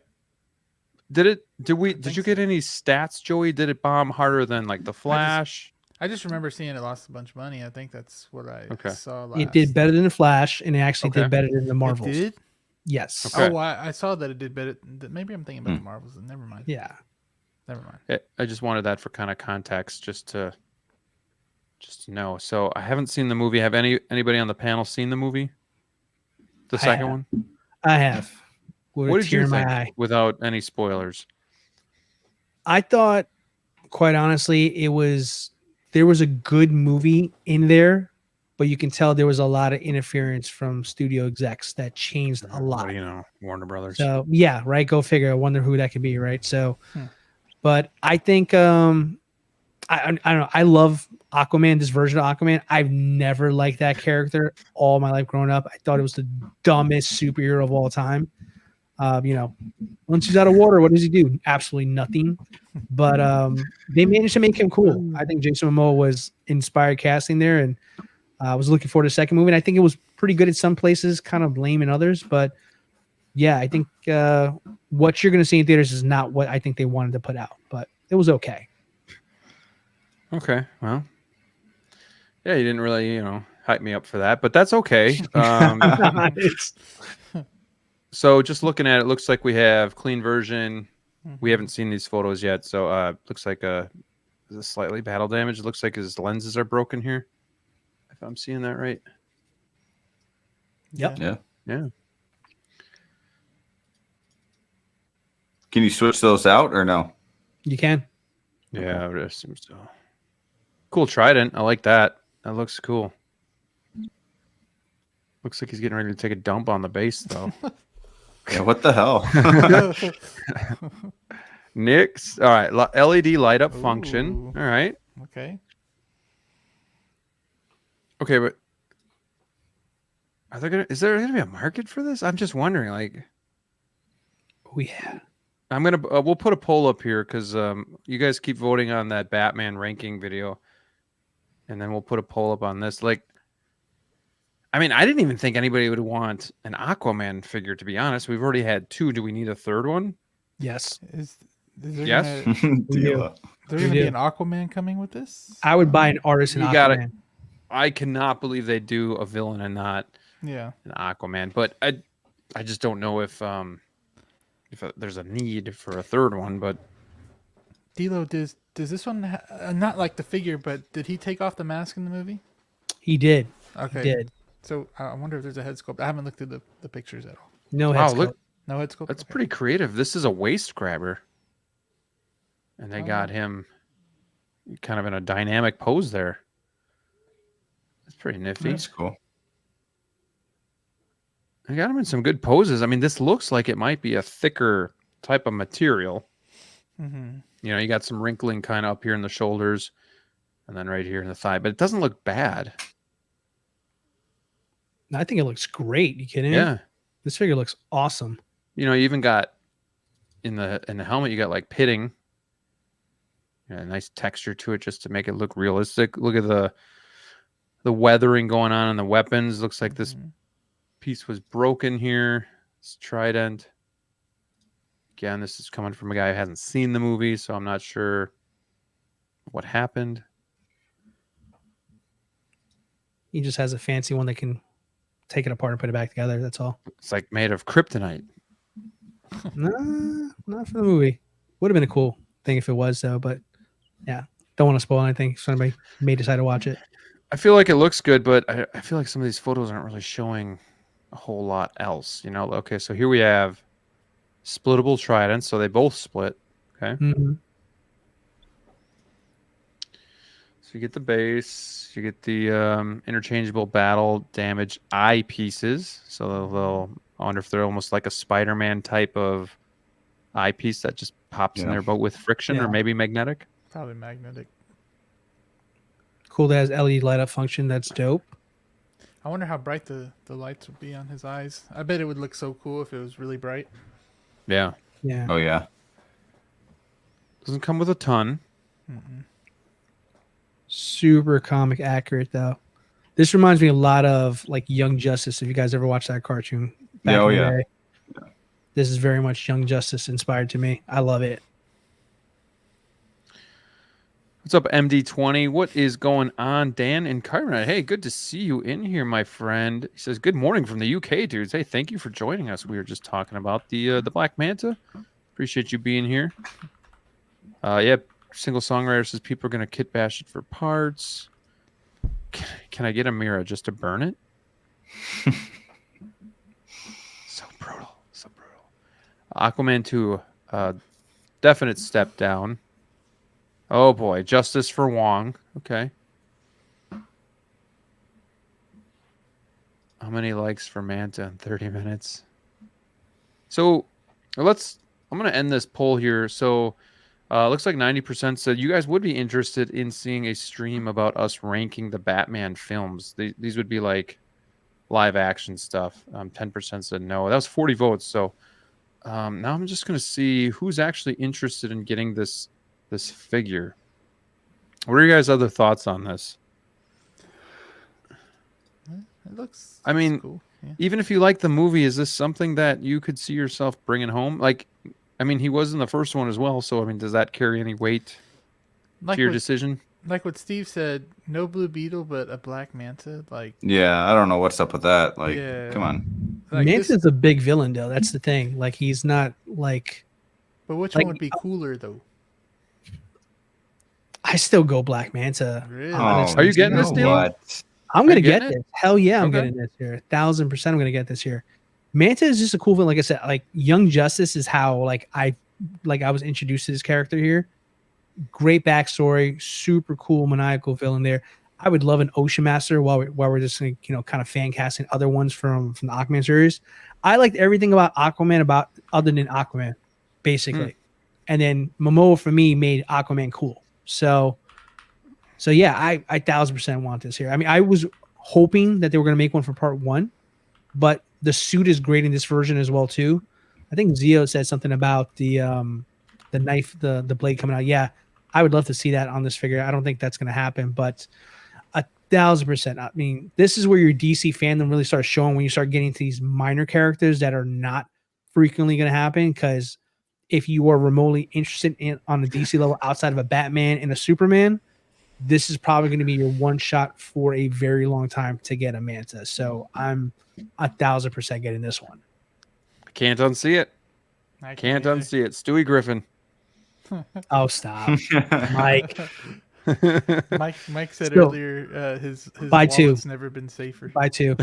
Did you get any stats, Joey? Did it bomb harder than like The Flash? I just remember seeing it lost a bunch of money. I think that's what I saw last. It did better than The Flash, and it actually did better than the Marvels. It did? Yes. Okay. Oh, I saw that it did better. Maybe I'm thinking about the Marvels. Never mind. Yeah. Never mind. I just wanted that for kind of context, just to know. So I haven't seen the movie. Have anybody on the panel seen the movie? The second one? I have. What did you think without any spoilers? I thought, quite honestly, there was a good movie in there, but you can tell there was a lot of interference from studio execs that changed a lot. What do you know? Warner Brothers. So yeah, right. Go figure. I wonder who that could be, right? So, but I think I don't know. I love Aquaman, this version of Aquaman. I've never liked that character all my life growing up. I thought it was the dumbest superhero of all time. Once he's out of water, what does he do? Absolutely nothing. But they managed to make him cool. I think Jason Momoa was inspired casting there, and I was looking forward to the second movie. And I think it was pretty good at some places, kind of lame in others. But yeah, I think what you're going to see in theaters is not what I think they wanted to put out. But it was okay. Okay, well, yeah, you didn't really, hype me up for that, but that's okay. So just looking at it, looks like we have clean version. We haven't seen these photos yet, so looks like is a slightly battle damage. It looks like his lenses are broken here, if I'm seeing that right. Yep. Yeah. Can you switch those out or no? You can. Yeah, I would assume so. Cool trident. I like that. That looks cool. Looks like he's getting ready to take a dump on the base, though. Yeah, what the hell? Nick's. All right. LED light up function. All right. Okay. Okay, but is there going to be a market for this? I'm just wondering, like. Oh, yeah. I'm gonna we'll put a poll up here because you guys keep voting on that Batman ranking video, and then we'll put a poll up on this. Like, I mean, I didn't even think anybody would want an Aquaman figure. To be honest, we've already had 2. Do we need a third one? Yes. Is there Yes? DLO. There's gonna be an Aquaman coming with this? I would buy an artist in You got it. Aquaman. I cannot believe they do a villain and not Yeah. an Aquaman. But I just don't know if there's a need for a third one. But DLO, does this one not like the figure, but did he take off the mask in the movie? He did. Okay. He did. So I wonder if there's a head sculpt. I haven't looked at the pictures at all. No head wow, sculpt. look, No head sculpt. that's Okay. pretty creative. This is a waist grabber, and they got him kind of in a dynamic pose there. That's pretty nifty. That's cool. I got him in some good poses. I mean, this looks like it might be a thicker type of material. Mm-hmm. You know, you got some wrinkling kind of up here in the shoulders and then right here in the thigh, but it doesn't look bad. I think it looks great. You kidding me? Yeah. This figure looks awesome. You know, you even got in the helmet, you got like pitting. Yeah, a nice texture to it just to make it look realistic. Look at the weathering going on in the weapons. Looks like this piece was broken here. It's trident. Again, this is coming from a guy who hasn't seen the movie, so I'm not sure what happened. He just has a fancy one that can take it apart and put it back together. That's all. It's like made of kryptonite. Nah, not for the movie. Would have been a cool thing if it was, though. But yeah, don't want to spoil anything. Somebody may decide to watch it. I feel like it looks good, but I feel like some of these photos aren't really showing a whole lot else. You know, okay, so here we have splittable tridents, so they both split. Okay. Mm-hmm. So you get the base, you get the interchangeable battle damage eye pieces. So they'll, I wonder if they're almost like a Spider-Man type of eyepiece that just pops in there, but with friction or maybe magnetic. Probably magnetic. Cool that has LED light up function. That's dope. I wonder how bright the lights would be on his eyes. I bet it would look so cool if it was really bright. Yeah. Yeah. Oh yeah. Doesn't come with a ton. Super comic accurate though. This reminds me a lot of like Young Justice. If you guys ever watched that cartoon back in the day. This is very much Young Justice inspired to me. I love it. What's up, MD20? What is going on, Dan and Carbonite? Hey, good to see you in here, my friend. He says, good morning from the UK, dudes. Hey, thank you for joining us. We were just talking about the Black Manta. Appreciate you being here. Yeah, Single Songwriter says people are going to kit bash it for parts. Can I get a Mira just to burn it? So brutal. So brutal. Aquaman 2, definite step down. Oh boy, justice for Wong. Okay. How many likes for Manta in 30 minutes? So I'm going to end this poll here. So looks like 90% said you guys would be interested in seeing a stream about us ranking the Batman films. These would be like live action stuff. 10% said no. That was 40 votes. So now I'm just going to see who's actually interested in getting this figure. What are your guys' other thoughts on this? It looks. I mean, cool. Yeah. even if you like the movie, is this something that you could see yourself bringing home? Like, I mean, he was in the first one as well. So, I mean, does that carry any weight to your decision? Like what Steve said, no Blue Beetle, but a Black Manta. Like, Yeah, I don't know what's up with that. Like, Yeah. come on. like Manta's this, a big villain though. That's the thing. Like he's not like. but which like- one would be cooler though? I still go Black Manta. Really? honestly. Are you getting know this deal? what? I'm Are gonna you get getting it? this. Hell yeah, I'm Okay. getting this here. 1,000%. I'm gonna get this here. Manta is just a cool villain. Like I said, like Young Justice is how I was introduced to this character here. Great backstory, super cool maniacal villain there. I would love an Ocean Master while we're just kind of fan casting other ones from the Aquaman series. I liked everything about Aquaman other than Aquaman, basically. And then Momoa for me made Aquaman cool. So yeah, I 1,000% want this here. I mean, I was hoping that they were going to make one for part 1, but the suit is great in this version as well too. I think Zio said something about the knife, the blade coming out. Yeah, I would love to see that on this figure. I don't think that's going to happen, but 1,000%. I mean, this is where your DC fandom really starts showing when you start getting to these minor characters that are not frequently going to happen. Because if you are remotely interested in on a DC level outside of a Batman and a Superman, this is probably going to be your one shot for a very long time to get a Manta. So I'm 1,000% getting this one. I can't unsee it. I Can't either. unsee it. Stewie Griffin. Oh, stop, Mike. Mike said Still, earlier his buy two. wallet's never been safer. Buy two.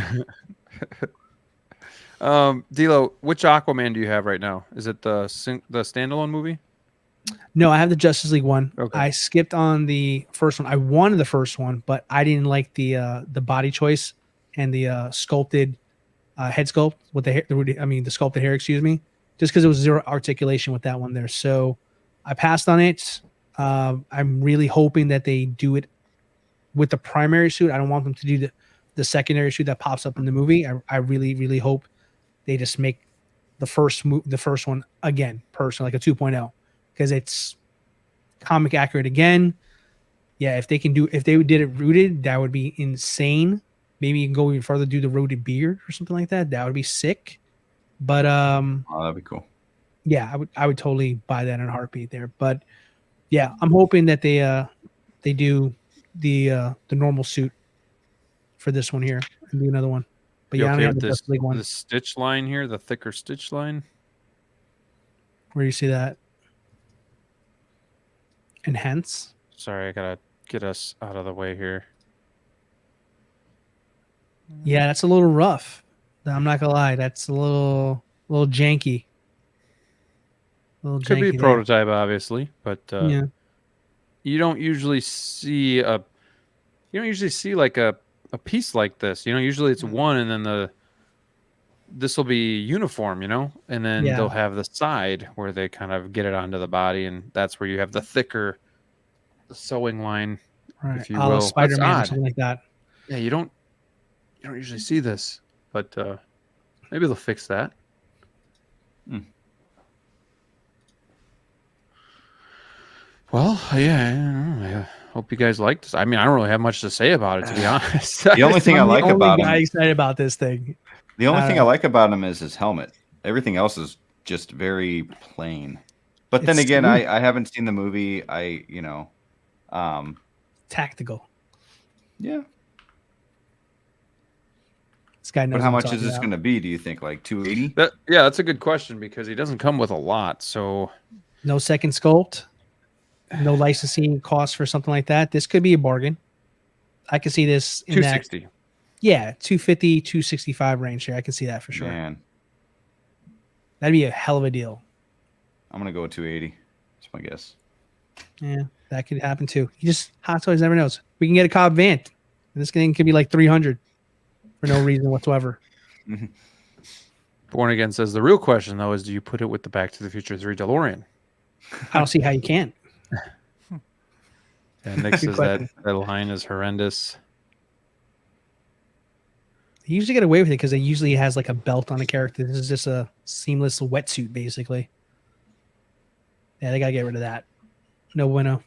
DLO, which Aquaman do you have right now? Is it the standalone movie? No, I have the Justice League one. Okay. I skipped on the first one. I wanted the first one, but I didn't like the body choice and the sculpted head sculpt with the hair. The sculpted hair. Excuse me, just because it was zero articulation with that one there. So I passed on it. I'm really hoping that they do it with the primary suit. I don't want them to do the secondary suit that pops up in the movie. I really, really hope they just make the first one again, personally, like a 2.0, because it's comic accurate again. Yeah, if they did it rooted, that would be insane. Maybe you can go even further, do the rooted beard or something like that. That would be sick. But Oh, that'd be cool. yeah, I would totally buy that in a heartbeat there. But yeah, I'm hoping that they do the normal suit for this one here and do another one. But You yeah, I okay don't have with the this, Justice League one. the stitch line here, the thicker stitch line? Where do you see that? Enhance. Sorry, I gotta get us out of the way here. Yeah, that's a little rough. I'm not gonna lie, that's a little janky. Could be there. prototype, obviously, but Yeah. you don't usually see like a piece like this. Usually it's one, and then this will be uniform, and then Yeah. they'll have the side where they kind of get it onto the body, and that's where you have the thicker sewing line, Right. if you A la will. Spider-Man or That's odd. something like that. Yeah, you don't usually see this, but maybe they'll fix that. Well, yeah, I hope you guys like this. I mean, I don't really have much to say about it, to be honest. The only thing I like about guy him, excited about this thing. the only thing I like about him is his helmet. Everything else is just very plain. But then It's again, smooth. I haven't seen the movie. Tactical. Yeah. This guy knows. But how what much I'm is this talking going to be? Do you think like 280? That's a good question, because he doesn't come with a lot. So about. No second sculpt. No licensing cost for something like that. This could be a bargain. I can see this in that. 260. Yeah, 250, 265 range here. I can see that for sure. Man, That'd be a hell of a deal. I'm going to go with 280. That's my guess. Yeah, that could happen too. You just Hot Toys never knows. We can get a Cobb Vant, and this thing could be like 300 for no reason whatsoever. Born Again says the real question, though, is do you put it with the Back to the Future 3 DeLorean? I don't see how you can. And Nick Good says question. that line is horrendous. They usually get away with it because they usually has like a belt on a character. This is just a seamless wetsuit, basically. Yeah, they gotta get rid of that. No bueno.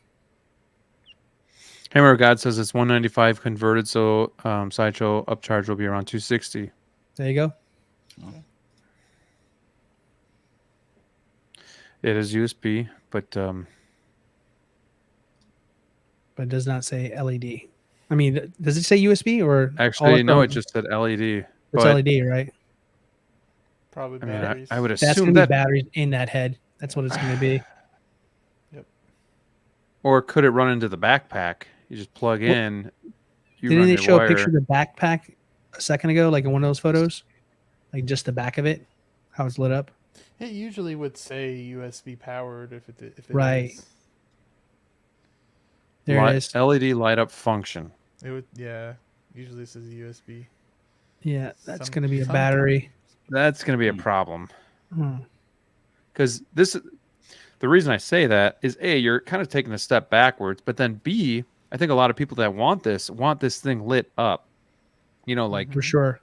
Hammer of God says it's 195 converted, so Sideshow upcharge will be around 260. There you go. It is USB, but But it does not say LED. I mean, does it say USB or actually, no, it just said LED. it's but, LED, right? Probably I mean, batteries. I would That's assume gonna be that, batteries in that head. That's what it's gonna be. or could it run into the backpack? You just plug in. You Didn't run they your show wire. a picture of the backpack a second ago, like in one of those photos? Like just the back of it, how it's lit up. It usually would say USB powered if it Right. is. There it is. LED light up function. It would, yeah. Usually it says USB. Yeah, that's Some- gonna be a sometimes. battery. That's going to be a problem. Hmm. Because the reason I say that is A, you're kind of taking a step backwards, but then B, I think a lot of people that want this thing lit up. Like For sure.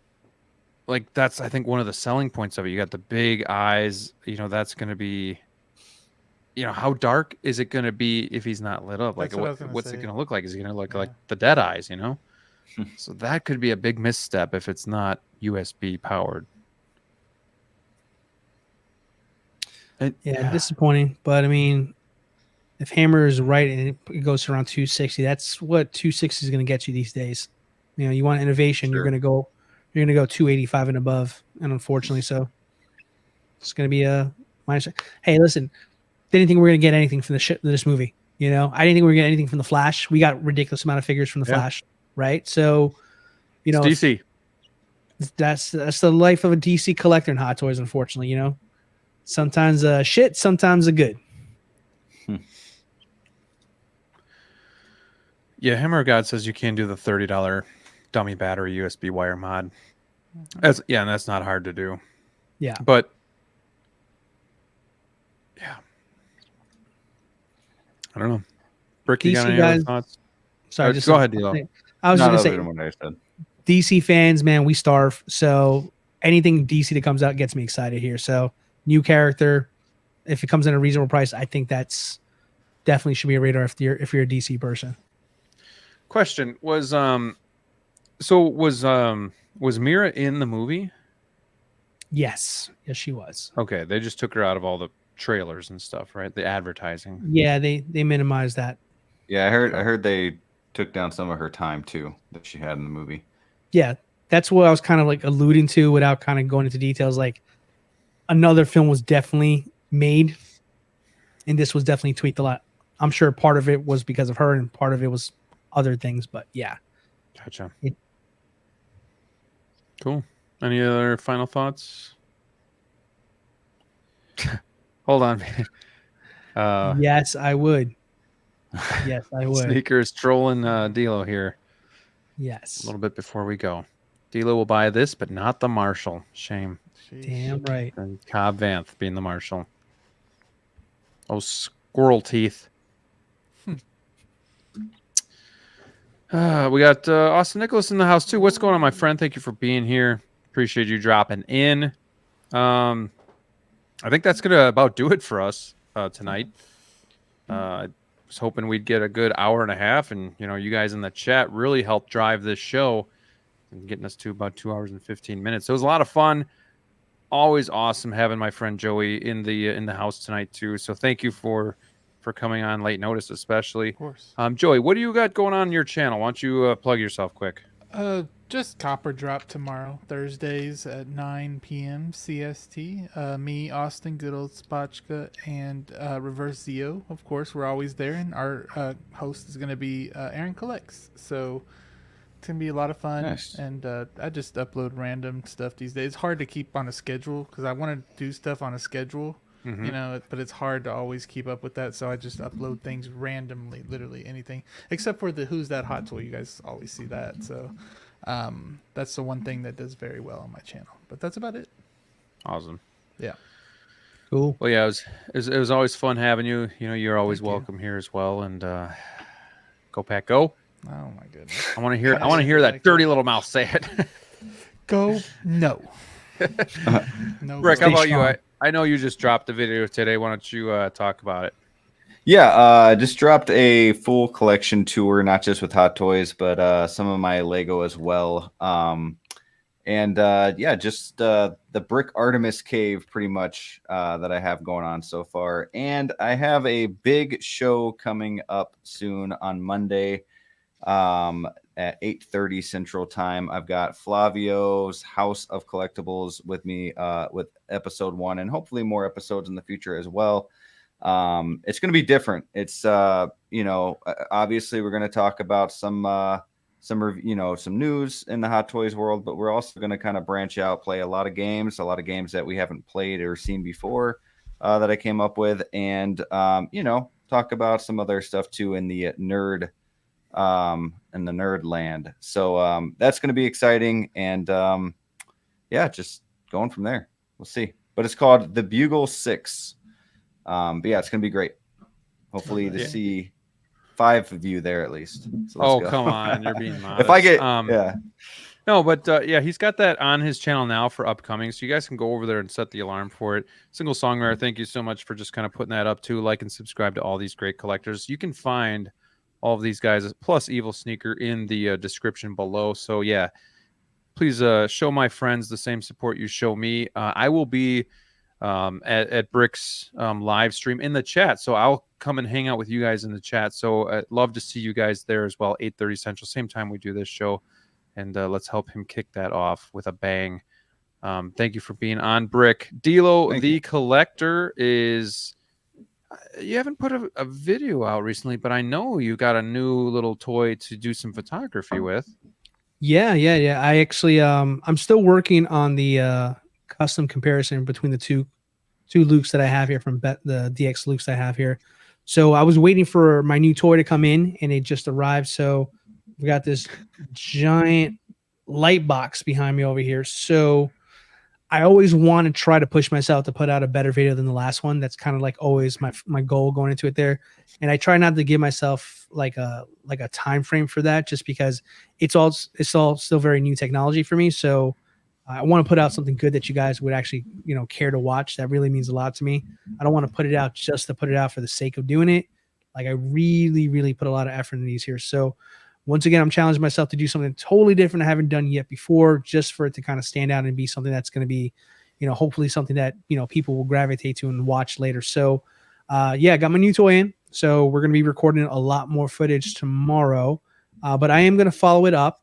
like that's I think one of the selling points of it. You got the big eyes. You know, that's going to be. You know, how dark is it going to be if he's not lit up? Like, That's what I was gonna what's it say. going to look like? Is he going to look Yeah. like the Dead Eyes? You know, so that could be a big misstep if it's not USB powered. Yeah, disappointing. But I mean, if Hammer is right and it goes to around 260, that's what 260 is going to get you these days. You know, you want innovation, you're Sure. going to go 285 and above, and unfortunately, so it's going to be a minus. Hey, listen, didn't think we were going to get anything from this movie. You know, I didn't think we were going to get anything from the Flash. We got ridiculous amount of figures from the Flash, right? So, you know, It's DC. that's the life of a DC collector in Hot Toys. Unfortunately, you know, sometimes shit, sometimes a good. Yeah, Hammer of God says you can do the $30 dummy battery USB wire mod. And that's not hard to do. Yeah. But yeah. I don't know. Brick, you got DC any other guys- thoughts? Sorry, Go ahead, D-Lo. I was Not just other going to than what I said. say, DC fans, man, we starve. So anything DC that comes out gets me excited here. So new character, if it comes in a reasonable price, I think that's definitely should be a radar if you're a DC person. Question was was Mira in the movie? Yes, she was. Okay, they just took her out of all the trailers and stuff, right? The advertising. Yeah, they minimized that. Yeah, I heard they took down some of her time too that she had in the movie. Yeah, that's what I was kind of like alluding to without kind of going into details. Like another film was definitely made, and this was definitely tweaked a lot. I'm sure part of it was because of her, and part of it was other things. But yeah, Gotcha. Cool. Any other final thoughts? Hold on. yes, I would. Yes, I would. Sneakers trolling DLO here Yes, a little bit before we go. DLO will buy this, but not the Marshall. Shame. damn right. And Cobb Vanth being the Marshall. Oh, squirrel teeth. We got Austin Nicholas in the house too. What's going on, my friend? Thank you for being here. Appreciate you dropping in. I think that's gonna about do it for us tonight. I was hoping we'd get a good hour and a half, and you guys in the chat really helped drive this show and getting us to about 2 hours and 15 minutes. So it was a lot of fun. Always awesome having my friend Joey in the house tonight too. So thank you for coming on late notice, especially. Of course. Joey, what do you got going on your channel? Why don't you plug yourself quick? Just Copper Drop tomorrow, Thursdays at 9 p.m. CST. Me, Austin, good old Spotchka, and Reverse Zio. Of course, we're always there, and our host is going to be Aaron Collects. So it's going to be a lot of fun. Nice. And I just upload random stuff these days. It's hard to keep on a schedule because I want to do stuff on a schedule. Mhm. But it's hard to always keep up with that, so I just upload things randomly, literally anything, except for the Who's That Hot Toy. You guys always see that, so that's the one thing that does very well on my channel. But that's about it. Awesome. Yeah. Cool. Well, yeah, it was always fun having you. You're always Thank you. welcome here as well. And go Pack, go! Oh my goodness. I want to hear that dirty little mouth say it. Go no. No. Rick, go. how about strong. you? I know you just dropped a video today. Why don't you talk about it? Yeah, just dropped a full collection tour, not just with Hot Toys, but some of my Lego as well. Just the brick Artemis cave pretty much that I have going on so far. And I have a big show coming up soon on Monday at 8:30 Central Time. I've got Flavio's House of Collectibles with me with episode 1 and hopefully more episodes in the future as well. It's going to be different. It's obviously we're going to talk about some news in the Hot Toys world, but we're also going to kind of branch out, play a lot of games that we haven't played or seen before that I came up with, and talk about some other stuff too in the nerd land. So that's going to be exciting, and just going from there. We'll see. But it's called the Bugle 6. But yeah, it's going to be great. Hopefully to see 5 of you there at least. So let's go. Come on, you're being modest. If I get No, No, but yeah, he's got that on his channel now for upcoming, so you guys can go over there and set the alarm for it. Single Songwriter, thank you so much for just kind of putting that up too. Like and subscribe to all these great collectors. You can find all of these guys plus EvilSneaker in the description below. So yeah, please show my friends the same support you show me. I will be at Brick's live stream in the chat, so I'll come and hang out with you guys in the chat. So I'd love to see you guys there as well. 8:30 Central, same time we do this show. And let's help him kick that off with a bang. Thank you for being on, Brick. DLO the Collector is... You haven't put a video out recently, but I know you got a new little toy to do some photography with. Yeah. I actually, I'm still working on the custom comparison between the two Lukes that I have here from the DX Lukes I have here. So I was waiting for my new toy to come in, and it just arrived. So we got this giant light box behind me over here. So I always want to try to push myself to put out a better video than the last one. That's kind of like always my goal going into it there. And I try not to give myself like a time frame for that, just because it's all still very new technology for me. So I want to put out something good that you guys would actually, care to watch. That really means a lot to me. I don't want to put it out just to put it out for the sake of doing it. Like I really, really put a lot of effort in these here. So once again, I'm challenging myself to do something totally different I haven't done yet before, just for it to kind of stand out and be something that's going to be, hopefully something that, people will gravitate to and watch later. So, yeah, I got my new toy in. So we're going to be recording a lot more footage tomorrow. But I am going to follow it up.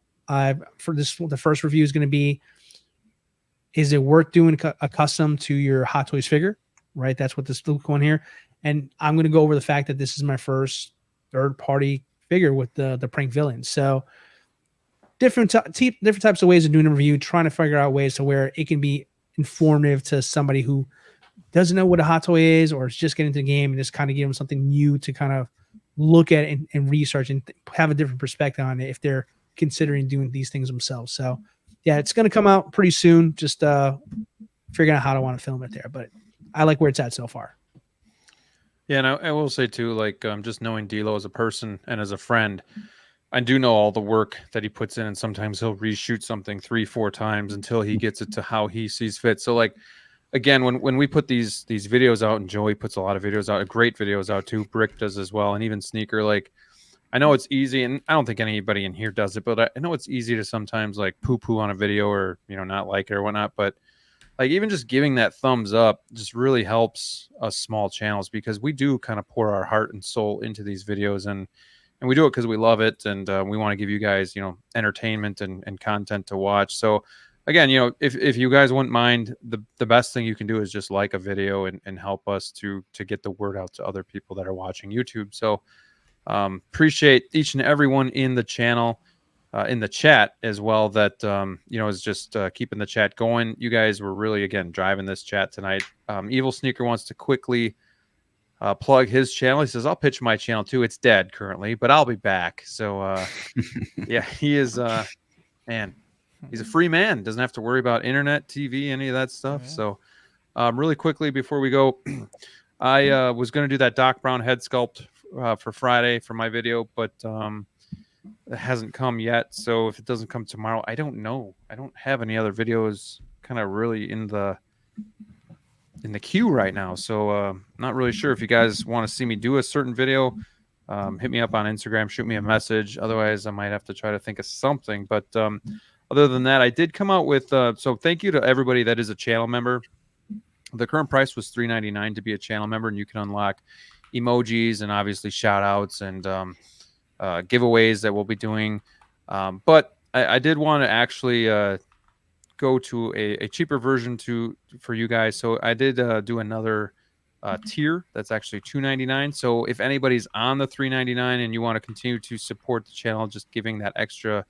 For this, the first review is going to be, is it worth doing a custom to your Hot Toys figure? Right? That's what this Luke one here. And I'm going to go over the fact that this is my first third-party figure with the prank villain. So different types of ways of doing a review, trying to figure out ways to where it can be informative to somebody who doesn't know what a hot toy is, or is just getting into the game, and just kind of give them something new to kind of look at and research and have a different perspective on it if they're considering doing these things themselves. So yeah, it's going to come out pretty soon. Just figuring out how to want to film it there, but I like where it's at so far. Yeah, and I will say too, like just knowing DLO as a person and as a friend, I do know all the work that he puts in, and sometimes he'll reshoot something 3-4 times until he gets it to how he sees fit. So like, again, when we put these videos out, and Joey puts a lot of videos out, great videos out too, Brick does as well, and even Sneaker, like, I know it's easy, and I don't think anybody in here does it, but I know it's easy to sometimes like poo-poo on a video or, not like it or whatnot, but like even just giving that thumbs up just really helps us small channels, because we do kind of pour our heart and soul into these videos, and we do it because we love it, and we want to give you guys, entertainment and content to watch. So again, if you guys wouldn't mind, the best thing you can do is just like a video and help us to get the word out to other people that are watching YouTube. So appreciate each and everyone in the channel. In the chat as well, that is just keeping the chat going. You guys were really, again, driving this chat tonight. EvilSneaker wants to quickly plug his channel. He says, I'll pitch my channel too. It's dead currently, but I'll be back. So yeah, he is man, he's a free man, doesn't have to worry about internet, TV, any of that stuff. Yeah. So really quickly before we go, I was going to do that Doc Brown head sculpt for Friday for my video, but it hasn't come yet. So if it doesn't come tomorrow, I don't know. I don't have any other videos kind of really in the queue right now. So not really sure if you guys want to see me do a certain video. Hit me up on Instagram, shoot me a message. Otherwise, I might have to try to think of something. But other than that, I did come out with so thank you to everybody that is a channel member. The current price was $3.99 to be a channel member, and you can unlock emojis and obviously shout outs and giveaways that we'll be doing, but I did want to actually go to a cheaper version for you guys. So I did do another tier that's actually $2.99. So if anybody's on the $3.99 and you want to continue to support the channel, just giving that extra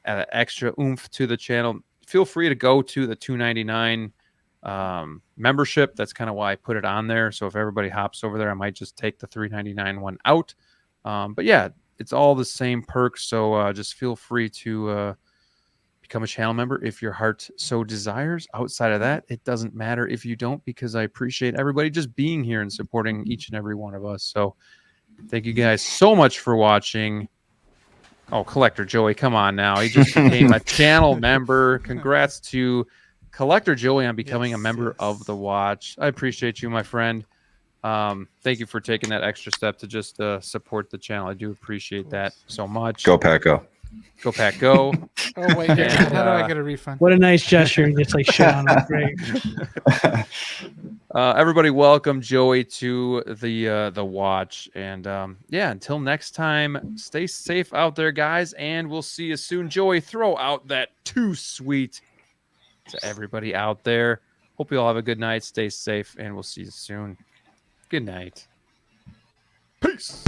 oomph to the channel, feel free to go to the $2.99 membership. That's kind of why I put it on there. So if everybody hops over there, I might just take the $3.99 one out. But yeah, it's all the same perks. So just feel free to become a channel member if your heart so desires. Outside of that, it doesn't matter if you don't, because I appreciate everybody just being here and supporting each and every one of us. So thank you guys so much for watching. Oh, Collector Joey, come on now. He just became a channel member. Congrats to Collector Joey on becoming a member of the watch. I appreciate you, my friend. Thank you for taking that extra step to just support the channel. I do appreciate that so much. Go Pack, go. Go Pack, go. Oh wait, And, how do I get a refund? What a nice gesture and just like shit on him. Great. Everybody, welcome Joey to the watch. And yeah, until next time, stay safe out there, guys, and we'll see you soon. Joey, throw out that too sweet to everybody out there. Hope you all have a good night. Stay safe, and we'll see you soon. Good night. Peace.